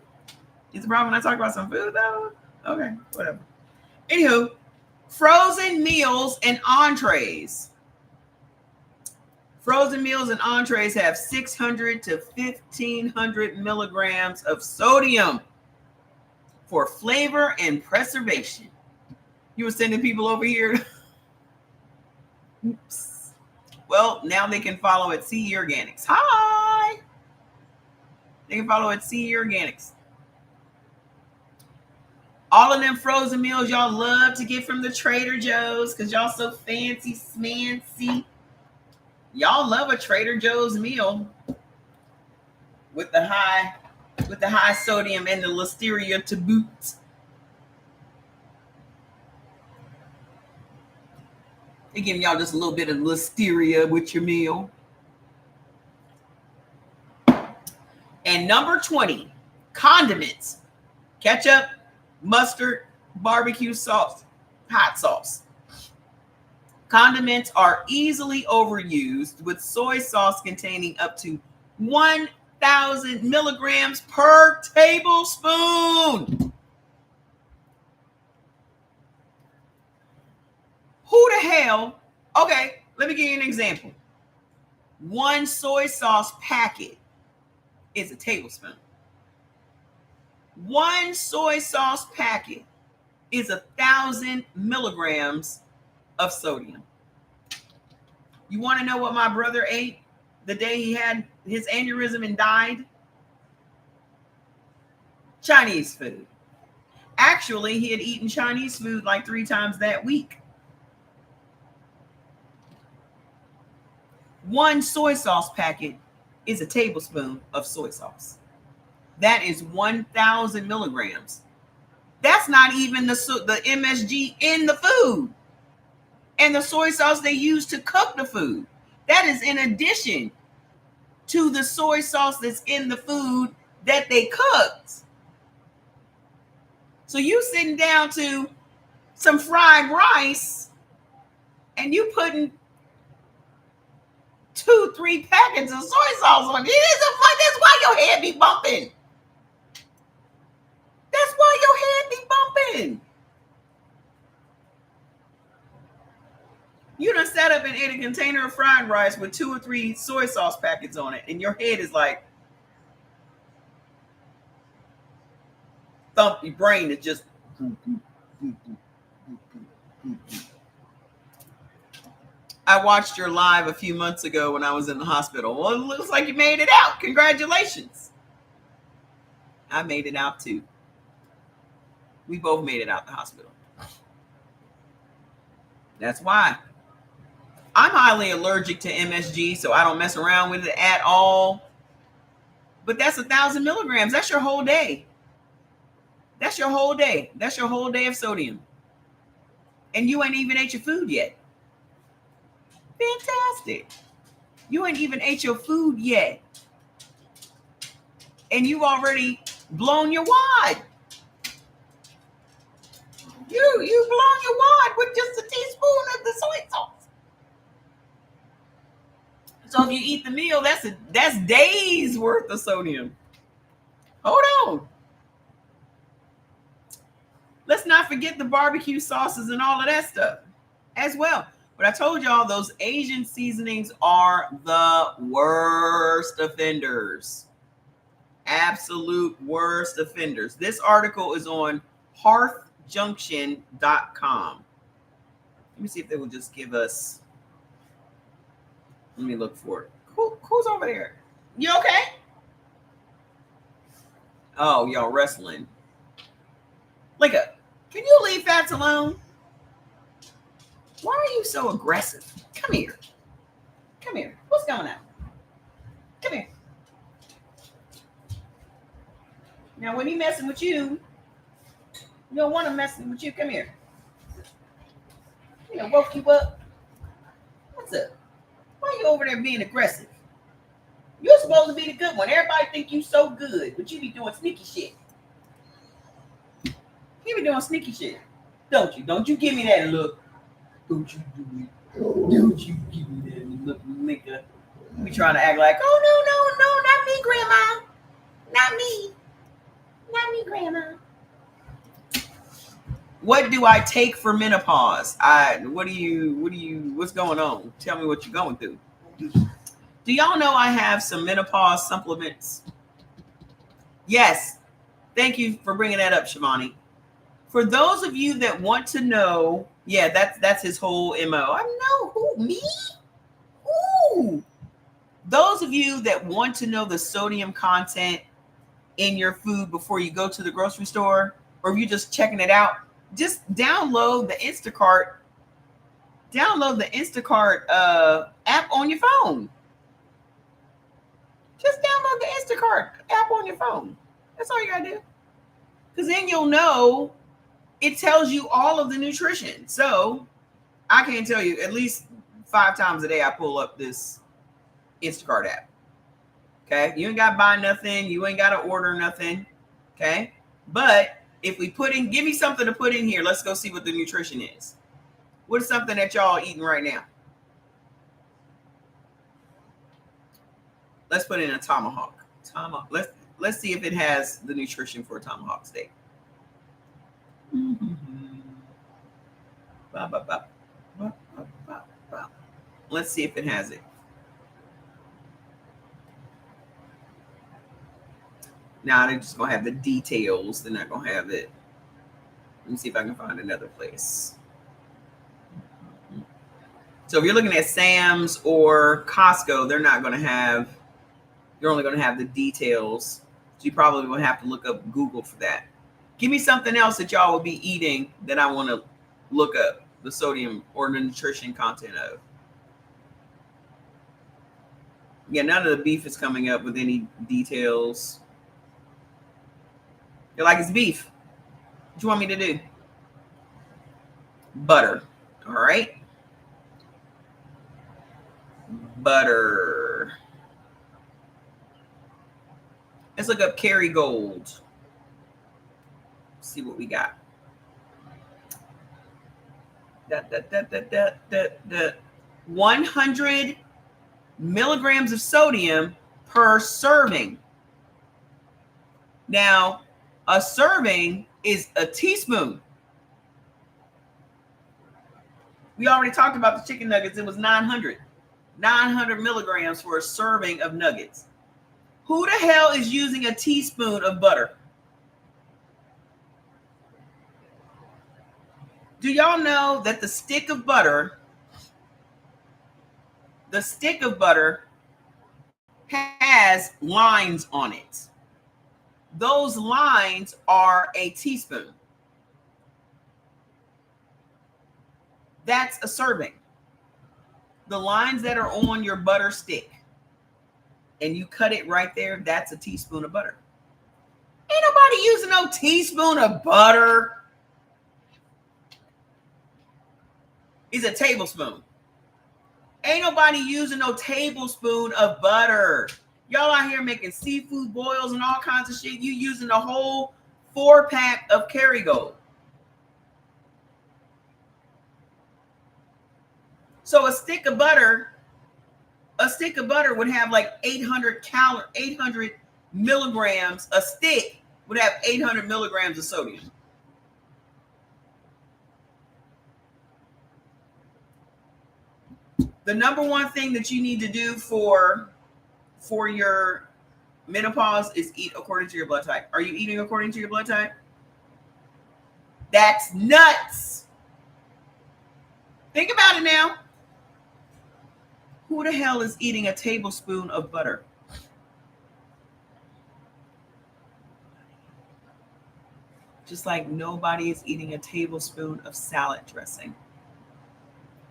It's a problem when I talk about some food, though. Okay, whatever. Anywho, frozen meals and entrees. Frozen meals and entrees have 600 to 1,500 milligrams of sodium for flavor and preservation. You were sending people over here. Oops. Well, now they can follow at CE Organics. Hi. They can follow at CE Organics. All of them frozen meals y'all love to get from the Trader Joe's because y'all so fancy smancy. Y'all love a Trader Joe's meal with the high sodium and the listeria to boot. They give y'all just a little bit of listeria with your meal. And number 20, condiments, ketchup, mustard, barbecue sauce, hot sauce. Condiments are easily overused with soy sauce containing up to 1,000 milligrams per tablespoon. Who the hell? Okay, let me give you an example. One soy sauce packet is a tablespoon. One soy sauce packet is 1,000 milligrams of sodium. You want to know what my brother ate the day he had his aneurysm and died? Chinese food. Actually, he had eaten Chinese food like 3 times that week. One soy sauce packet is a tablespoon of soy sauce. That is 1,000 milligrams. That's not even the MSG in the food and the soy sauce they use to cook the food. That is in addition to the soy sauce that's in the food that they cooked. So you sitting down to some fried rice and you putting 2-3 packets of soy sauce on it. That's why your head be bumping. That's why your head be bumping. You done set up and ate a container of fried rice with 2 or 3 soy sauce packets on it, and your head is like, thump, your brain is just. I watched your live a few months ago when I was in the hospital. Well, it looks like you made it out. Congratulations. I made it out too. We both made it out the hospital. That's why. I'm highly allergic to MSG, so I don't mess around with it at all. But that's 1,000 milligrams. That's your whole day. That's your whole day. That's your whole day of sodium. And you ain't even ate your food yet. Fantastic. You ain't even ate your food yet. And you've already blown your wad. You blown your wad with just a teaspoon of the soy sauce. So if you eat the meal, that's days worth of sodium. Hold on. Let's not forget the barbecue sauces and all of that stuff as well. But I told y'all those Asian seasonings are the worst offenders. Absolute worst offenders. This article is on hearthjunction.com. Let me see if they will just give us. Let me look for it. Who's over there? You okay? Oh, y'all wrestling. Look up. Can you leave fats alone? Why are you so aggressive? Come here. Come here. What's going on? Come here. Now, when he messing with you, you don't want him messing with you. Come here. You know, woke you up. What's up? Why you over there being aggressive? You're supposed to be the good one. Everybody think you so good, but you be doing sneaky shit. You be doing sneaky shit, don't you? Don't you give me that look. Don't you do it. Don't you give me that look, nigga. You be trying to act like, oh, no, not me, Grandma. Not me. Not me, Grandma. What do I take for menopause? What's going on? Tell me what you're going through. Do y'all know I have some menopause supplements? Yes. Thank you for bringing that up, Shivani. For those of you that want to know, yeah, that's his whole MO. I know. Who, me? Ooh. Those of you that want to know the sodium content in your food before you go to the grocery store, or if you're just checking it out, just download the Instacart. Download the Instacart app on your phone. Just download the Instacart app on your phone. That's all you gotta do. Because then you'll know it tells you all of the nutrition. So I can tell you at least 5 times a day I pull up this Instacart app. Okay. You ain't got to buy nothing. You ain't got to order nothing. Okay. But if we give me something to put in here, let's go see what the nutrition is. What is something that y'all eating right now? Let's put in a tomahawk. Let's see if it has the nutrition for a tomahawk steak. Let's see if it has it. Now they're just gonna have the details. They're not gonna have it. Let me see if I can find another place. So if you're looking at Sam's or Costco, they're not gonna have. You're only gonna have the details. So you probably will have to look up Google for that. Give me something else that y'all would be eating that I want to look up the sodium or the nutrition content of. Yeah, none of the beef is coming up with any details. You're like, it's beef. What you want me to do? Butter. All right. Butter. Let's look up Kerrygold. See what we got. 100 milligrams of sodium per serving. Now, a serving is a teaspoon. We already talked about the chicken nuggets. It was 900 milligrams for a serving of nuggets. Who the hell is using a teaspoon of butter? Do y'all know that the stick of butter has lines on it? Those lines are a teaspoon. That's a serving. The lines that are on your butter stick, and you cut it right there, that's a teaspoon of butter. Ain't nobody using no teaspoon of butter. It's a tablespoon. Ain't nobody using no tablespoon of butter. Y'all out here making seafood boils and all kinds of shit. You using the whole 4-pack of Kerrygold. So a stick of butter would have like 800 milligrams. A stick would have 800 milligrams of sodium. The number one thing that you need to do for your menopause is eat according to your blood type. Are you eating according to your blood type? That's nuts. Think about it now. Who the hell is eating a tablespoon of butter? Just like nobody is eating a tablespoon of salad dressing.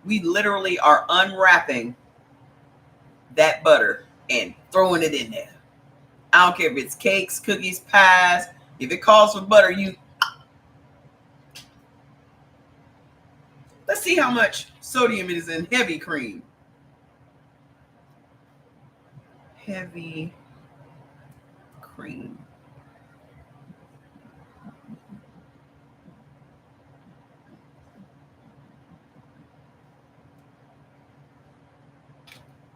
We literally are unwrapping that butter and throwing it in there. I don't care if it's cakes, cookies, pies. If it calls for butter, let's see how much sodium is in heavy cream. heavy cream.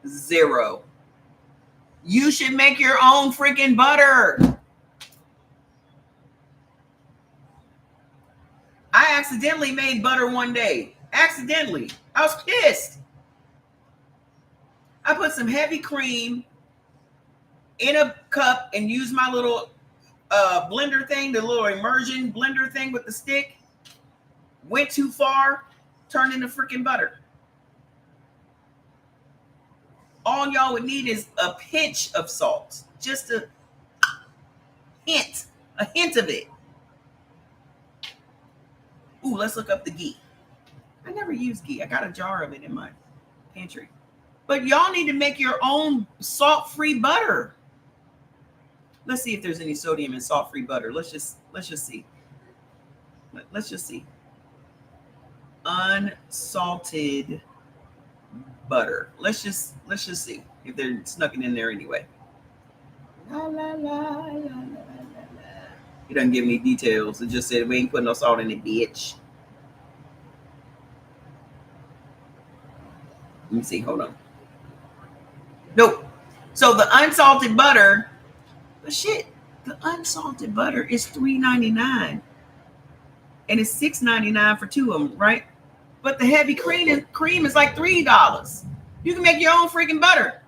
Zero. You should make your own freaking butter. I accidentally made butter one day. Accidentally. I was pissed. I put some heavy cream in a cup and used my little blender thing, the little immersion blender thing with the stick. Went too far, turned into freaking butter. All y'all would need is a pinch of salt. Just a hint of it. Ooh, let's look up the ghee. I never use ghee. I got a jar of it in my pantry. But y'all need to make your own salt-free butter. Let's see if there's any sodium in salt-free butter. Let's just see. Let's just see. Unsalted butter. Let's just see if they're snuck in there anyway. La, la, la, la, la, la. He doesn't give me details. It just said we ain't putting no salt in it, bitch. Let me see. Hold on. Nope. So the unsalted butter, but shit, the unsalted butter is $3.99, and it's $6.99 for two of them, right? But the heavy cream is like $3. You can make your own freaking butter.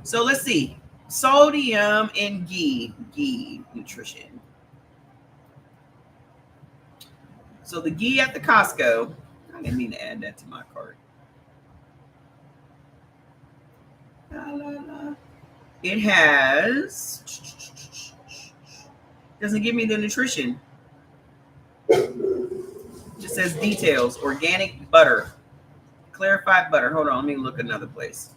So let's see. Sodium and ghee nutrition. So the ghee at the Costco, I didn't mean to add that to my cart. La, la, la. It has, doesn't give me the nutrition. It just says details, organic butter, clarified butter. Hold on, let me look another place.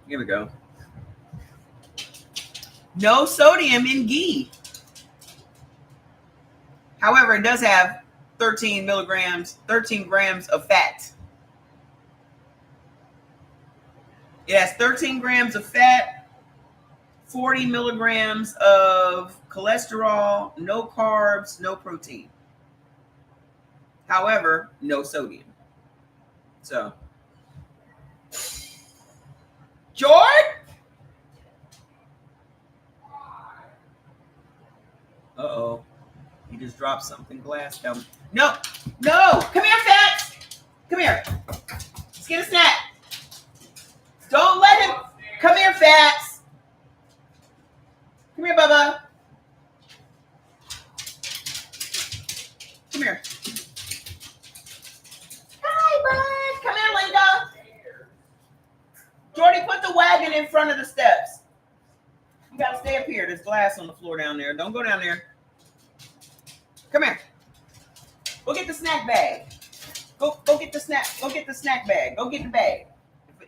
Here we go. No sodium in ghee. However, it does have 13 grams of fat. It has 13 grams of fat, 40 milligrams of cholesterol, no carbs, no protein. However, no sodium. So, George? Uh-oh. He just dropped something. Glass down. No. Come here, Fats. Come here. Let's get a snack. Don't let him. Come here, Fats. Come here, Bubba. Come here. Hi, bud. Come here, Linda. Jordy, put the wagon in front of the steps. You gotta stay up here. There's glass on the floor down there. Don't go down there. Come here. Go get the snack bag. Go get the snack. Go get the snack bag. Go get the bag.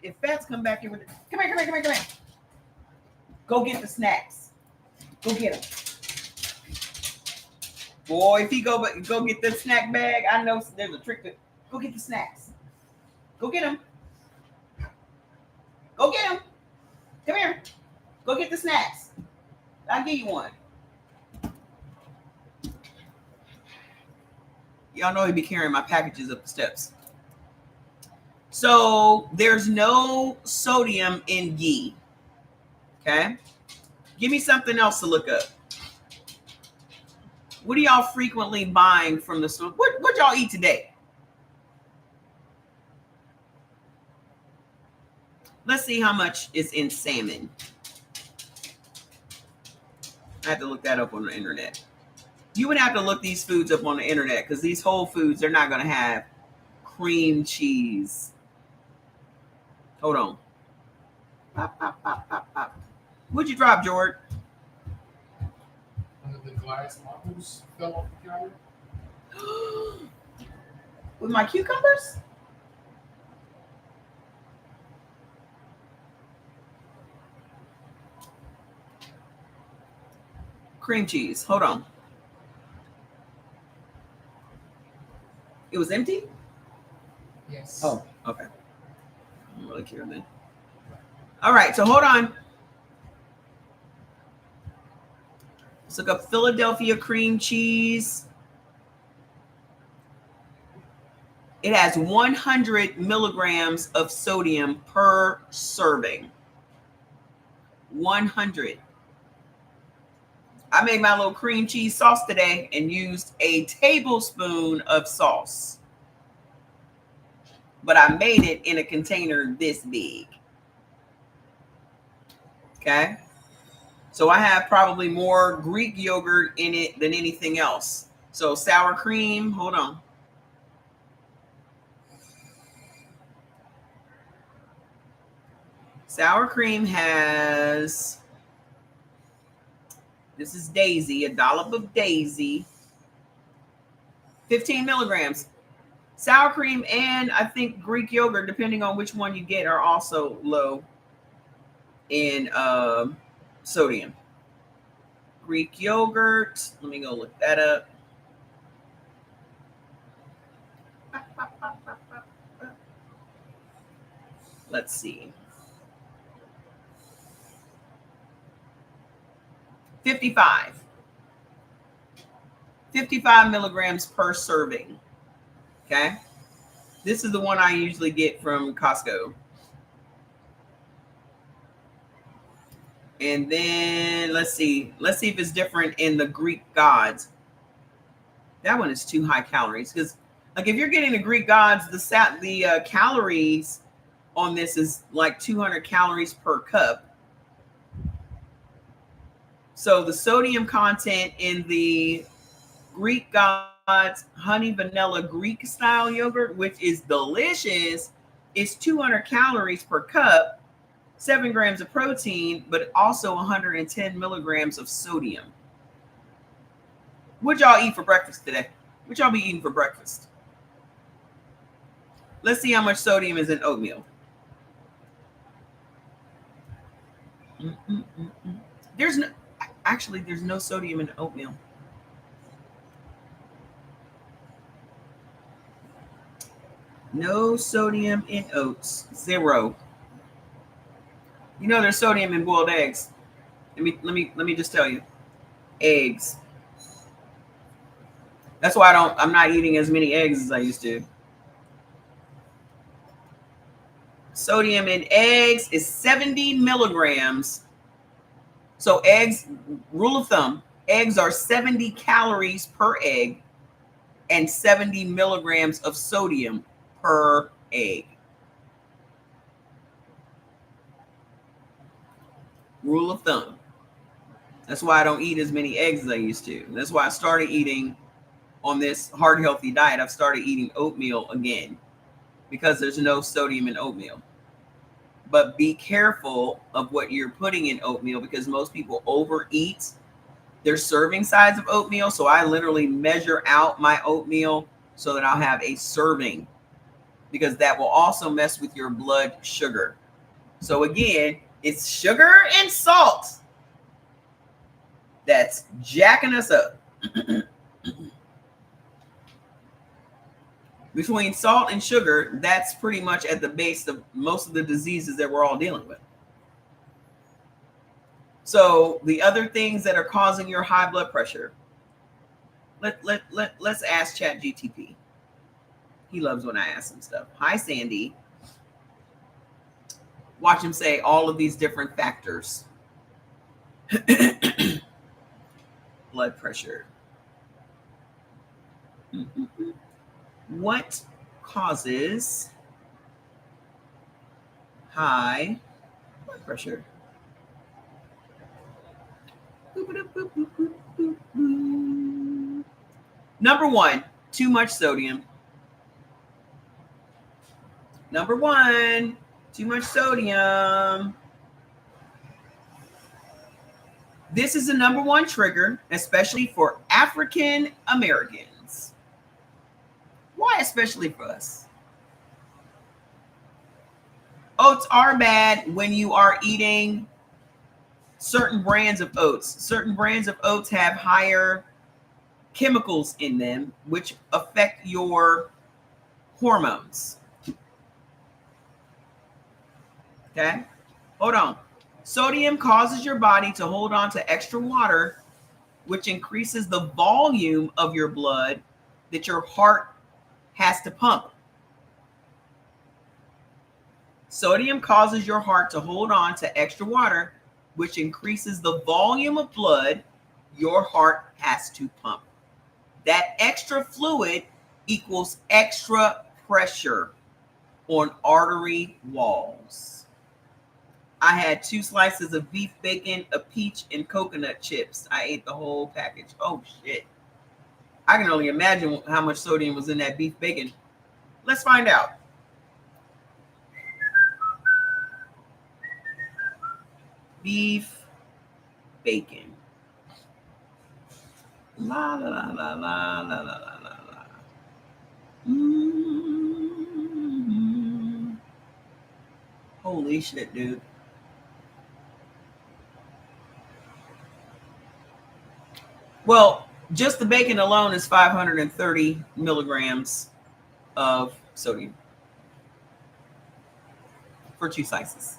If Fats come back here with it, come here. Go get the snacks. Go get them. Boy, if he go get the snack bag, I know there's a trick to go get the snacks. Go get them. Go get them. Come here. Go get the snacks. I'll give you one. Y'all know he'd be carrying my packages up the steps. So there's no sodium in ghee. Okay? Give me something else to look up. What are y'all frequently buying from the store? What y'all eat today? Let's see how much is in salmon. I have to look that up on the internet. You would have to look these foods up on the internet because these Whole Foods, they're not going to have cream cheese. Hold on. Pop, pop, pop, pop, pop. What'd you drop, George? One of the glass marbles fell off the counter. With my cucumbers? Cream cheese. Hold on. It was empty? Yes. Oh, okay. I don't really care then. All right, so hold on. Let's look up Philadelphia cream cheese. It has 100 milligrams of sodium per serving. 100. I made my little cream cheese sauce today and used a tablespoon of sauce. But I made it in a container this big. Okay. So I have probably more Greek yogurt in it than anything else. So sour cream, hold on. Sour cream has, this is Daisy, a dollop of Daisy, 15 milligrams. Sour cream and I think Greek yogurt, depending on which one you get, are also low in sodium. Greek yogurt, let me go look that up. Let's see. 55 milligrams per serving. Okay. This is the one I usually get from Costco. And then let's see if it's different in the Greek gods. That one is too high calories because, like, if you're getting the Greek gods, the calories on this is like 200 calories per cup. So the sodium content in the Greek gods honey vanilla Greek style yogurt, which is delicious, is 200 calories per cup, 7 grams of protein, but also 110 milligrams of sodium. What y'all eat for breakfast today? What y'all be eating for breakfast? Let's see how much sodium is in oatmeal. There's no sodium in oatmeal. No sodium in oats. 0. You know there's sodium in boiled eggs. Let me just tell you. Eggs. That's why I'm not eating as many eggs as I used to. Sodium in eggs is 70 milligrams. So eggs, rule of thumb, eggs are 70 calories per egg and 70 milligrams of sodium per egg. Rule of thumb. That's why I don't eat as many eggs as I used to. That's why I started eating on this heart healthy diet. I've started eating oatmeal again because there's no sodium in oatmeal. But be careful of what you're putting in oatmeal because most people overeat their serving size of oatmeal. So I literally measure out my oatmeal so that I'll have a serving because that will also mess with your blood sugar. So again, it's sugar and salt that's jacking us up. Between salt and sugar, that's pretty much at the base of most of the diseases that we're all dealing with. So the other things that are causing your high blood pressure, let's ask ChatGTP. He loves when I ask him stuff. Hi, Sandy. Watch him say all of these different factors. Blood pressure. What causes high blood pressure? Number 1, too much sodium. Number 1, too much sodium. This is the number 1 trigger, especially for African Americans. Why especially for us? Oats are bad when you are eating certain brands of oats. Certain brands of oats have higher chemicals in them, which affect your hormones. Okay, hold on. Sodium causes your body to hold on to extra water, which increases the volume of your blood that your heart has to pump. Sodium causes your heart to hold on to extra water, which increases the volume of blood your heart has to pump. That extra fluid equals extra pressure on artery walls. I had 2 slices of beef bacon, a peach, and coconut chips. I ate the whole package. Oh, shit. I can only imagine how much sodium was in that beef bacon. Let's find out. Beef bacon. La la la la la la la la la. Mm-hmm. Holy shit, dude. Well, just the bacon alone is 530 milligrams of sodium for 2 slices.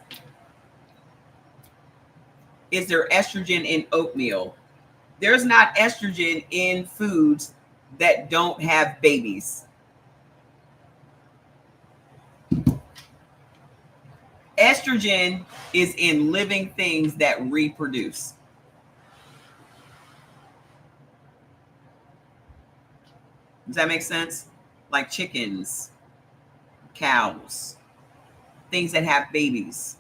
Is there estrogen in oatmeal? There's not estrogen in foods that don't have babies. Estrogen is in living things that reproduce. Does that make sense? Like chickens, cows, things that have babies.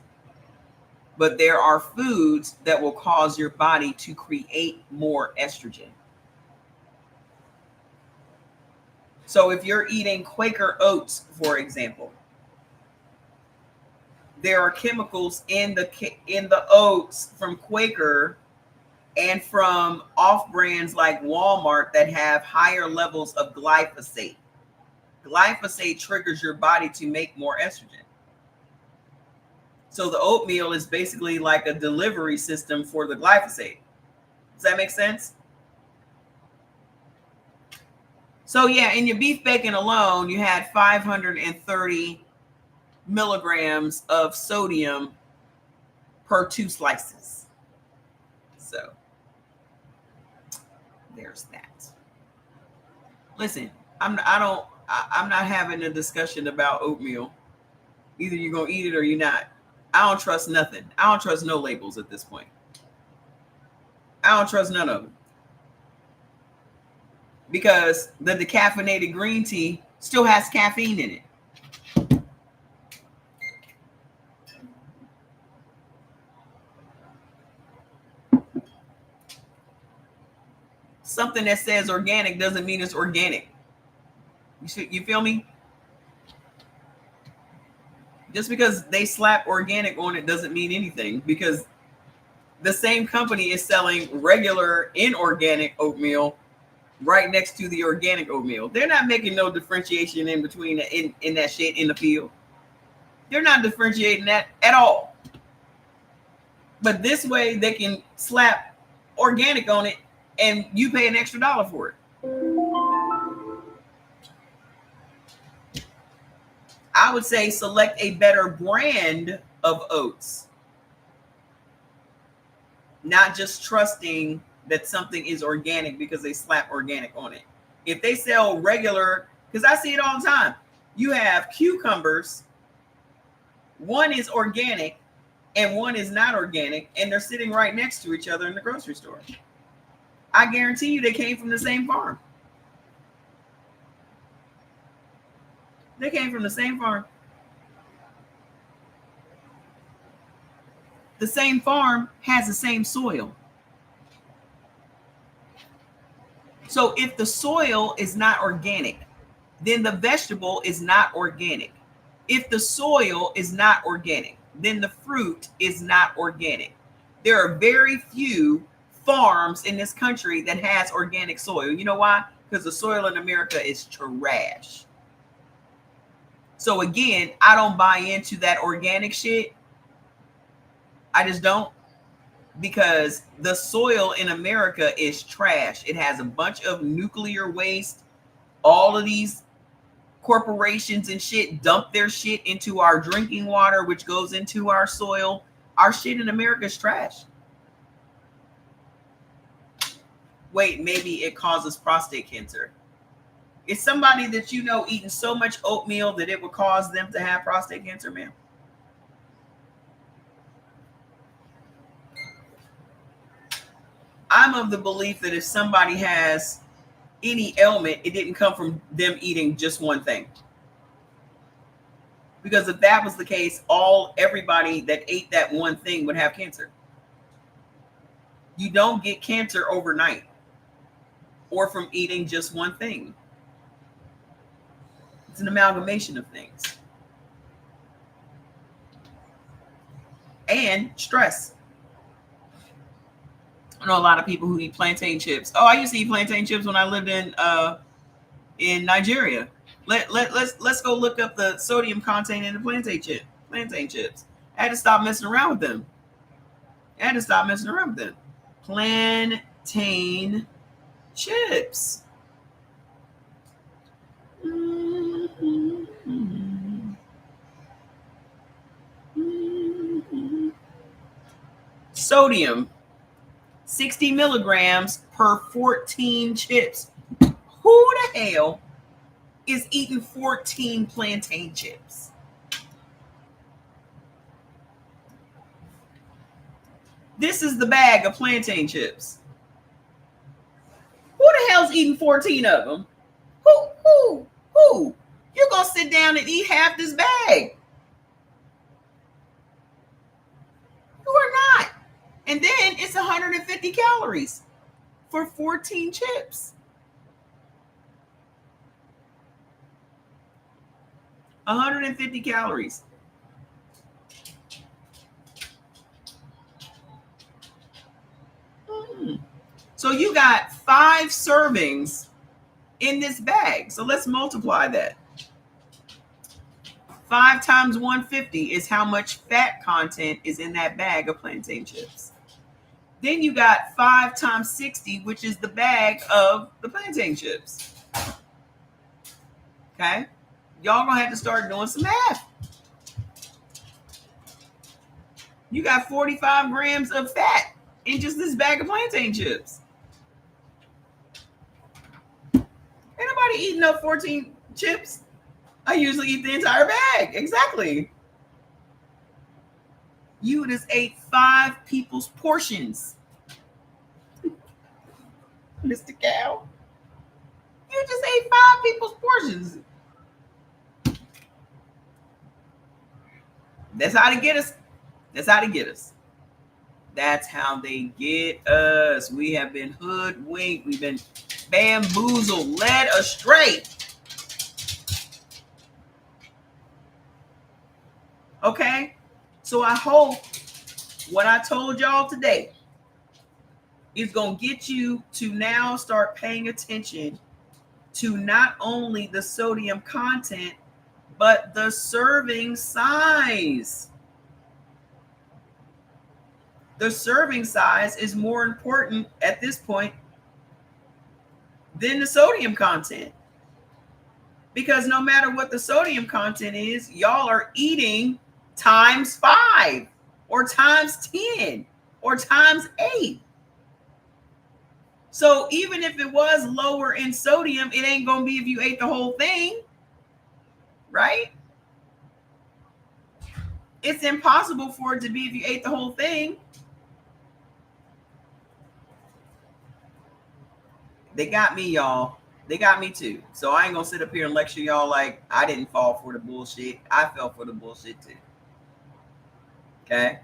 But there are foods that will cause your body to create more estrogen. So if you're eating Quaker oats, for example, there are chemicals in the oats from Quaker and from off brands like Walmart that have higher levels of glyphosate. Glyphosate triggers your body to make more estrogen. So the oatmeal is basically like a delivery system for the glyphosate. Does that make sense? So yeah, in your beef bacon alone, you had 530 milligrams of sodium per 2 slices. So there's that. Listen, I'm not having a discussion about oatmeal. Either you're gonna eat it or you're not. I don't trust nothing. I don't trust no labels at this point. I don't trust none of them. Because the decaffeinated green tea still has caffeine in it. Something that says organic doesn't mean it's organic. You feel me? Just because they slap organic on it doesn't mean anything, because the same company is selling regular inorganic oatmeal right next to the organic oatmeal. They're not making no differentiation in between in that shit in the field. They're not differentiating that at all. But this way they can slap organic on it and you pay an extra $1 for it. I would say select a better brand of oats. Not just trusting that something is organic because they slap organic on it. If they sell regular, because I see it all the time. You have cucumbers. One is organic and one is not organic, and they're sitting right next to each other in the grocery store. I guarantee you they came from the same farm. They came from the same farm. The same farm has the same soil. So if the soil is not organic, then the vegetable is not organic. If the soil is not organic, then the fruit is not organic. There are very few farms in this country that has organic soil. You know why? Because the soil in America is trash. So again, I don't buy into that organic shit. I just don't, because the soil in America is trash. It has a bunch of nuclear waste, all of these corporations and shit dump their shit into our drinking water, which goes into our soil. Our shit in America is trash. Wait, maybe it causes prostate cancer. Is somebody that you know eating so much oatmeal that it would cause them to have prostate cancer, ma'am? I'm of the belief that if somebody has any ailment, it didn't come from them eating just one thing. Because if that was the case, everybody that ate that one thing would have cancer. You don't get cancer overnight or from eating just one thing. It's an amalgamation of things. And stress. I know a lot of people who eat plantain chips. Oh, I used to eat plantain chips when I lived in Nigeria. Let's go look up the sodium content in the plantain chips. I had to stop messing around with them. Plantain chips. Sodium, 60 milligrams per 14 chips. Who the hell is eating 14 plantain chips? This is the bag of plantain chips. Who the hell's eating 14 of them? Who? You're going to sit down and eat half this bag. You are not. And then it's 150 calories for 14 chips. 150 calories. So you got 5 servings in this bag. So let's multiply that. 5 times 150 is how much fat content is in that bag of plantain chips. Then you got 5 times 60, which is the bag of the plantain chips. Okay? Y'all gonna have to start doing some math. You got 45 grams of fat in just this bag of plantain chips. Ain't nobody eating up 14 chips. I usually eat the entire bag. Exactly. You just ate 5 people's portions. Mr. Cow. You just ate 5 people's portions. That's how they get us. That's how they get us. We have been hoodwinked. We've been bamboozled, led astray. Okay? So I hope what I told y'all today is going to get you to now start paying attention to not only the sodium content, but the serving size. The serving size is more important at this point than the sodium content. Because no matter what the sodium content is, y'all are eating times 5 or times 10 or times 8. So even if it was lower in sodium, it ain't going to be if you ate the whole thing, right? It's impossible for it to be if you ate the whole thing. They got me, y'all. They got me too. So I ain't going to sit up here and lecture y'all like I didn't fall for the bullshit. I fell for the bullshit too. Okay?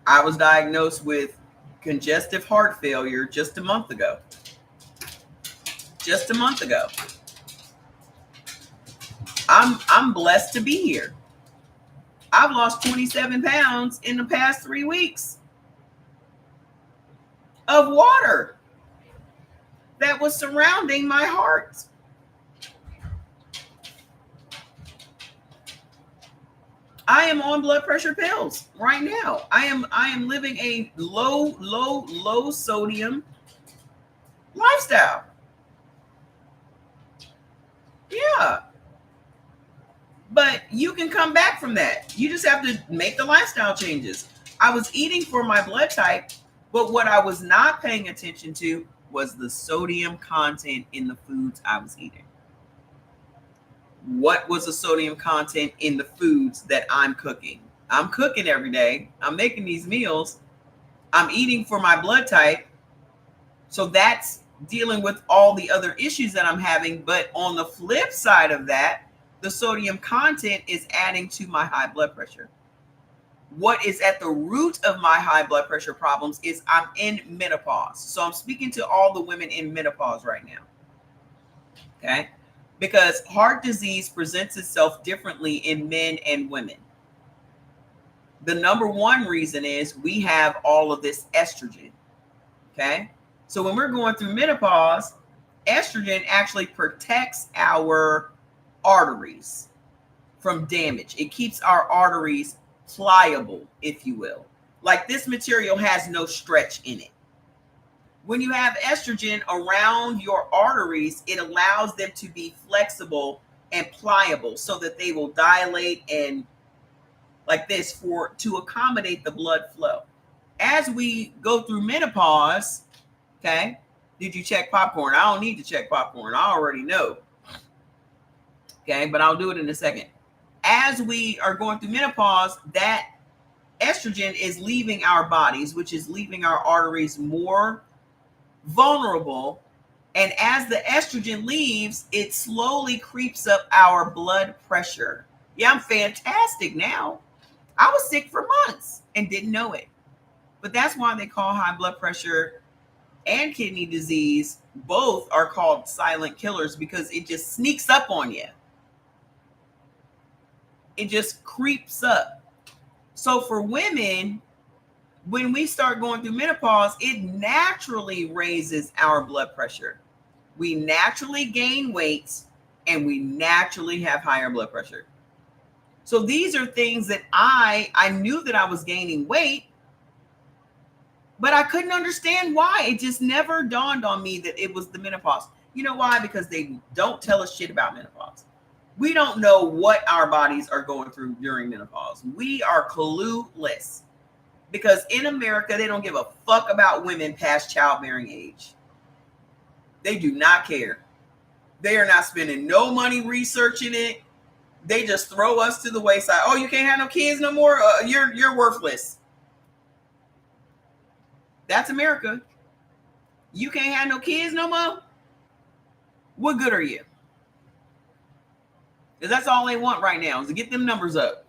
I was diagnosed with congestive heart failure just a month ago. I'm blessed to be here. I've lost 27 pounds in the past 3 weeks of water that was surrounding my heart. I am on blood pressure pills right now. I am living a low sodium lifestyle. Yeah. But you can come back from that. You just have to make the lifestyle changes. I was eating for my blood type, but what I was not paying attention to was the sodium content in the foods I was eating. What was the sodium content in the foods that I'm cooking? I'm cooking every day. I'm making these meals. I'm eating for my blood type. So that's dealing with all the other issues that I'm having. But on the flip side of that, the sodium content is adding to my high blood pressure. What is at the root of my high blood pressure problems is I'm in menopause. So I'm speaking to all the women in menopause right now. Okay? Because heart disease presents itself differently in men and women. The number one reason is we have all of this estrogen. Okay? So when we're going through menopause, estrogen actually protects our arteries from damage. It keeps our arteries pliable, if you will. Like this material has no stretch in it. When you have estrogen around your arteries, it allows them to be flexible and pliable so that they will dilate and like this to accommodate the blood flow. As we go through menopause, okay, did you check popcorn? I don't need to check popcorn. I already know. Okay, but I'll do it in a second. As we are going through menopause, that estrogen is leaving our bodies, which is leaving our arteries more vulnerable. And as the estrogen leaves, it slowly creeps up our blood pressure. Yeah, I'm fantastic now. I was sick for months and didn't know it. But that's why they call high blood pressure and kidney disease, both are called silent killers, because it just sneaks up on you. It just creeps up. So for women, when we start going through menopause, it naturally raises our blood pressure. We naturally gain weight and we naturally have higher blood pressure. So these are things that I knew that I was gaining weight, but I couldn't understand why. It just never dawned on me that it was the menopause. You know why? Because they don't tell us shit about menopause. We don't know what our bodies are going through during menopause. We are clueless. Because in America, they don't give a fuck about women past childbearing age. They do not care. They are not spending no money researching it. They just throw us to the wayside. Oh, you can't have no kids no more? You're worthless. That's America. You can't have no kids no more? What good are you? Because that's all they want right now is to get them numbers up.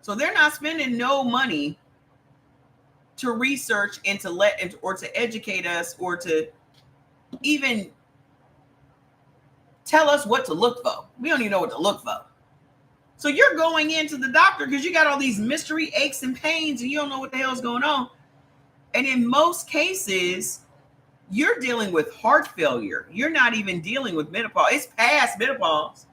So they're not spending no money to research and to educate us or to even tell us what to look for. We don't even know what to look for. So you're going into the doctor because you got all these mystery aches and pains and you don't know what the hell's going on. And in most cases, you're dealing with heart failure. You're not even dealing with menopause. It's past menopause.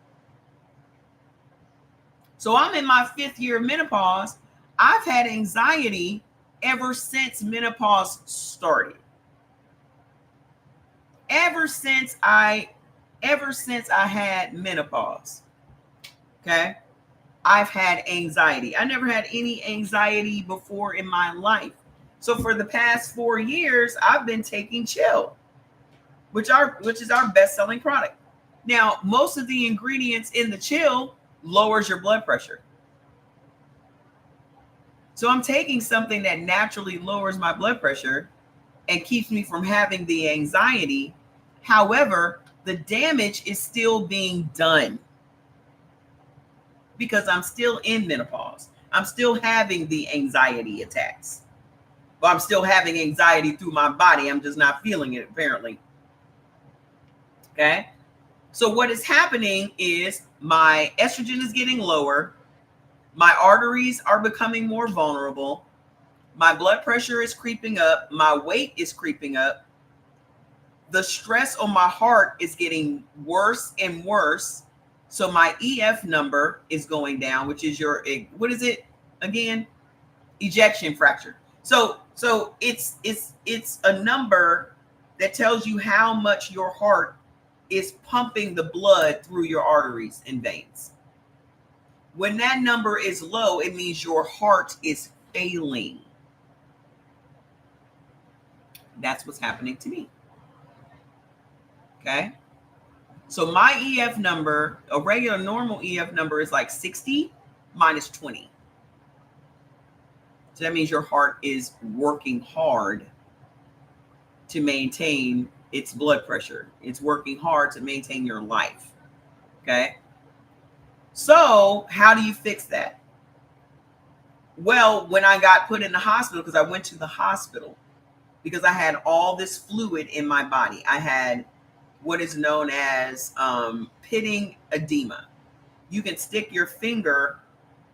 So I'm in my 5th year of menopause. I've had anxiety ever since menopause started. Ever since I had menopause. Okay? I've had anxiety. I never had any anxiety before in my life. So for the past 4 years, I've been taking Chill, which is our best-selling product. Now, most of the ingredients in the Chill lowers your blood pressure. So I'm taking something that naturally lowers my blood pressure and keeps me from having the anxiety. However, the damage is still being done because I'm still in menopause. I'm still having the anxiety attacks. Well, I'm still having anxiety through my body. I'm just not feeling it, apparently. Okay? So what is happening is my estrogen is getting lower. My arteries are becoming more vulnerable. My blood pressure is creeping up. My weight is creeping up. The stress on my heart is getting worse and worse. So my EF number is going down, which is your, what is it again? Ejection fraction. So it's a number that tells you how much your heart is pumping the blood through your arteries and veins. When that number is low, it means your heart is failing. That's what's happening to me. Okay. So my EF number, a regular normal EF number is like 60 minus 20. So that means your heart is working hard to maintain its blood pressure. It's working hard to maintain your life. Okay. So how do you fix that? Well, when I got put in the hospital, because I went to the hospital because I had all this fluid in my body. I had what is known as pitting edema. You can stick your finger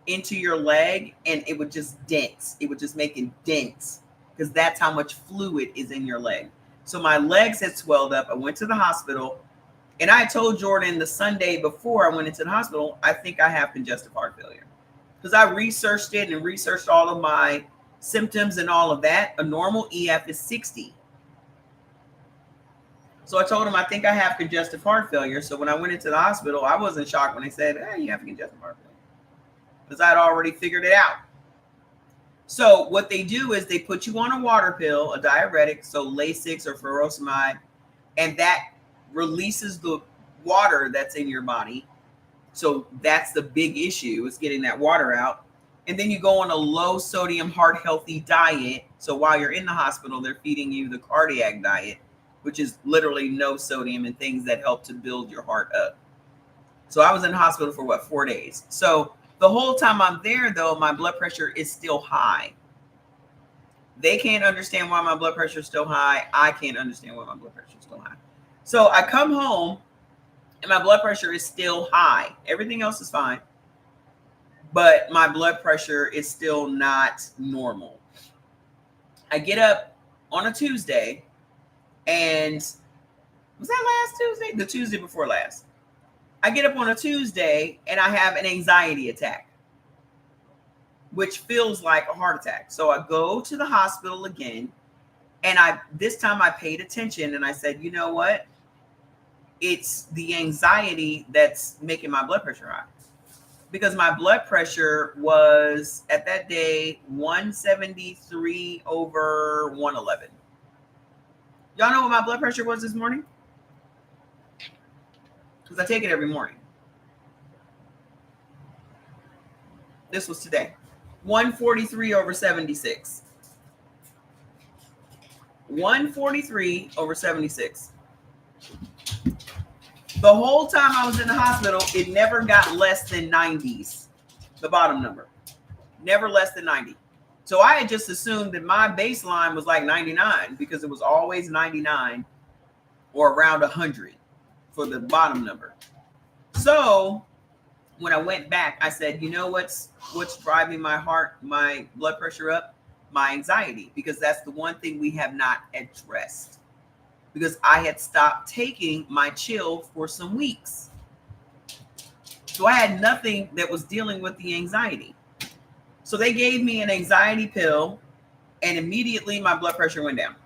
into your leg and it would just dent. It would just make it dent because that's how much fluid is in your leg. So my legs had swelled up. I went to the hospital and I told Jordan the Sunday before I went into the hospital, I think I have congestive heart failure, because I researched it and researched all of my symptoms and all of that. A normal EF is 60. So I told him, I think I have congestive heart failure. So when I went into the hospital, I wasn't shocked when they said, hey, you have congestive heart failure, because I'd already figured it out. So what they do is they put you on a water pill, a diuretic, so Lasix or furosemide, and that releases the water that's in your body. So that's the big issue, is getting that water out. And then you go on a low sodium heart healthy diet. So while you're in the hospital, they're feeding you the cardiac diet, which is literally no sodium and things that help to build your heart up. So I was in the hospital for 4 days. So the whole time I'm there, though, my blood pressure is still high. They can't understand why my blood pressure is still high. I can't understand why my blood pressure is still high. So I come home and my blood pressure is still high. Everything else is fine, but my blood pressure is still not normal. I get up on a Tuesday, and was that last Tuesday? The Tuesday before last. I get up on a Tuesday and I have an anxiety attack, which feels like a heart attack. So I go to the hospital again, and this time I paid attention and I said, you know what? It's the anxiety that's making my blood pressure high, because my blood pressure was at that day 173 over 111. Y'all know what my blood pressure was this morning? Because I take it every morning. This was today. 143 over 76. 143 over 76. The whole time I was in the hospital, it never got less than 90s. The bottom number. Never less than 90. So I had just assumed that my baseline was like 99, because it was always 99 or around 100 for the bottom number. So when I went back, I said, you know what's driving my blood pressure up? My anxiety, because that's the one thing we have not addressed. Because I had stopped taking my chill for some weeks. So I had nothing that was dealing with the anxiety. So they gave me an anxiety pill, and immediately my blood pressure went down.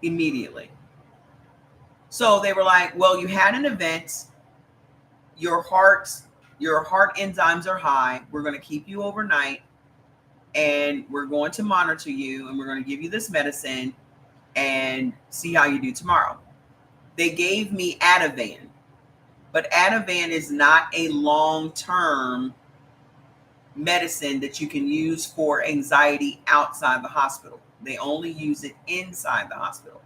Immediately. So they were like, well, you had an event. Your heart enzymes are high. We're going to keep you overnight, and we're going to monitor you, and we're going to give you this medicine and see how you do tomorrow. They gave me Ativan, but Ativan is not a long-term medicine that you can use for anxiety outside the hospital. They only use it inside the hospital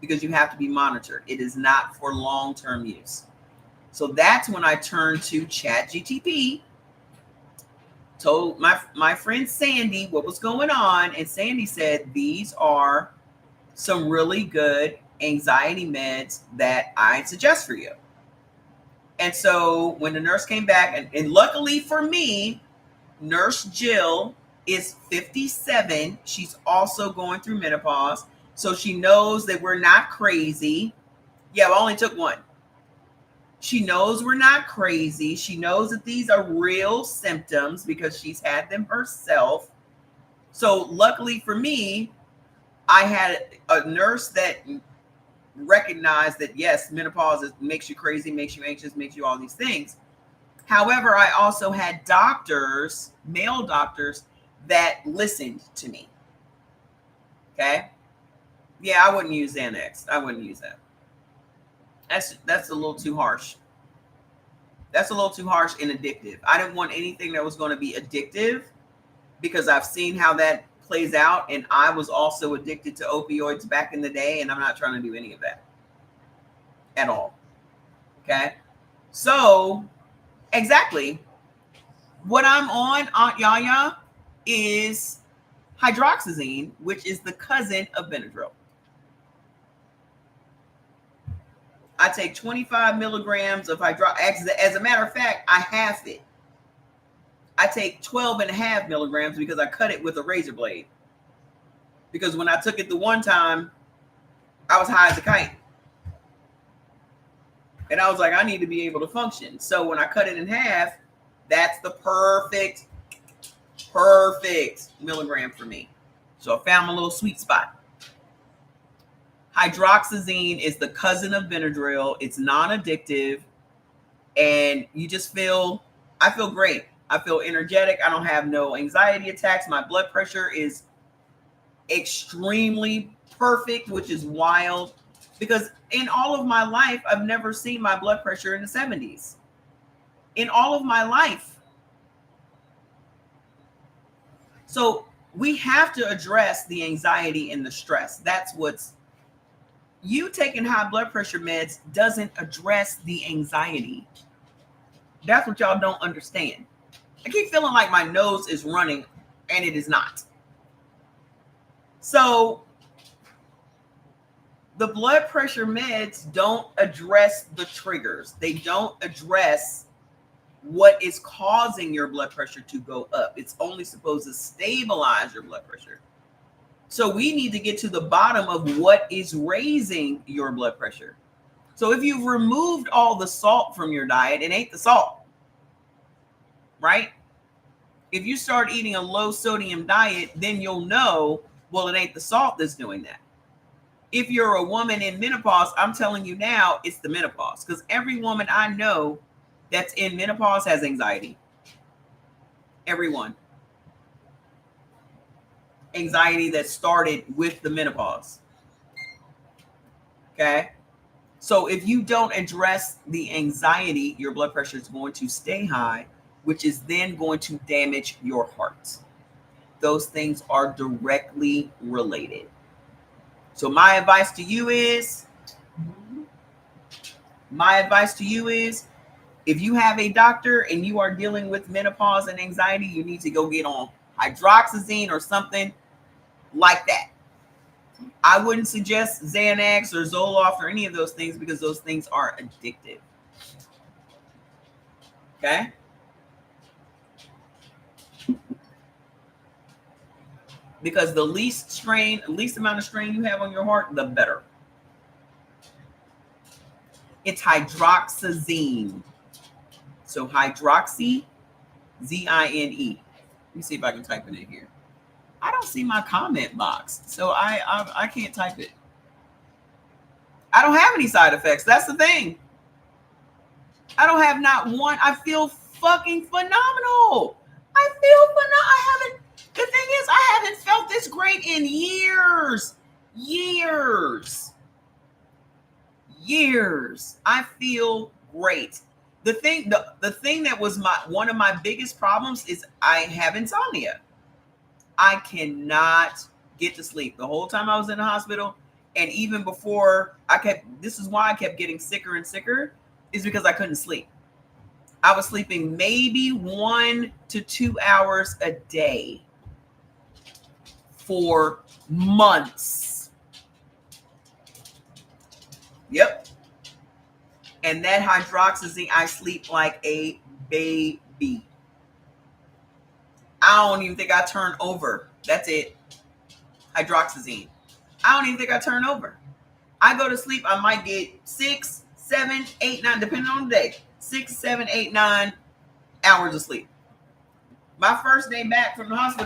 because you have to be monitored. It is not for long-term use. So that's when I turned to ChatGTP, told my friend Sandy what was going on, and Sandy said, these are some really good anxiety meds that I suggest for you. And so when the nurse came back, and luckily for me, Nurse Jill is 57. She's also going through menopause. So she knows that we're not crazy. Yeah, I only took one. She knows we're not crazy. She knows that these are real symptoms because she's had them herself. So luckily for me, I had a nurse that recognize that yes, menopause makes you crazy, makes you anxious, makes you all these things. However, I also had doctors, male doctors, that listened to me. Okay. Yeah, I wouldn't use Xanax. I wouldn't use that. That's a little too harsh. That's a little too harsh and addictive. I didn't want anything that was going to be addictive because I've seen how that plays out. And I was also addicted to opioids back in the day. And I'm not trying to do any of that at all. Okay. So exactly what I'm on, Aunt Yaya, is hydroxyzine, which is the cousin of Benadryl. I take 25 milligrams of hydroxyzine. As a matter of fact, I half it. I take 12 and a half milligrams because I cut it with a razor blade. Because when I took it the one time, I was high as a kite. And I was like, I need to be able to function. So when I cut it in half, that's the perfect milligram for me. So I found my little sweet spot. Hydroxyzine is the cousin of Benadryl. It's non-addictive. And you just I feel great. I feel energetic. I don't have no anxiety attacks. My blood pressure is extremely perfect, which is wild. Because in all of my life, I've never seen my blood pressure in the 70s. In all of my life. So we have to address the anxiety and the stress. That's what's you taking high blood pressure meds doesn't address the anxiety. That's what y'all don't understand. I keep feeling like my nose is running and it is not. So the blood pressure meds don't address the triggers. They don't address what is causing your blood pressure to go up. It's only supposed to stabilize your blood pressure. So we need to get to the bottom of what is raising your blood pressure. So if you've removed all the salt from your diet, it ain't the salt, right? If you start eating a low sodium diet, then you'll know, well, it ain't the salt that's doing that. If you're a woman in menopause, I'm telling you now, it's the menopause. Because every woman I know that's in menopause has anxiety. Everyone. Anxiety that started with the menopause. Okay. So if you don't address the anxiety, your blood pressure is going to stay high, which is then going to damage your heart. Those things are directly related. So my advice to you is, if you have a doctor and you are dealing with menopause and anxiety, you need to go get on hydroxyzine or something like that. I wouldn't suggest Xanax or Zoloft or any of those things because those things are addictive. Okay? Because the least amount of strain you have on your heart, the better. It's hydroxyzine. So hydroxy, Z-I-N-E. Let me see if I can type it in here. I don't see my comment box, so I can't type it. I don't have any side effects. That's the thing. I don't have not one. I feel fucking phenomenal. The thing is, I haven't felt this great in years. I feel great. The thing that was one of my biggest problems is I have insomnia. I cannot get to sleep. The whole time I was in the hospital, and even before this is why I kept getting sicker and sicker, is because I couldn't sleep. I was sleeping maybe 1 to 2 hours a day for months. Yep. And that hydroxyzine, I sleep like a baby. I don't even think I turn over. That's it. Hydroxyzine. I don't even think I turn over. I go to sleep, I might get 6, 7, 8, 9, depending on the day. 6, 7, 8, 9 hours of sleep. My first day back from the hospital,